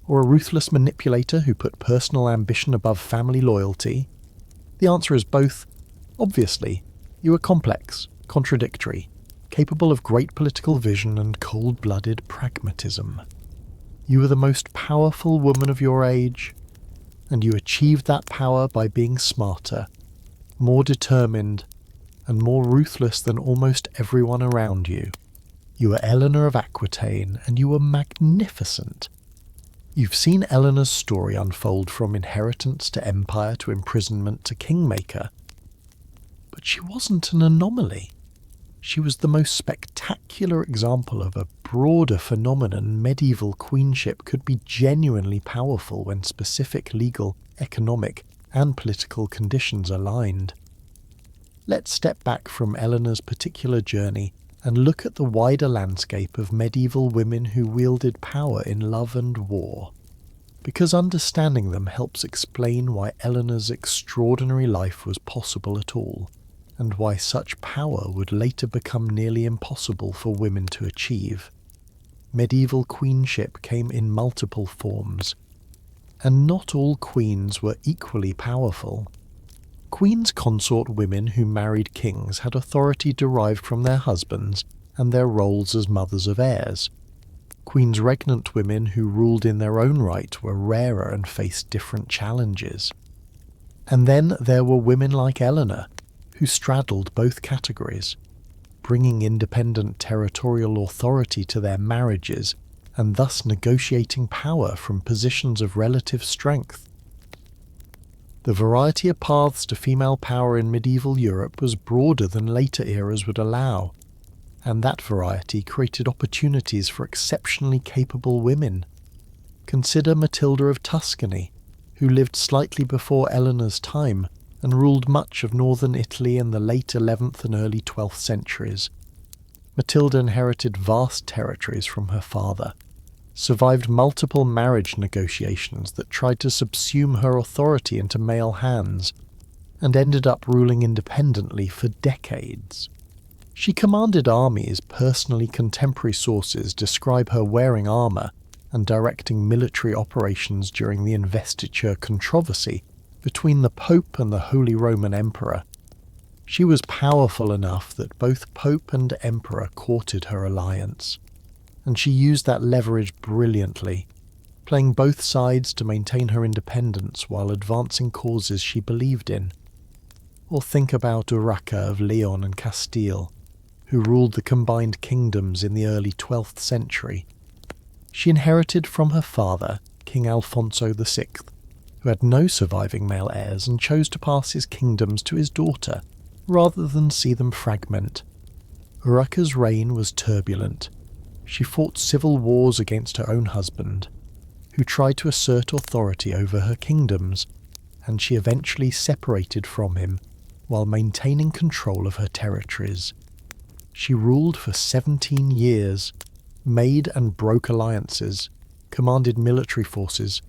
Or a ruthless manipulator who put personal ambition above family loyalty? The answer is both. Obviously, you were complex, contradictory, capable of great political vision and cold-blooded pragmatism. You were the most powerful woman of your age, and you achieved that power by being smarter, more determined, and more ruthless than almost everyone around you. You were Eleanor of Aquitaine, and you were magnificent. You've seen Eleanor's story unfold from inheritance to empire to imprisonment to kingmaker. But she wasn't an anomaly. She was the most spectacular example of a broader phenomenon. Medieval queenship could be genuinely powerful when specific legal, economic, and political conditions aligned. Let's step back from Eleanor's particular journey and look at the wider landscape of medieval women who wielded power in love and war, because understanding them helps explain why Eleanor's extraordinary life was possible at all, and why such power would later become nearly impossible for women to achieve. Medieval queenship came in multiple forms, and not all queens were equally powerful. Queens consort women who married kings had authority derived from their husbands and their roles as mothers of heirs. Queens regnant women who ruled in their own right were rarer and faced different challenges. And then there were women like Eleanor, who straddled both categories, bringing independent territorial authority to their marriages and thus negotiating power from positions of relative strength. The variety of paths to female power in medieval Europe was broader than later eras would allow, and that variety created opportunities for exceptionally capable women. Consider Matilda of Tuscany, who lived slightly before Eleanor's time and ruled much of northern Italy in the late 11th and early 12th centuries. Matilda inherited vast territories from her father, survived multiple marriage negotiations that tried to subsume her authority into male hands, and ended up ruling independently for decades. She commanded armies. Personally, contemporary sources describe her wearing armour and directing military operations during the investiture controversy between the Pope and the Holy Roman Emperor. She was powerful enough that both Pope and Emperor courted her alliance, and she used that leverage brilliantly, playing both sides to maintain her independence while advancing causes she believed in. Or think about Urraca of Leon and Castile, who ruled the combined kingdoms in the early 12th century. She inherited from her father, King Alfonso VI, who had no surviving male heirs and chose to pass his kingdoms to his daughter, rather than see them fragment. Urraca's reign was turbulent. She fought civil wars against her own husband, who tried to assert authority over her kingdoms, and she eventually separated from him while maintaining control of her territories. She ruled for 17 years, made and broke alliances, commanded military forces,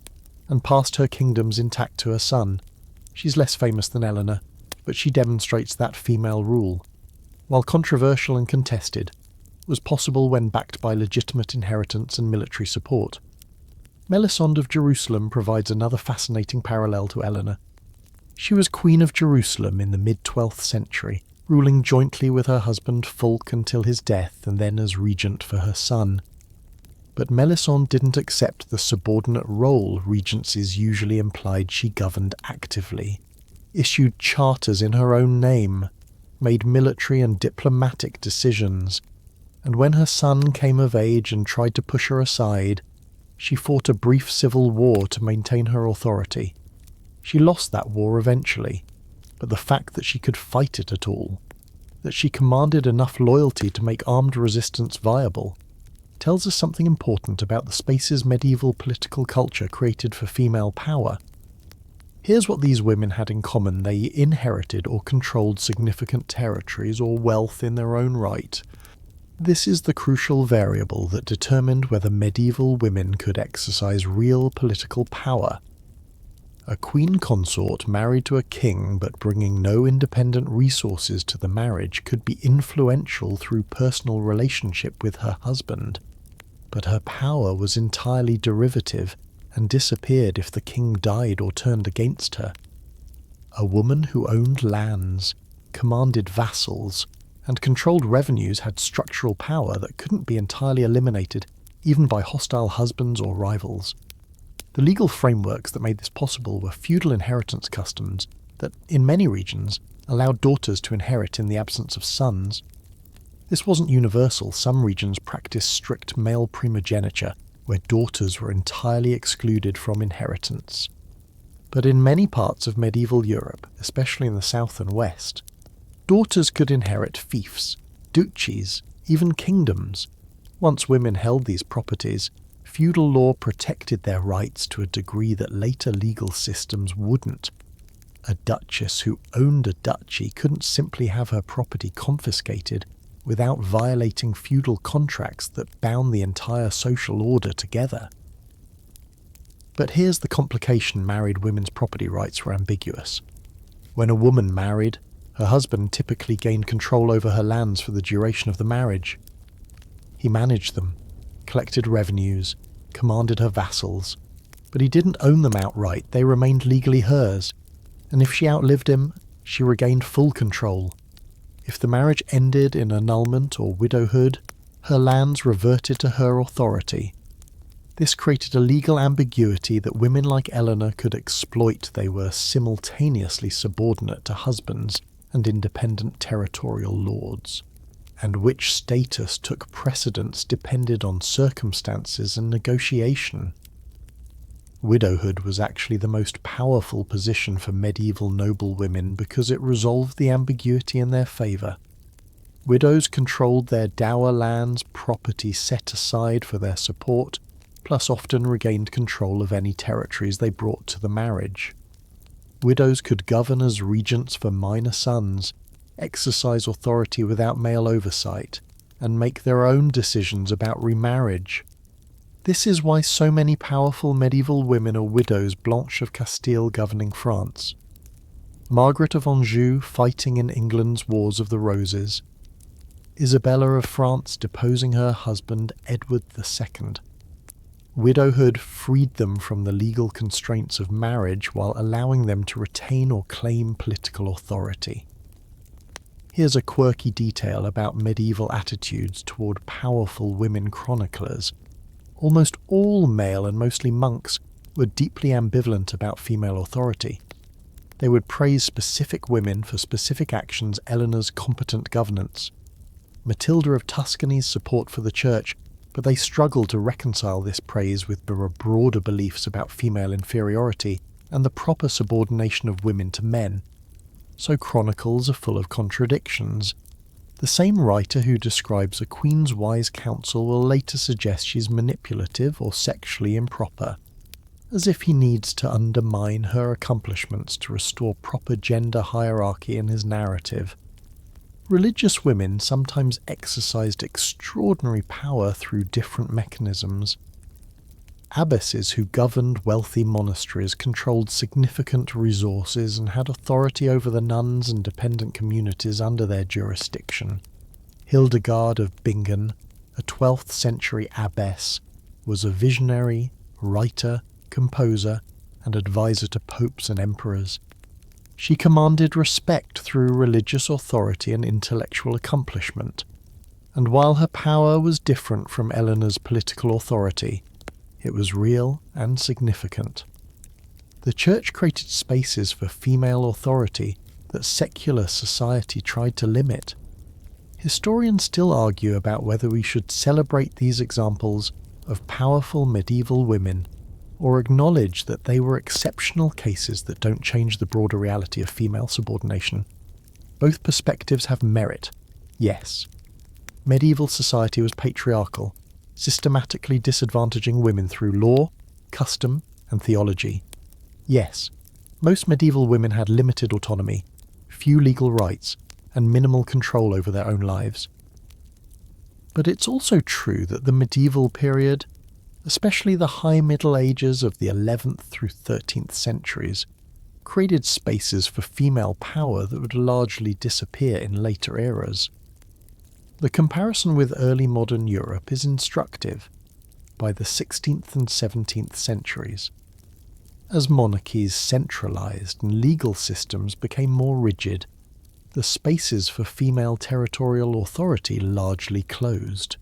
and passed her kingdoms intact to her son. She's less famous than Eleanor, but she demonstrates that female rule, while controversial and contested, was possible when backed by legitimate inheritance and military support. Melisande of Jerusalem provides another fascinating parallel to Eleanor. She was Queen of Jerusalem in the mid-12th century, ruling jointly with her husband Fulk until his death and then as regent for her son. But Melisande didn't accept the subordinate role regencies usually implied. She governed actively, issued charters in her own name, made military and diplomatic decisions, and when her son came of age and tried to push her aside, she fought a brief civil war to maintain her authority. She lost that war eventually, but the fact that she could fight it at all that she commanded enough loyalty to make armed resistance viable, tells us something important about the spaces medieval political culture created for female power. Here's what these women had in common: they inherited or controlled significant territories or wealth in their own right. This is the crucial variable that determined whether medieval women could exercise real political power. A queen consort married to a king but bringing no independent resources to the marriage could be influential through personal relationship with her husband, but her power was entirely derivative and disappeared if the king died or turned against her. A woman who owned lands, commanded vassals, and controlled revenues had structural power that couldn't be entirely eliminated even by hostile husbands or rivals. The legal frameworks that made this possible were feudal inheritance customs that, in many regions, allowed daughters to inherit in the absence of sons. This wasn't universal. Some regions practiced strict male primogeniture, where daughters were entirely excluded from inheritance. But in many parts of medieval Europe, especially in the south and west, daughters could inherit fiefs, duchies, even kingdoms. Once women held these properties, feudal law protected their rights to a degree that later legal systems wouldn't. A duchess who owned a duchy couldn't simply have her property confiscated without violating feudal contracts that bound the entire social order together. But here's the complication: married women's property rights were ambiguous. When a woman married, her husband typically gained control over her lands for the duration of the marriage. He managed them, collected revenues, commanded her vassals, but he didn't own them outright. They remained legally hers, and if she outlived him, she regained full control. If the marriage ended in annulment or widowhood, her lands reverted to her authority. This created a legal ambiguity that women like Eleanor could exploit. They were simultaneously subordinate to husbands and independent territorial lords, and which status took precedence depended on circumstances and negotiation. Widowhood was actually the most powerful position for medieval noblewomen because it resolved the ambiguity in their favour. Widows controlled their dower lands, property set aside for their support, plus often regained control of any territories they brought to the marriage. Widows could govern as regents for minor sons, exercise authority without male oversight, and make their own decisions about remarriage. This is why so many powerful medieval women are widows: Blanche of Castile governing France, Margaret of Anjou fighting in England's Wars of the Roses, Isabella of France deposing her husband Edward II. Widowhood freed them from the legal constraints of marriage while allowing them to retain or claim political authority. Here's a quirky detail about medieval attitudes toward powerful women chroniclers. Almost all male and mostly monks were deeply ambivalent about female authority. They would praise specific women for specific actions: Eleanor's competent governance, Matilda of Tuscany's support for the church, but they struggled to reconcile this praise with the broader beliefs about female inferiority and the proper subordination of women to men. So chronicles are full of contradictions. The same writer who describes a queen's wise counsel will later suggest she's manipulative or sexually improper, as if he needs to undermine her accomplishments to restore proper gender hierarchy in his narrative. Religious women sometimes exercised extraordinary power through different mechanisms. Abbesses who governed wealthy monasteries controlled significant resources and had authority over the nuns and dependent communities under their jurisdiction. Hildegard of Bingen, a 12th century abbess, was a visionary, writer, composer, and advisor to popes and emperors. She commanded respect through religious authority and intellectual accomplishment, and while her power was different from Eleanor's political authority, it was real and significant. The church created spaces for female authority that secular society tried to limit. Historians still argue about whether we should celebrate these examples of powerful medieval women or acknowledge that they were exceptional cases that don't change the broader reality of female subordination. Both perspectives have merit. Yes, medieval society was patriarchal, systematically disadvantaging women through law, custom, and theology. Yes, most medieval women had limited autonomy, few legal rights, and minimal control over their own lives. But it's also true that the medieval period, especially the High Middle Ages of the 11th through 13th centuries, created spaces for female power that would largely disappear in later eras. The comparison with early modern Europe is instructive. By the 16th and 17th centuries, as monarchies centralised and legal systems became more rigid, the spaces for female territorial authority largely closed.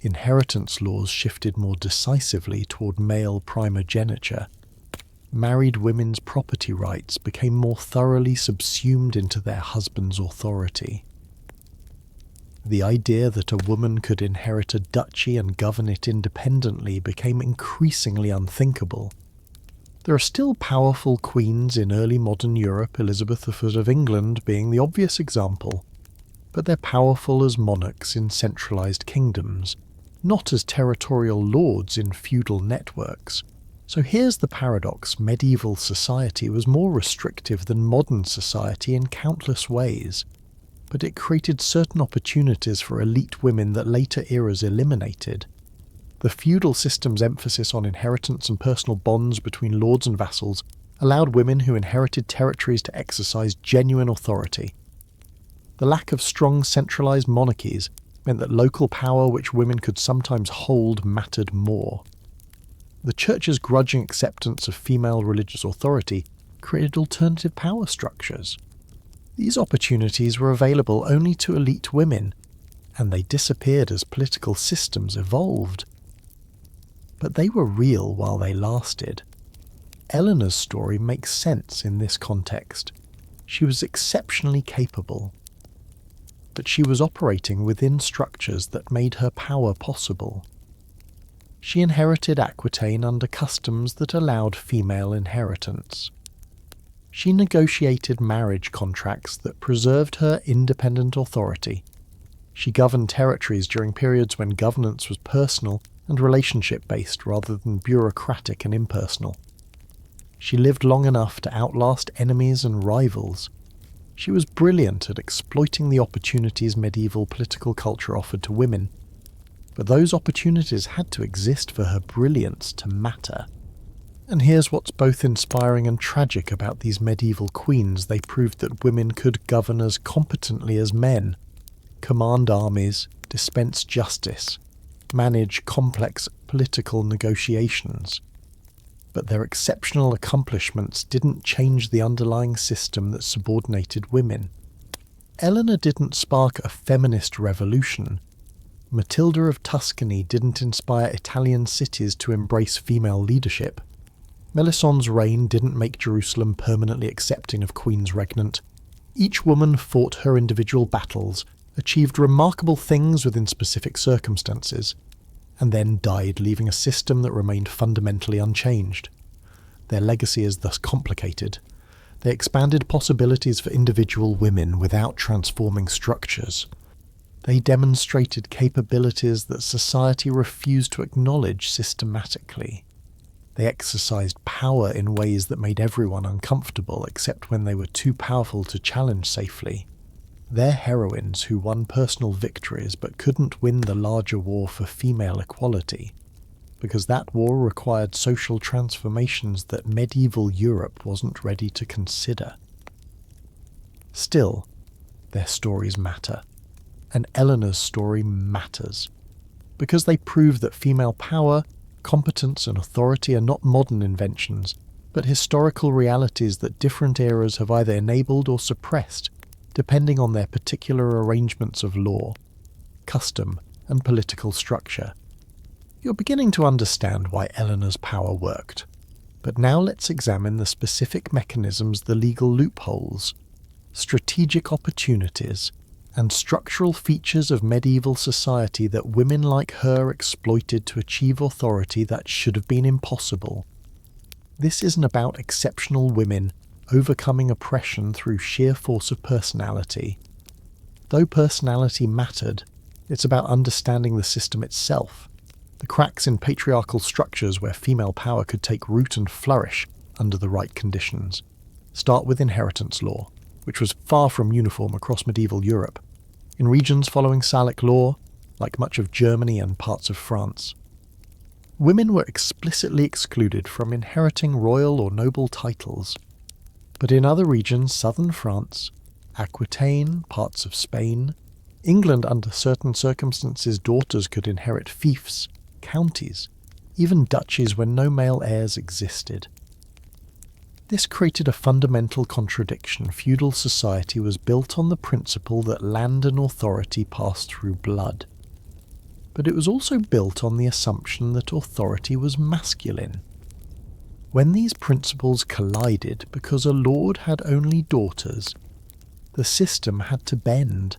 Inheritance laws shifted more decisively toward male primogeniture. Married women's property rights became more thoroughly subsumed into their husband's authority. The idea that a woman could inherit a duchy and govern it independently became increasingly unthinkable. There are still powerful queens in early modern Europe, Elizabeth I of England being the obvious example, but they're powerful as monarchs in centralised kingdoms, not as territorial lords in feudal networks. So here's the paradox: medieval society was more restrictive than modern society in countless ways, but it created certain opportunities for elite women that later eras eliminated. The feudal system's emphasis on inheritance and personal bonds between lords and vassals allowed women who inherited territories to exercise genuine authority. The lack of strong centralised monarchies meant that local power which women could sometimes hold mattered more. The Church's grudging acceptance of female religious authority created alternative power structures. These opportunities were available only to elite women, and they disappeared as political systems evolved. But they were real while they lasted. Eleanor's story makes sense in this context. She was exceptionally capable, but she was operating within structures that made her power possible. She inherited Aquitaine under customs that allowed female inheritance. She negotiated marriage contracts that preserved her independent authority. She governed territories during periods when governance was personal and relationship-based rather than bureaucratic and impersonal. She lived long enough to outlast enemies and rivals. She was brilliant at exploiting the opportunities medieval political culture offered to women, but those opportunities had to exist for her brilliance to matter. And here's what's both inspiring and tragic about these medieval queens: they proved that women could govern as competently as men, command armies, dispense justice, manage complex political negotiations. But their exceptional accomplishments didn't change the underlying system that subordinated women. Eleanor didn't spark a feminist revolution. Matilda of Tuscany didn't inspire Italian cities to embrace female leadership. Melisandre's reign didn't make Jerusalem permanently accepting of queens regnant. Each woman fought her individual battles, achieved remarkable things within specific circumstances, and then died, leaving a system that remained fundamentally unchanged. Their legacy is thus complicated. They expanded possibilities for individual women without transforming structures. They demonstrated capabilities that society refused to acknowledge systematically. They exercised power in ways that made everyone uncomfortable, except when they were too powerful to challenge safely. They're heroines who won personal victories but couldn't win the larger war for female equality, because that war required social transformations that medieval Europe wasn't ready to consider. Still, their stories matter, and Eleanor's story matters, because they prove that female power, competence and authority are not modern inventions, but historical realities that different eras have either enabled or suppressed, depending on their particular arrangements of law, custom, and political structure. You're beginning to understand why Eleanor's power worked, but now let's examine the specific mechanisms, the legal loopholes, strategic opportunities, and structural features of medieval society that women like her exploited to achieve authority that should have been impossible. This isn't about exceptional women overcoming oppression through sheer force of personality. Though personality mattered, it's about understanding the system itself, the cracks in patriarchal structures where female power could take root and flourish under the right conditions. Start with inheritance law, which was far from uniform across medieval Europe, in regions following Salic law, like much of Germany and parts of France. Women were explicitly excluded from inheriting royal or noble titles, but in other regions, southern France, Aquitaine, parts of Spain, England, under certain circumstances, daughters could inherit fiefs, counties, even duchies when no male heirs existed. This created a fundamental contradiction. Feudal society was built on the principle that land and authority passed through blood. But it was also built on the assumption that authority was masculine. When these principles collided, because a lord had only daughters, the system had to bend.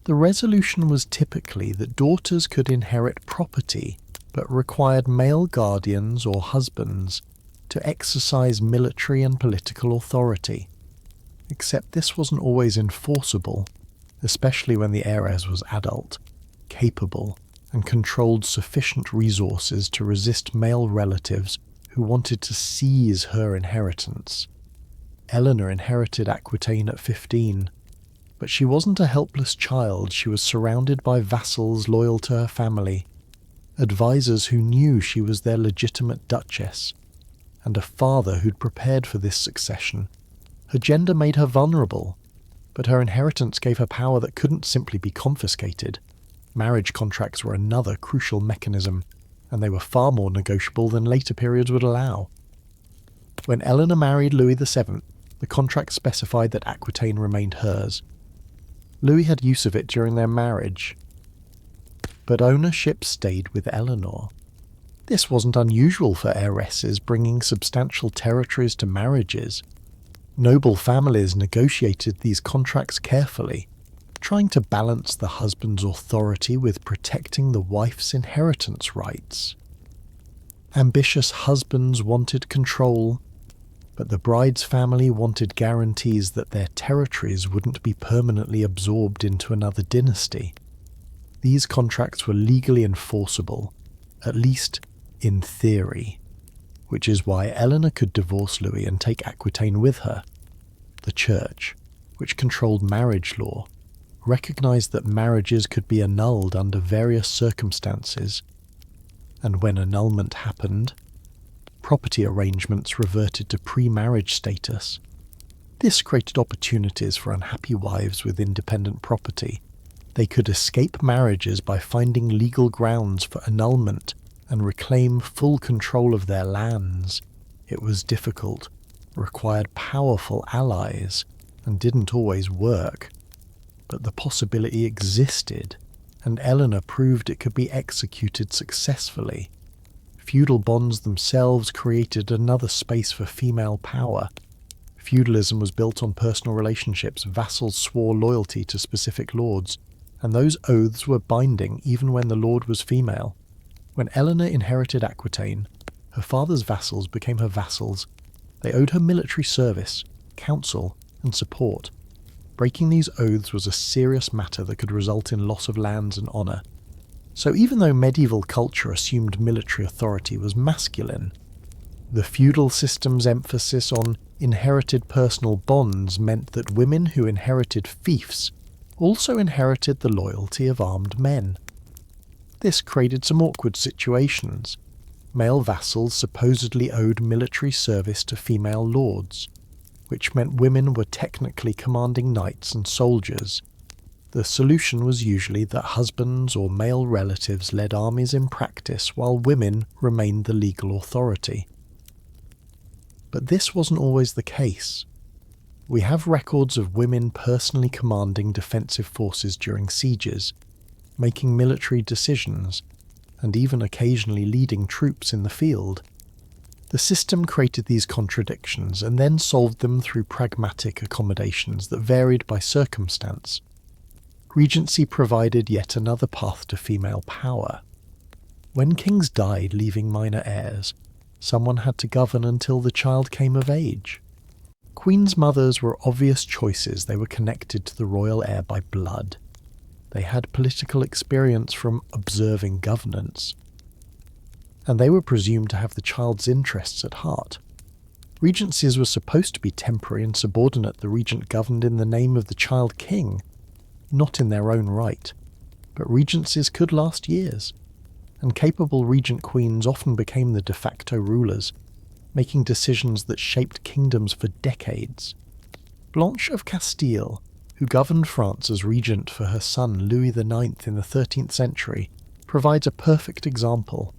The resolution was typically that daughters could inherit property, but required male guardians or husbands to exercise military and political authority. Except this wasn't always enforceable, especially when the heiress was adult, capable, and controlled sufficient resources to resist male relatives who wanted to seize her inheritance. Eleanor inherited Aquitaine at 15, but she wasn't a helpless child. She was surrounded by vassals loyal to her family, advisors who knew she was their legitimate duchess, and a father who'd prepared for this succession. Her gender made her vulnerable, but her inheritance gave her power that couldn't simply be confiscated. Marriage contracts were another crucial mechanism, and they were far more negotiable than later periods would allow. When Eleanor married Louis VII, the contract specified that Aquitaine remained hers. Louis had use of it during their marriage, but ownership stayed with Eleanor. This wasn't unusual for heiresses bringing substantial territories to marriages. Noble families negotiated these contracts carefully, trying to balance the husband's authority with protecting the wife's inheritance rights. Ambitious husbands wanted control, but the bride's family wanted guarantees that their territories wouldn't be permanently absorbed into another dynasty. These contracts were legally enforceable, at least in theory, which is why Eleanor could divorce Louis and take Aquitaine with her. The Church, which controlled marriage law, recognized that marriages could be annulled under various circumstances, and when annulment happened, property arrangements reverted to pre-marriage status. This created opportunities for unhappy wives with independent property. They could escape marriages by finding legal grounds for annulment and reclaim full control of their lands. It was difficult, required powerful allies, and didn't always work. But the possibility existed, and Eleanor proved it could be executed successfully. Feudal bonds themselves created another space for female power. Feudalism was built on personal relationships. Vassals swore loyalty to specific lords, and those oaths were binding even when the lord was female. When Eleanor inherited Aquitaine, her father's vassals became her vassals. They owed her military service, counsel, and support. Breaking these oaths was a serious matter that could result in loss of lands and honour. So even though medieval culture assumed military authority was masculine, the feudal system's emphasis on inherited personal bonds meant that women who inherited fiefs also inherited the loyalty of armed men. This created some awkward situations. Male vassals supposedly owed military service to female lords, which meant women were technically commanding knights and soldiers. The solution was usually that husbands or male relatives led armies in practice while women remained the legal authority. But this wasn't always the case. We have records of women personally commanding defensive forces during sieges, making military decisions, and even occasionally leading troops in the field. The system created these contradictions and then solved them through pragmatic accommodations that varied by circumstance. Regency provided yet another path to female power. When kings died leaving minor heirs, someone had to govern until the child came of age. Queens' mothers were obvious choices. They were connected to the royal heir by blood. They had political experience from observing governance, and they were presumed to have the child's interests at heart. Regencies were supposed to be temporary and subordinate. The regent governed in the name of the child king, not in their own right. But regencies could last years, and capable regent queens often became the de facto rulers, making decisions that shaped kingdoms for decades. Blanche of Castile, who governed France as regent for her son Louis IX in the 13th century, provides a perfect example.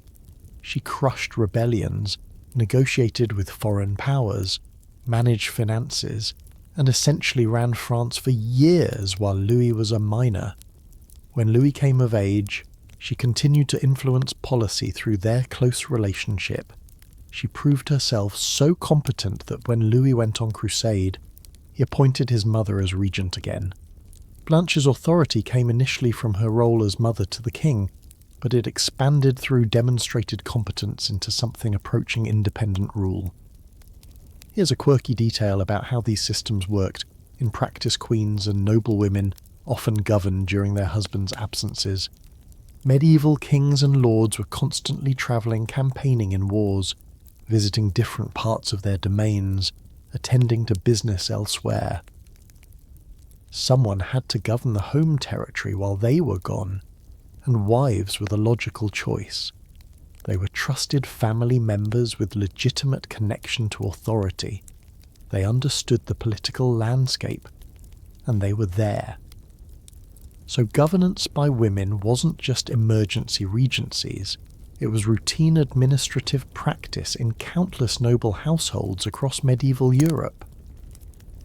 She crushed rebellions, negotiated with foreign powers, managed finances, and essentially ran France for years while Louis was a minor. When Louis came of age, she continued to influence policy through their close relationship. She proved herself so competent that when Louis went on crusade, he appointed his mother as regent again. Blanche's authority came initially from her role as mother to the king, but it expanded through demonstrated competence into something approaching independent rule. Here's a quirky detail about how these systems worked. In practice, queens and noblewomen often governed during their husbands' absences. Medieval kings and lords were constantly travelling, campaigning in wars, visiting different parts of their domains, attending to business elsewhere. Someone had to govern the home territory while they were gone, and wives were the logical choice. They were trusted family members with legitimate connection to authority. They understood the political landscape, and they were there. So governance by women wasn't just emergency regencies, it was routine administrative practice in countless noble households across medieval Europe.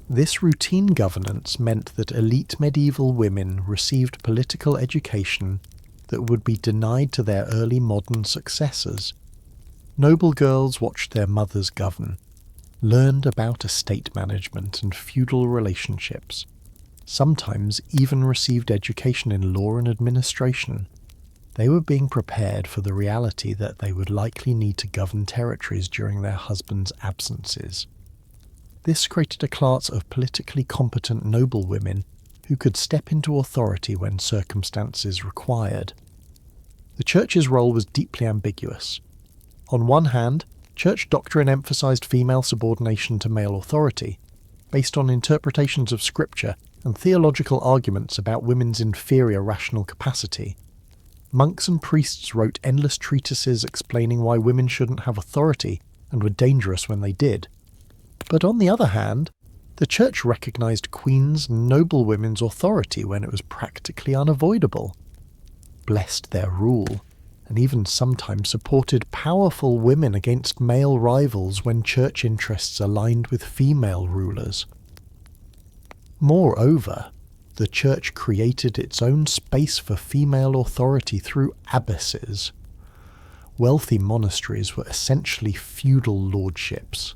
This routine governance meant that elite medieval women received political education that would be denied to their early modern successors. Noble girls watched their mothers govern, learned about estate management and feudal relationships, sometimes even received education in law and administration. They were being prepared for the reality that they would likely need to govern territories during their husbands' absences. This created a class of politically competent noblewomen who could step into authority when circumstances required. The Church's role was deeply ambiguous. On one hand, Church doctrine emphasized female subordination to male authority, based on interpretations of Scripture and theological arguments about women's inferior rational capacity. Monks and priests wrote endless treatises explaining why women shouldn't have authority and were dangerous when they did. But on the other hand, the Church recognized queens and noblewomen's authority when it was practically unavoidable, blessed their rule, and even sometimes supported powerful women against male rivals when Church interests aligned with female rulers. Moreover, the Church created its own space for female authority through abbesses. Wealthy monasteries were essentially feudal lordships,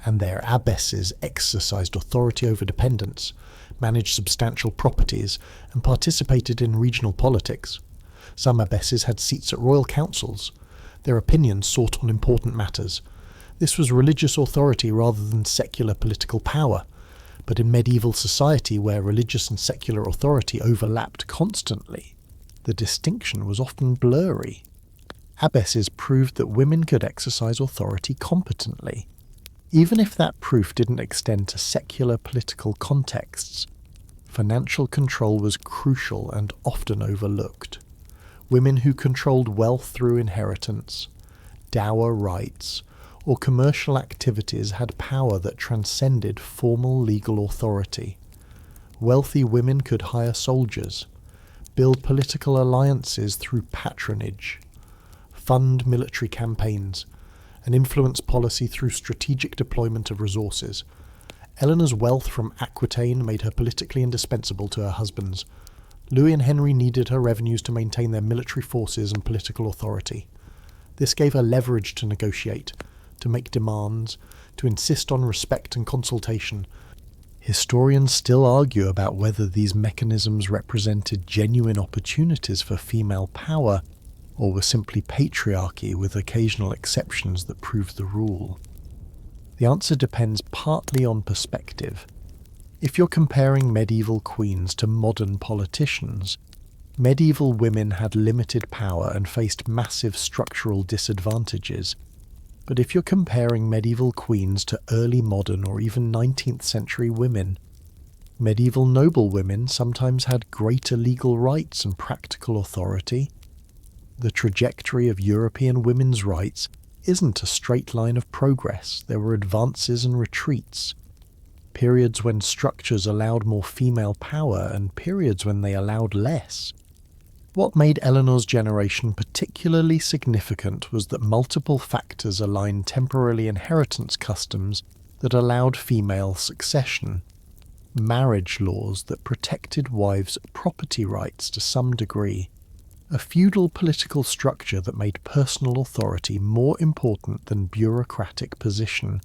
and their abbesses exercised authority over dependents, managed substantial properties, and participated in regional politics. Some abbesses had seats at royal councils, their opinions sought on important matters. This was religious authority rather than secular political power. But in medieval society, where religious and secular authority overlapped constantly, the distinction was often blurry. Abbesses proved that women could exercise authority competently. Even if that proof didn't extend to secular political contexts, financial control was crucial and often overlooked. Women who controlled wealth through inheritance, dower rights, or commercial activities had power that transcended formal legal authority. Wealthy women could hire soldiers, build political alliances through patronage, fund military campaigns, and influence policy through strategic deployment of resources. Eleanor's wealth from Aquitaine made her politically indispensable to her husbands. Louis and Henry needed her revenues to maintain their military forces and political authority. This gave her leverage to negotiate, to make demands, to insist on respect and consultation. Historians still argue about whether these mechanisms represented genuine opportunities for female power, or were simply patriarchy with occasional exceptions that proved the rule. The answer depends partly on perspective. If you're comparing medieval queens to modern politicians, medieval women had limited power and faced massive structural disadvantages. But if you're comparing medieval queens to early modern or even 19th century women, medieval noblewomen sometimes had greater legal rights and practical authority. The trajectory of European women's rights isn't a straight line of progress. There were advances and retreats, periods when structures allowed more female power and periods when they allowed less. What made Eleanor's generation particularly significant was that multiple factors aligned temporary inheritance customs that allowed female succession, marriage laws that protected wives' property rights to some degree, a feudal political structure that made personal authority more important than bureaucratic position,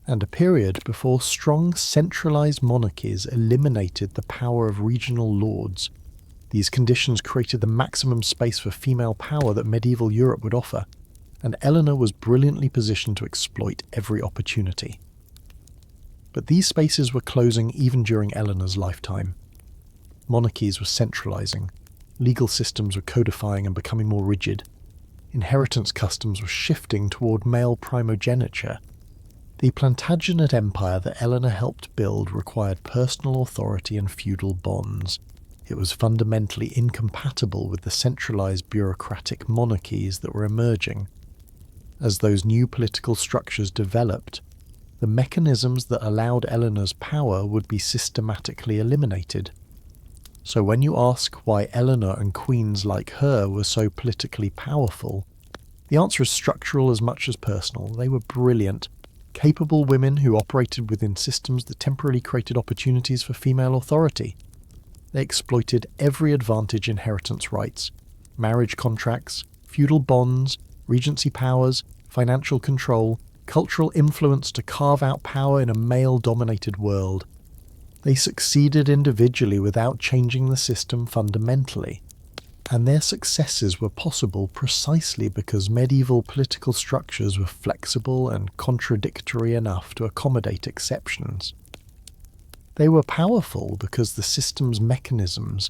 and a period before strong centralized monarchies eliminated the power of regional lords. These conditions created the maximum space for female power that medieval Europe would offer, and Eleanor was brilliantly positioned to exploit every opportunity. But these spaces were closing even during Eleanor's lifetime. Monarchies were centralizing, legal systems were codifying and becoming more rigid, inheritance customs were shifting toward male primogeniture. The Plantagenet empire that Eleanor helped build required personal authority and feudal bonds. It was fundamentally incompatible with the centralized bureaucratic monarchies that were emerging. As those new political structures developed, the mechanisms that allowed Eleanor's power would be systematically eliminated. So when you ask why Eleanor and queens like her were so politically powerful, the answer is structural as much as personal. They were brilliant, capable women who operated within systems that temporarily created opportunities for female authority. They exploited every advantage inheritance rights, marriage contracts, feudal bonds, regency powers, financial control, cultural influence to carve out power in a male-dominated world. They succeeded individually without changing the system fundamentally, and their successes were possible precisely because medieval political structures were flexible and contradictory enough to accommodate exceptions. They were powerful because the system's mechanisms,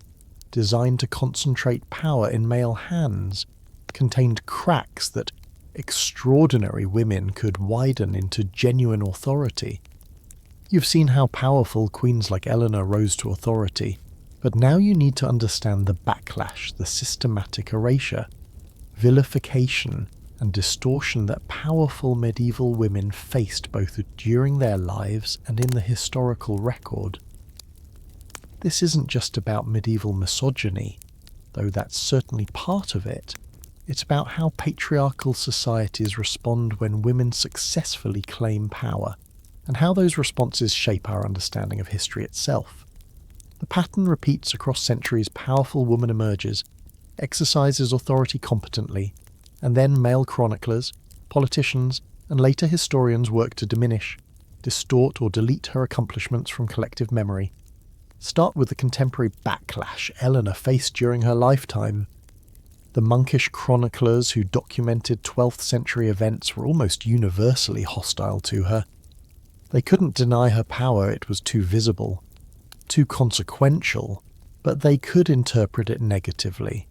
designed to concentrate power in male hands, contained cracks that extraordinary women could widen into genuine authority. You've seen how powerful queens like Eleanor rose to authority, but now you need to understand the backlash, the systematic erasure, vilification, and distortion that powerful medieval women faced both during their lives and in the historical record. This isn't just about medieval misogyny, though that's certainly part of it. It's about how patriarchal societies respond when women successfully claim power, and how those responses shape our understanding of history itself. The pattern repeats across centuries. Powerful woman emerges, exercises authority competently, and then male chroniclers, politicians, and later historians work to diminish, distort or delete her accomplishments from collective memory. Start with the contemporary backlash Eleanor faced during her lifetime. The monkish chroniclers who documented 12th century events were almost universally hostile to her. They couldn't deny her power, it was too visible, too consequential, but they could interpret it negatively.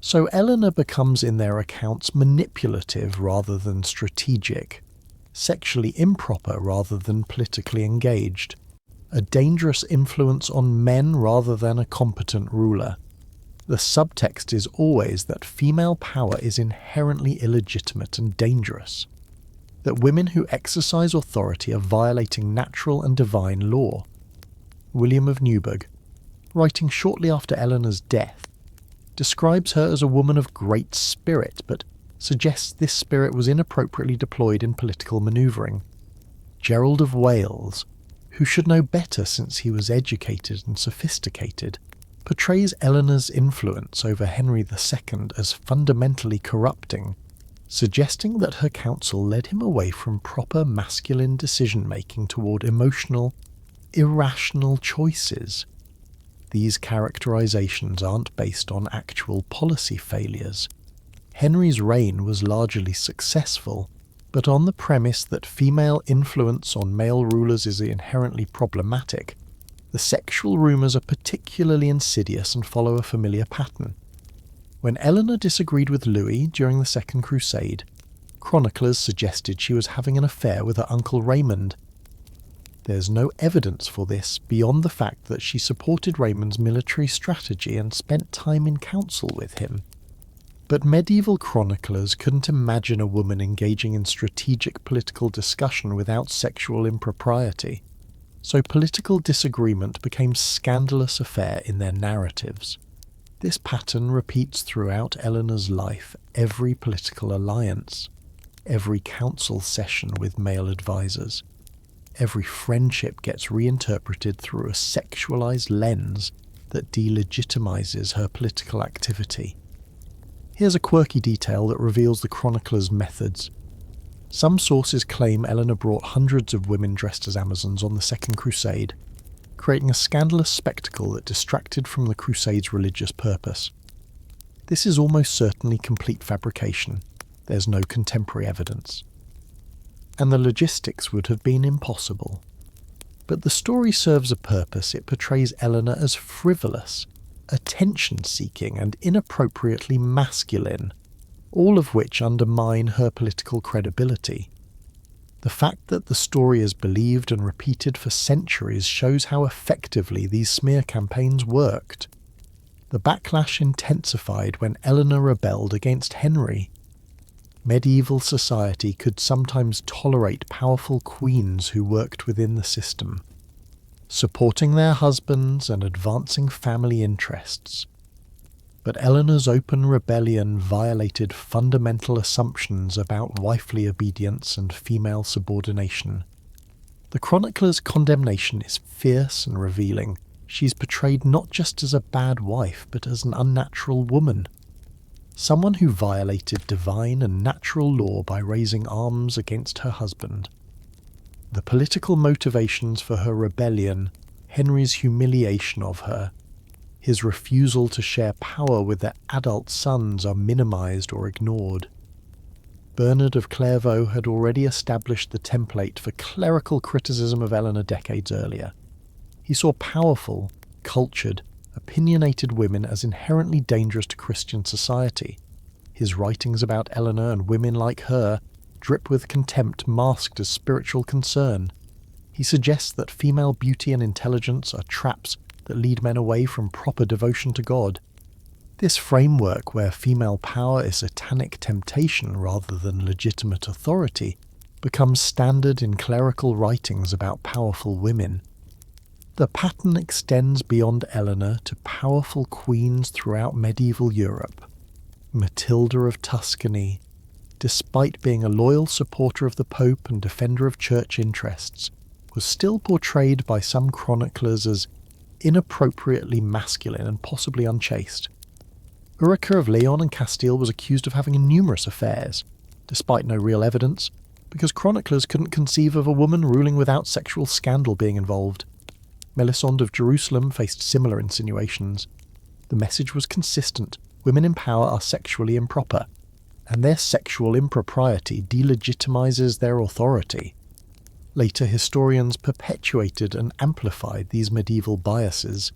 So Eleanor becomes in their accounts manipulative rather than strategic, sexually improper rather than politically engaged, a dangerous influence on men rather than a competent ruler. The subtext is always that female power is inherently illegitimate and dangerous, that women who exercise authority are violating natural and divine law. William of Newburgh, writing shortly after Eleanor's death, describes her as a woman of great spirit, but suggests this spirit was inappropriately deployed in political manoeuvring. Gerald of Wales, who should know better since he was educated and sophisticated, portrays Eleanor's influence over Henry II as fundamentally corrupting, suggesting that her counsel led him away from proper masculine decision-making toward emotional, irrational choices. These characterizations aren't based on actual policy failures. Henry's reign was largely successful, But on the premise that female influence on male rulers is inherently problematic, the sexual rumours are particularly insidious and follow a familiar pattern. When Eleanor disagreed with Louis during the Second Crusade, chroniclers suggested she was having an affair with her uncle Raymond. There's no evidence for this beyond the fact that she supported Raymond's military strategy and spent time in council with him. But medieval chroniclers couldn't imagine a woman engaging in strategic political discussion without sexual impropriety, so political disagreement became a scandalous affair in their narratives. This pattern repeats throughout Eleanor's life, every political alliance, every council session with male advisors. Every friendship gets reinterpreted through a sexualized lens that delegitimizes her political activity. Here's a quirky detail that reveals the chronicler's methods. Some sources claim Eleanor brought hundreds of women dressed as Amazons on the Second Crusade, creating a scandalous spectacle that distracted from the Crusade's religious purpose. This is almost certainly complete fabrication. There's no contemporary evidence. And the logistics would have been impossible. But the story serves a purpose. It portrays Eleanor as frivolous, attention-seeking and inappropriately masculine, all of which undermine her political credibility. The fact that the story is believed and repeated for centuries shows how effectively these smear campaigns worked. The backlash intensified when Eleanor rebelled against Henry. Medieval society could sometimes tolerate powerful queens who worked within the system, supporting their husbands and advancing family interests. But Eleanor's open rebellion violated fundamental assumptions about wifely obedience and female subordination. The chronicler's condemnation is fierce and revealing. She's portrayed not just as a bad wife, but as an unnatural woman. Someone who violated divine and natural law by raising arms against her husband. The political motivations for her rebellion, Henry's humiliation of her, his refusal to share power with their adult sons are minimized or ignored. Bernard of Clairvaux had already established the template for clerical criticism of Eleanor decades earlier. He saw powerful, cultured, opinionated women as inherently dangerous to Christian society. His writings about Eleanor and women like her drip with contempt masked as spiritual concern. He suggests that female beauty and intelligence are traps that lead men away from proper devotion to God. This framework, where female power is satanic temptation rather than legitimate authority, becomes standard in clerical writings about powerful women. The pattern extends beyond Eleanor to powerful queens throughout medieval Europe. Matilda of Tuscany, despite being a loyal supporter of the Pope and defender of church interests, was still portrayed by some chroniclers as inappropriately masculine and possibly unchaste. Ulrica of Leon and Castile was accused of having numerous affairs, despite no real evidence, because chroniclers couldn't conceive of a woman ruling without sexual scandal being involved. Melisande of Jerusalem faced similar insinuations. The message was consistent: women in power are sexually improper, and their sexual impropriety delegitimizes their authority. Later historians perpetuated and amplified these medieval biases.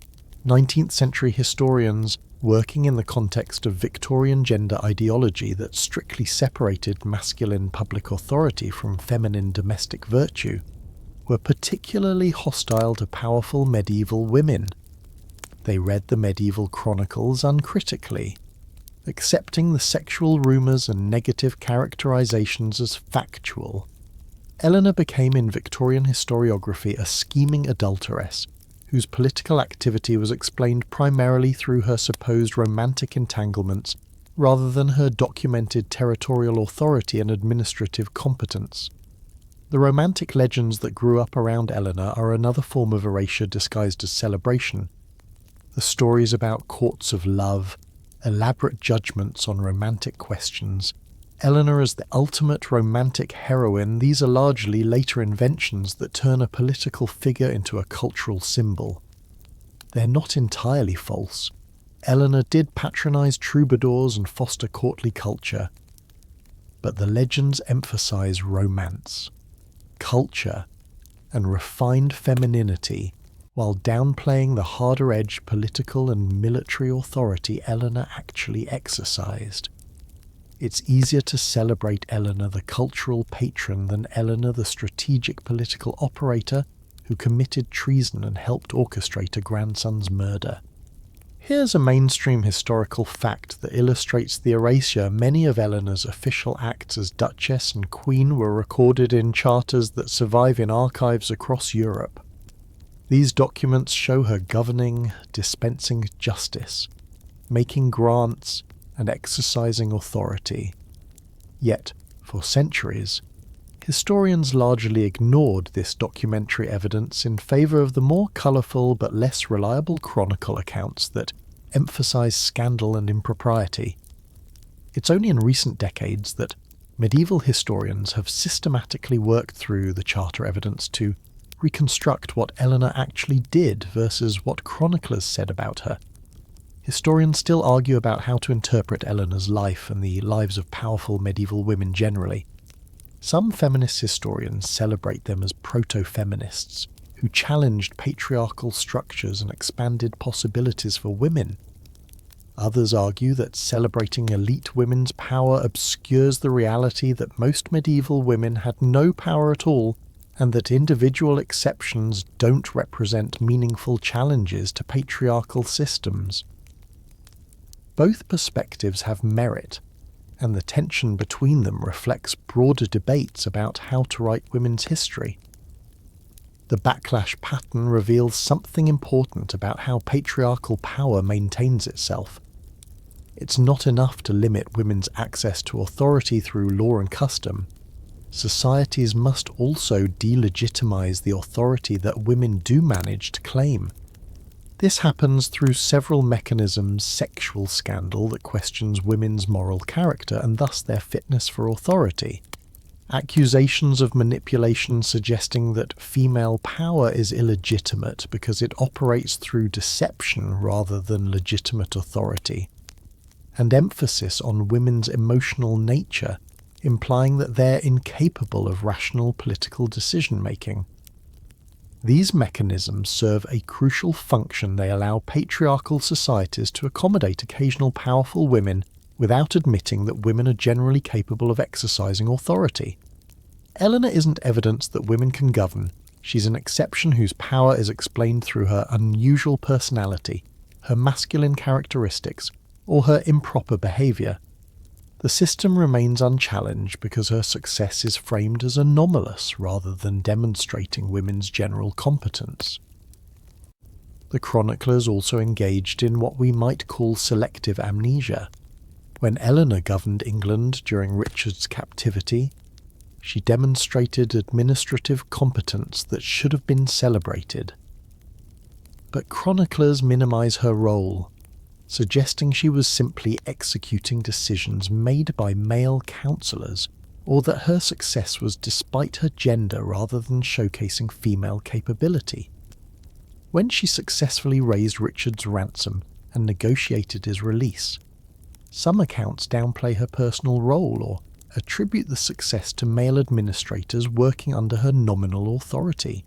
19th century historians, working in the context of Victorian gender ideology that strictly separated masculine public authority from feminine domestic virtue, were particularly hostile to powerful medieval women. They read the medieval chronicles uncritically, accepting the sexual rumours and negative characterizations as factual. Eleanor became in Victorian historiography a scheming adulteress, whose political activity was explained primarily through her supposed romantic entanglements rather than her documented territorial authority and administrative competence. The romantic legends that grew up around Eleanor are another form of erasure disguised as celebration. The stories about courts of love, elaborate judgments on romantic questions, Eleanor as the ultimate romantic heroine, these are largely later inventions that turn a political figure into a cultural symbol. They're not entirely false. Eleanor did patronize troubadours and foster courtly culture. but the legends emphasize romance, culture, and refined femininity while downplaying the harder-edged political and military authority Eleanor actually exercised. It's easier to celebrate Eleanor the cultural patron than Eleanor the strategic political operator who committed treason and helped orchestrate a grandson's murder. Here's a mainstream historical fact that illustrates the erasure many of Eleanor's official acts as Duchess and Queen were recorded in charters that survive in archives across Europe. These documents show her governing, dispensing justice, making grants, and exercising authority. Yet, for centuries, historians largely ignored this documentary evidence in favour of the more colourful but less reliable chronicle accounts that emphasise scandal and impropriety. It's only in recent decades that medieval historians have systematically worked through the charter evidence to reconstruct what Eleanor actually did versus what chroniclers said about her. Historians still argue about how to interpret Eleanor's life and the lives of powerful medieval women generally. Some feminist historians celebrate them as proto-feminists, who challenged patriarchal structures and expanded possibilities for women. Others argue that celebrating elite women's power obscures the reality that most medieval women had no power at all, and that individual exceptions don't represent meaningful challenges to patriarchal systems. Both perspectives have merit, and the tension between them reflects broader debates about how to write women's history. The Backlash pattern reveals something important about how patriarchal power maintains itself. It's not enough to limit women's access to authority through law and custom. Societies must also delegitimize the authority that women do manage to claim. This happens through several mechanisms: sexual scandal that questions women's moral character and thus their fitness for authority, accusations of manipulation suggesting that female power is illegitimate because it operates through deception rather than legitimate authority, and emphasis on women's emotional nature, implying that they're incapable of rational political decision-making. These mechanisms serve a crucial function. They allow patriarchal societies to accommodate occasional powerful women without admitting that women are generally capable of exercising authority. Eleanor isn't evidence that women can govern. She's an exception whose power is explained through her unusual personality, her masculine characteristics, or her improper behaviour. The system remains unchallenged because her success is framed as anomalous rather than demonstrating women's general competence. The chroniclers also engaged in what we might call selective amnesia. When Eleanor governed England during Richard's captivity, she demonstrated administrative competence that should have been celebrated. But chroniclers minimise her role, suggesting she was simply executing decisions made by male counsellors, or that her success was despite her gender rather than showcasing female capability. When she successfully raised Richard's ransom and negotiated his release, some accounts downplay her personal role or attribute the success to male administrators working under her nominal authority.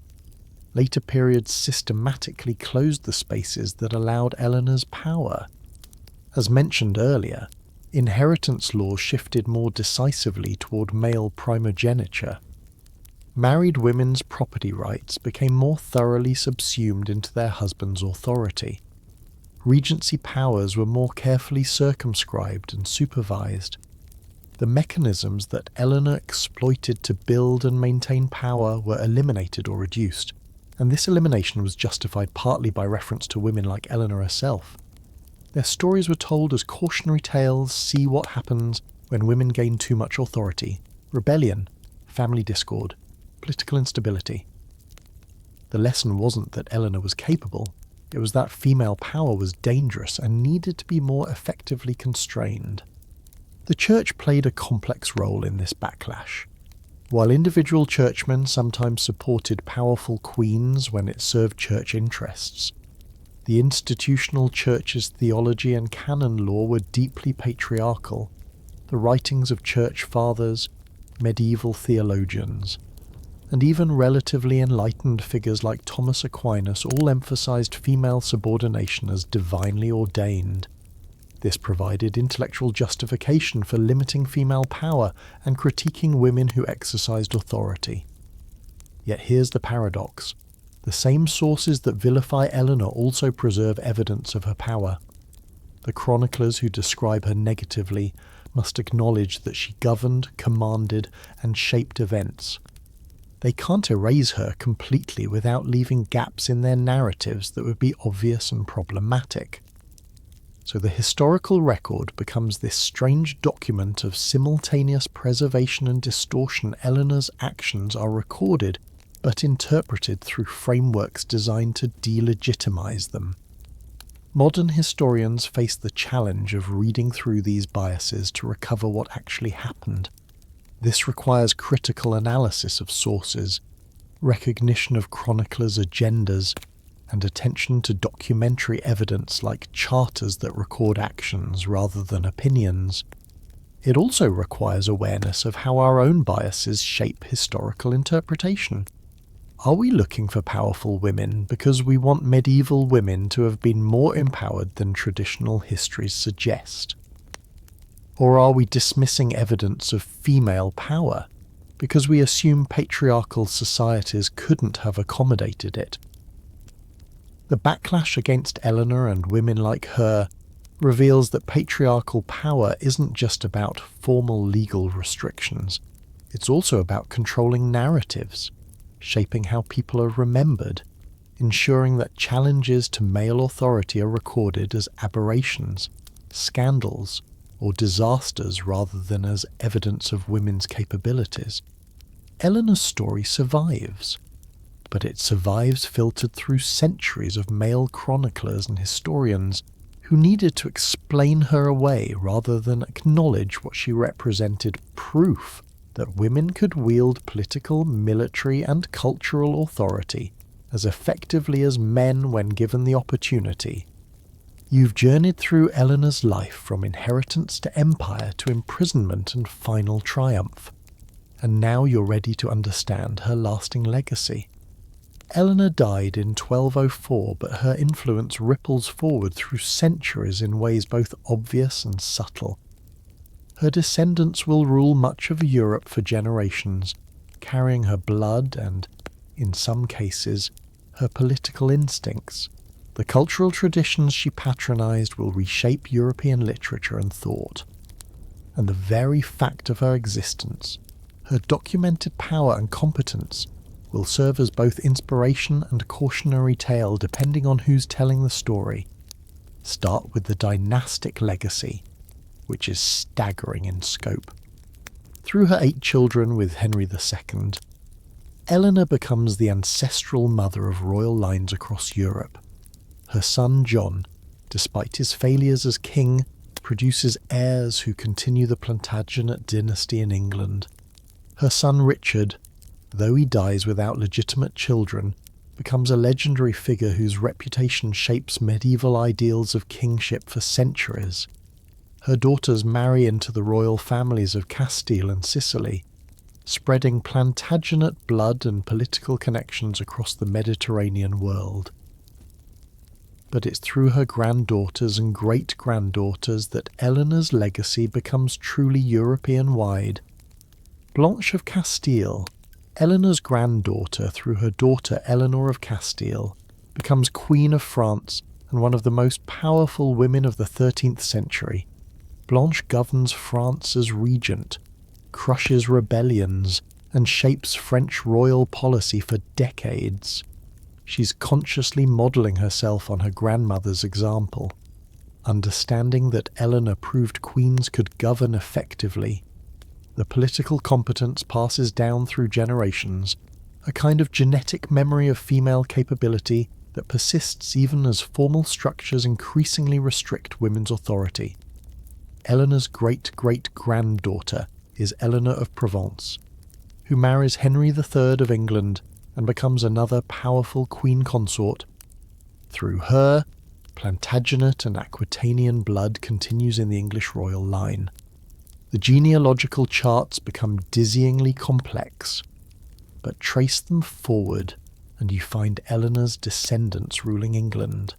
Later periods systematically closed the spaces that allowed Eleanor's power. As mentioned earlier, inheritance law shifted more decisively toward male primogeniture. Married women's property rights became more thoroughly subsumed into their husband's authority. Regency powers were more carefully circumscribed and supervised. The mechanisms that Eleanor exploited to build and maintain power were eliminated or reduced, and this elimination was justified partly by reference to women like Eleanor herself. Their stories were told as cautionary tales: see what happens when women gain too much authority, rebellion, family discord, political instability. The lesson wasn't that Eleanor was capable, it was that female power was dangerous and needed to be more effectively constrained. The church played a complex role in this backlash. While individual churchmen sometimes supported powerful queens when it served church interests, the institutional church's theology and canon law were deeply patriarchal. the writings of church fathers, medieval theologians, and even relatively enlightened figures like Thomas Aquinas all emphasized female subordination as divinely ordained. This provided intellectual justification for limiting female power and critiquing women who exercised authority. Yet here's the paradox. The same sources that vilify Eleanor also preserve evidence of her power. The chroniclers who describe her negatively must acknowledge that she governed, commanded, and shaped events. They can't erase her completely without leaving gaps in their narratives that would be obvious and problematic. So the historical record becomes this strange document of simultaneous preservation and distortion. Eleanor's actions are recorded, but interpreted through frameworks designed to delegitimize them. Modern historians face the challenge of reading through these biases to recover what actually happened. This requires critical analysis of sources, recognition of chroniclers' agendas, and attention to documentary evidence like charters that record actions rather than opinions. It also requires awareness of how our own biases shape historical interpretation. Are we looking for powerful women because we want medieval women to have been more empowered than traditional histories suggest? Or are we dismissing evidence of female power because we assume patriarchal societies couldn't have accommodated it? The backlash against Eleanor and women like her reveals that patriarchal power isn't just about formal legal restrictions. It's also about controlling narratives, shaping how people are remembered, ensuring that challenges to male authority are recorded as aberrations, scandals, or disasters rather than as evidence of women's capabilities. Eleanor's story survives, but it survives filtered through centuries of male chroniclers and historians who needed to explain her away rather than acknowledge what she represented: proof that women could wield political, military, and cultural authority as effectively as men when given the opportunity. You've journeyed through Eleanor's life from inheritance to empire to imprisonment and final triumph, and now you're ready to understand her lasting legacy. Eleanor died in 1204, but her influence ripples forward through centuries in ways both obvious and subtle. Her descendants will rule much of Europe for generations, carrying her blood and, in some cases, her political instincts. The cultural traditions she patronized will reshape European literature and thought. And the very fact of her existence, her documented power and competence, will serve as both inspiration and cautionary tale depending on who's telling the story. Start with the dynastic legacy, which is staggering in scope. Through her 8 children with Henry II, Eleanor becomes the ancestral mother of royal lines across Europe. Her son John, despite his failures as king, produces heirs who continue the Plantagenet dynasty in England. Her son Richard, though he dies without legitimate children, becomes a legendary figure whose reputation shapes medieval ideals of kingship for centuries. Her daughters marry into the royal families of Castile and Sicily, spreading Plantagenet blood and political connections across the Mediterranean world. But it's through her granddaughters and great-granddaughters that Eleanor's legacy becomes truly European-wide. Blanche of Castile, Eleanor's granddaughter through her daughter Eleanor of Castile, becomes Queen of France and one of the most powerful women of the 13th century. Blanche governs France as regent, crushes rebellions, and shapes French royal policy for decades. She's consciously modelling herself on her grandmother's example, understanding that Eleanor proved queens could govern effectively. The political competence passes down through generations, a kind of genetic memory of female capability that persists even as formal structures increasingly restrict women's authority. Eleanor's great-great-granddaughter is Eleanor of Provence, who marries Henry III of England and becomes another powerful queen consort. Through her, Plantagenet and Aquitanian blood continues in the English royal line. The genealogical charts become dizzyingly complex, but trace them forward and you find Eleanor's descendants ruling England,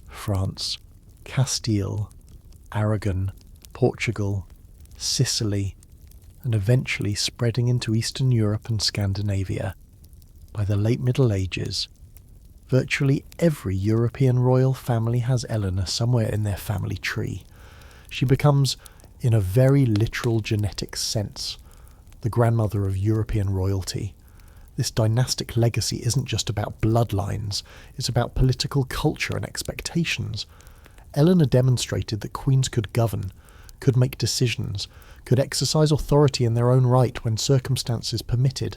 France, Castile, Aragon, Portugal, Sicily, and eventually spreading into Eastern Europe and Scandinavia. By the late Middle Ages, virtually every European royal family has Eleanor somewhere in their family tree. She becomes, in a very literal genetic sense, the grandmother of European royalty. This dynastic legacy isn't just about bloodlines, it's about political culture and expectations. Eleanor demonstrated that queens could govern, could make decisions, could exercise authority in their own right when circumstances permitted.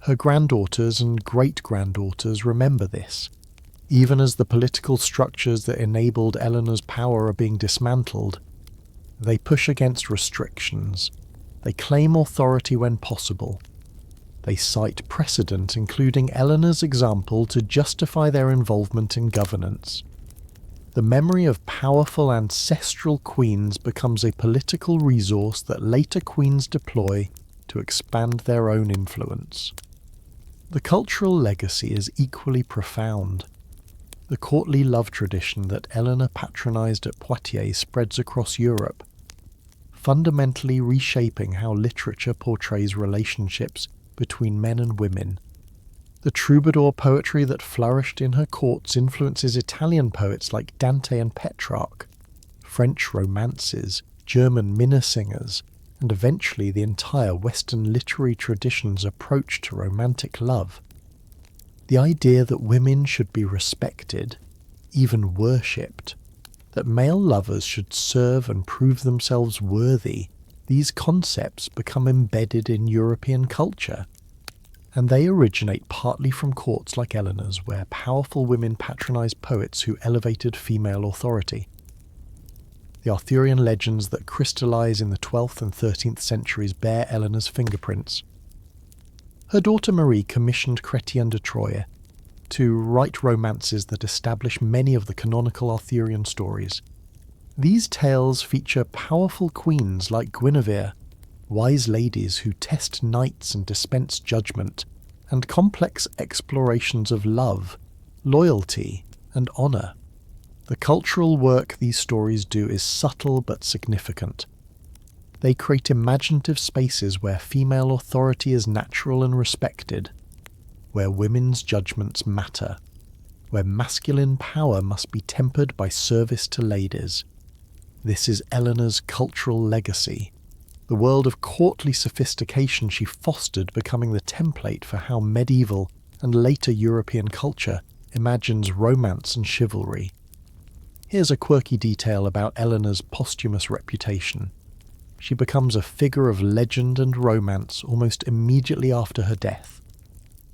Her granddaughters and great-granddaughters remember this. Even as the political structures that enabled Eleanor's power are being dismantled, they push against restrictions. They claim authority when possible. They cite precedent, including Eleanor's example, to justify their involvement in governance. The memory of powerful ancestral queens becomes a political resource that later queens deploy to expand their own influence. The cultural legacy is equally profound. The courtly love tradition that Eleanor patronised at Poitiers spreads across Europe, fundamentally reshaping how literature portrays relationships between men and women. The troubadour poetry that flourished in her courts influences Italian poets like Dante and Petrarch, French romances, German minnesingers, and eventually the entire Western literary tradition's approach to romantic love. The idea that women should be respected, even worshipped, that male lovers should serve and prove themselves worthy, these concepts become embedded in European culture. And they originate partly from courts like Eleanor's, where powerful women patronised poets who elevated female authority. The Arthurian legends that crystallise in the 12th and 13th centuries bear Eleanor's fingerprints. Her daughter Marie commissioned Chrétien de Troyes to write romances that establish many of the canonical Arthurian stories. These tales feature powerful queens like Guinevere, wise ladies who test knights and dispense judgment, and complex explorations of love, loyalty, and honour. The cultural work these stories do is subtle but significant. They create imaginative spaces where female authority is natural and respected, where women's judgments matter, where masculine power must be tempered by service to ladies. This is Eleanor's cultural legacy, the world of courtly sophistication she fostered becoming the template for how medieval and later European culture imagines romance and chivalry. Here's a quirky detail about Eleanor's posthumous reputation. She becomes a figure of legend and romance almost immediately after her death.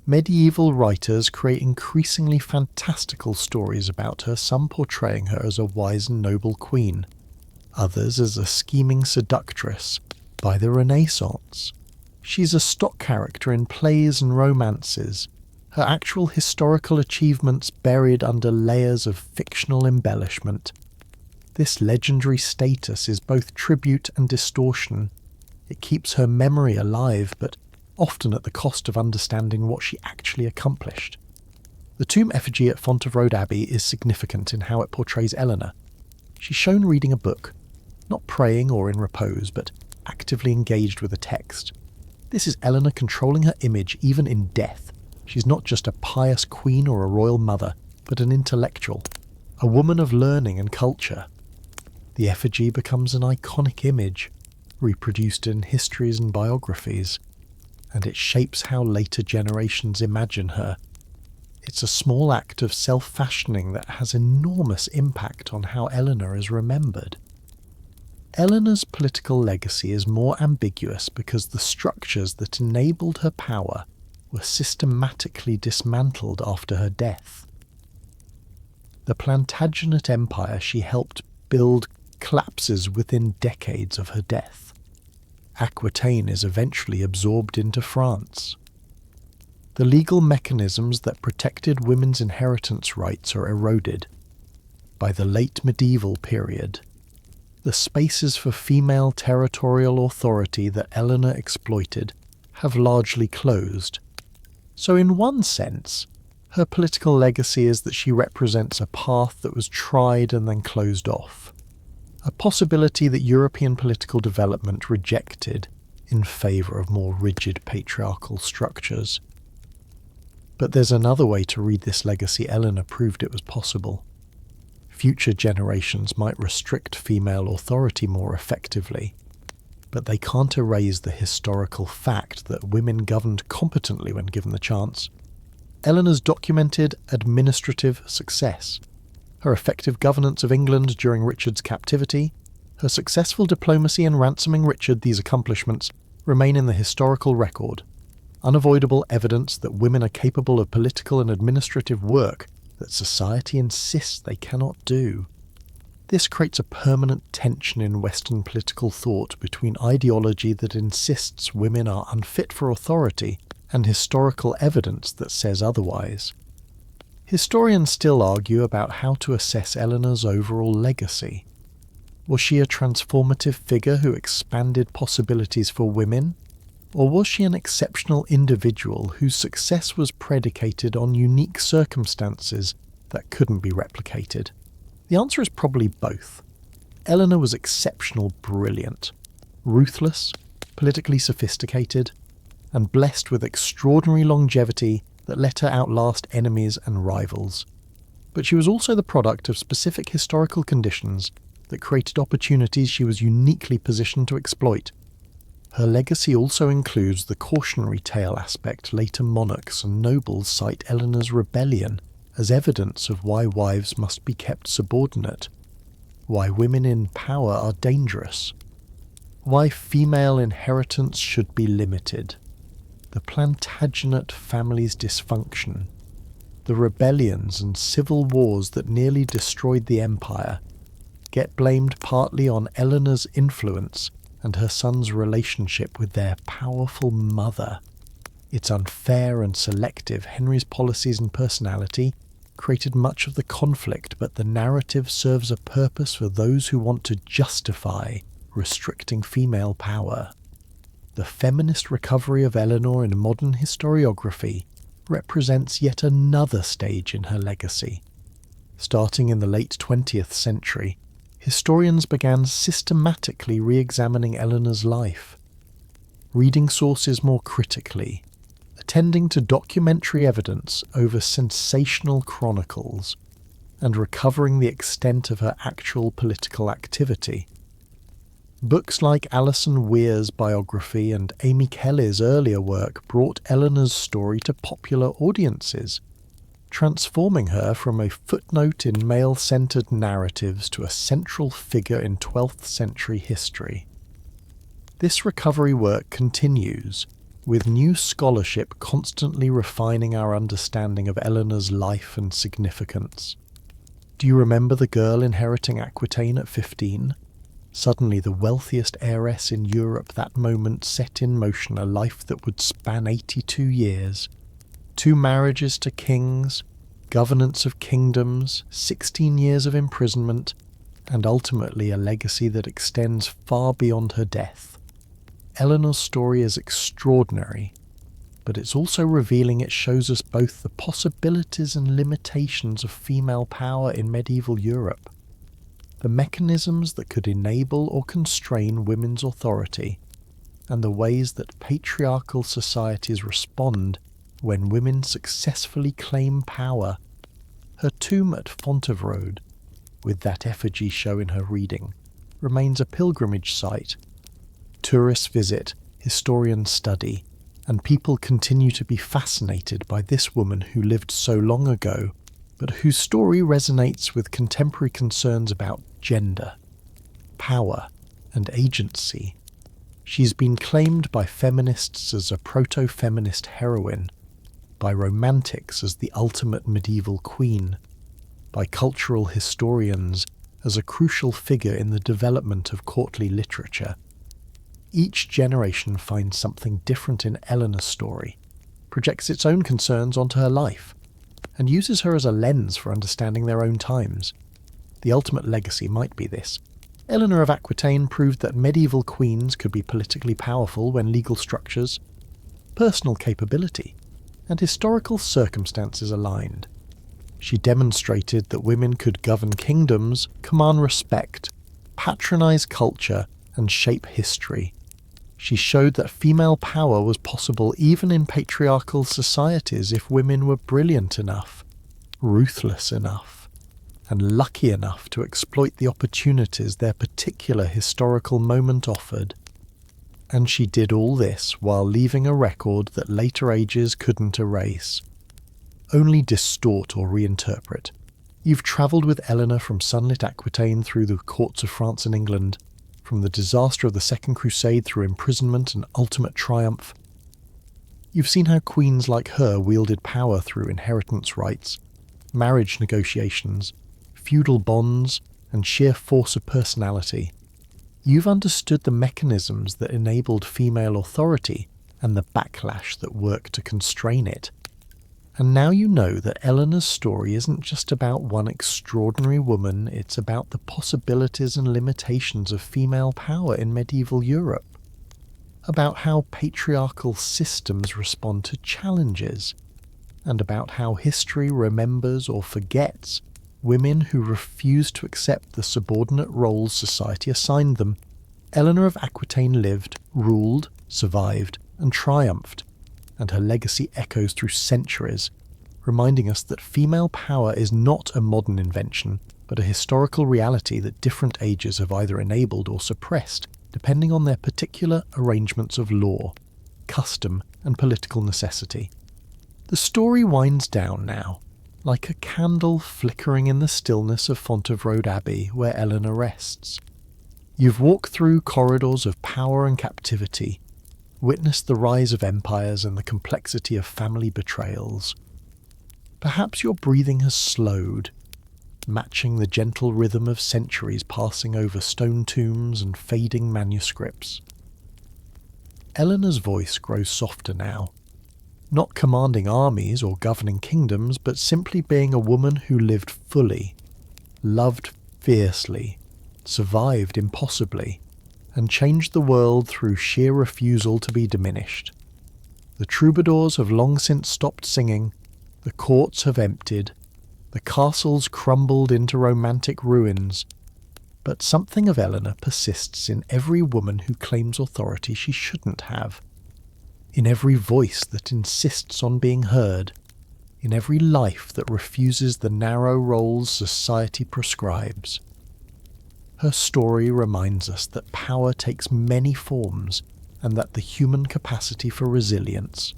Medieval writers create increasingly fantastical stories about her, some portraying her as a wise and noble queen, others as a scheming seductress. By the Renaissance, she's a stock character in plays and romances, her actual historical achievements buried under layers of fictional embellishment. This legendary status is both tribute and distortion. It keeps her memory alive, but often at the cost of understanding what she actually accomplished. The tomb effigy at Fontevraud Abbey is significant in how it portrays Eleanor. She's shown reading a book, not praying or in repose, but actively engaged with a text. This is Eleanor controlling her image even in death. She's not just a pious queen or a royal mother, but an intellectual, a woman of learning and culture. The effigy becomes an iconic image, reproduced in histories and biographies, and it shapes how later generations imagine her. It's a small act of self-fashioning that has enormous impact on how Eleanor is remembered. Eleanor's political legacy is more ambiguous because the structures that enabled her power were systematically dismantled after her death. The Plantagenet Empire she helped build collapses within decades of her death. Aquitaine is eventually absorbed into France. The legal mechanisms that protected women's inheritance rights are eroded. By the late medieval period, the spaces for female territorial authority that Eleanor exploited have largely closed. So in one sense, her political legacy is that she represents a path that was tried and then closed off, a possibility that European political development rejected in favour of more rigid patriarchal structures. But there's another way to read this legacy. Eleanor proved it was possible. Future generations might restrict female authority more effectively, but they can't erase the historical fact that women governed competently when given the chance. Eleanor's documented administrative success, her effective governance of England during Richard's captivity, her successful diplomacy in ransoming Richard, these accomplishments remain in the historical record, unavoidable evidence that women are capable of political and administrative work that society insists they cannot do. This creates a permanent tension in Western political thought between ideology that insists women are unfit for authority and historical evidence that says otherwise. Historians still argue about how to assess Eleanor's overall legacy. Was she a transformative figure who expanded possibilities for women? Or was she an exceptional individual whose success was predicated on unique circumstances that couldn't be replicated? The answer is probably both. Eleanor was exceptional, brilliant, ruthless, politically sophisticated, and blessed with extraordinary longevity that let her outlast enemies and rivals. But she was also the product of specific historical conditions that created opportunities she was uniquely positioned to exploit. Her legacy also includes the cautionary tale aspect. Later monarchs and nobles cite Eleanor's rebellion as evidence of why wives must be kept subordinate, why women in power are dangerous, why female inheritance should be limited, the Plantagenet family's dysfunction, the rebellions and civil wars that nearly destroyed the empire, get blamed partly on Eleanor's influence and her son's relationship with their powerful mother. It's unfair and selective. Henry's policies and personality created much of the conflict, but the narrative serves a purpose for those who want to justify restricting female power. The feminist recovery of Eleanor in modern historiography represents yet another stage in her legacy. Starting in the late 20th century, historians began systematically re-examining Eleanor's life, reading sources more critically, attending to documentary evidence over sensational chronicles, and recovering the extent of her actual political activity. Books like Alison Weir's biography and Amy Kelly's earlier work brought Eleanor's story to popular audiences, transforming her from a footnote in male-centered narratives to a central figure in 12th century history. This recovery work continues, with new scholarship constantly refining our understanding of Eleanor's life and significance. Do you remember the girl inheriting Aquitaine at 15? Suddenly the wealthiest heiress in Europe, that moment set in motion a life that would span 82 years. 2 marriages to kings, governance of kingdoms, 16 years of imprisonment, and ultimately a legacy that extends far beyond her death. Eleanor's story is extraordinary, but it's also revealing. It shows us both the possibilities and limitations of female power in medieval Europe, the mechanisms that could enable or constrain women's authority, and the ways that patriarchal societies respond when women successfully claim power. Her tomb at Fontevraud, with that effigy show in her reading, remains a pilgrimage site. Tourists visit, historians study, and people continue to be fascinated by this woman who lived so long ago, but whose story resonates with contemporary concerns about gender, power, and agency. She's been claimed by feminists as a proto-feminist heroine, by romantics as the ultimate medieval queen, by cultural historians as a crucial figure in the development of courtly literature. Each generation finds something different in Eleanor's story, projects its own concerns onto her life, and uses her as a lens for understanding their own times. The ultimate legacy might be this: Eleanor of Aquitaine proved that medieval queens could be politically powerful when legal structures, personal capability, and historical circumstances aligned. She demonstrated that women could govern kingdoms, command respect, patronize culture, and shape history. She showed that female power was possible even in patriarchal societies if women were brilliant enough, ruthless enough, and lucky enough to exploit the opportunities their particular historical moment offered. And she did all this while leaving a record that later ages couldn't erase, only distort or reinterpret. You've travelled with Eleanor from sunlit Aquitaine through the courts of France and England, from the disaster of the Second Crusade through imprisonment and ultimate triumph. You've seen how queens like her wielded power through inheritance rights, marriage negotiations, feudal bonds, and sheer force of personality. You've understood the mechanisms that enabled female authority and the backlash that worked to constrain it. And now you know that Eleanor's story isn't just about one extraordinary woman, it's about the possibilities and limitations of female power in medieval Europe. About how patriarchal systems respond to challenges, and about how history remembers or forgets women who refuse to accept the subordinate roles society assigned them. Eleanor of Aquitaine lived, ruled, survived, and triumphed, and her legacy echoes through centuries, reminding us that female power is not a modern invention, but a historical reality that different ages have either enabled or suppressed, depending on their particular arrangements of law, custom, and political necessity. The story winds down now, like a candle flickering in the stillness of Fontevraud Abbey where Eleanor rests. You've walked through corridors of power and captivity, witnessed the rise of empires and the complexity of family betrayals. Perhaps your breathing has slowed, matching the gentle rhythm of centuries passing over stone tombs and fading manuscripts. Eleanor's voice grows softer now, not commanding armies or governing kingdoms, but simply being a woman who lived fully, loved fiercely, survived impossibly, and changed the world through sheer refusal to be diminished. The troubadours have long since stopped singing, the courts have emptied, the castles crumbled into romantic ruins, but something of Eleanor persists in every woman who claims authority she shouldn't have, in every voice that insists on being heard, in every life that refuses the narrow roles society prescribes. Her story reminds us that power takes many forms and that the human capacity for resilience,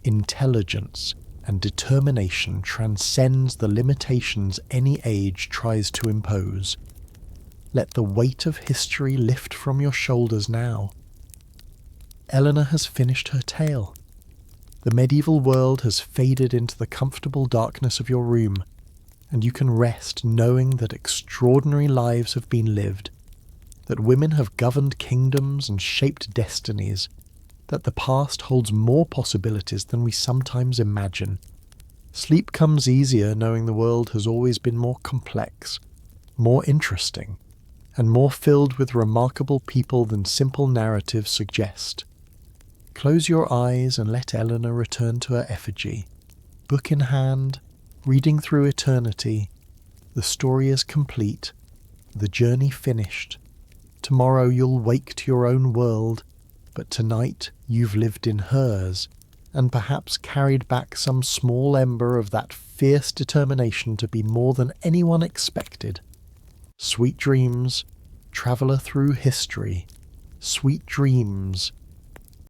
intelligence, and determination transcends the limitations any age tries to impose. Let the weight of history lift from your shoulders now. Eleanor has finished her tale. The medieval world has faded into the comfortable darkness of your room, and you can rest knowing that extraordinary lives have been lived, that women have governed kingdoms and shaped destinies, that the past holds more possibilities than we sometimes imagine. Sleep comes easier knowing the world has always been more complex, more interesting, and more filled with remarkable people than simple narratives suggest. Close your eyes and let Eleanor return to her effigy, book in hand, reading through eternity. The story is complete, the journey finished. Tomorrow you'll wake to your own world, but tonight you've lived in hers, and perhaps carried back some small ember of that fierce determination to be more than anyone expected. Sweet dreams, traveller through history. Sweet dreams,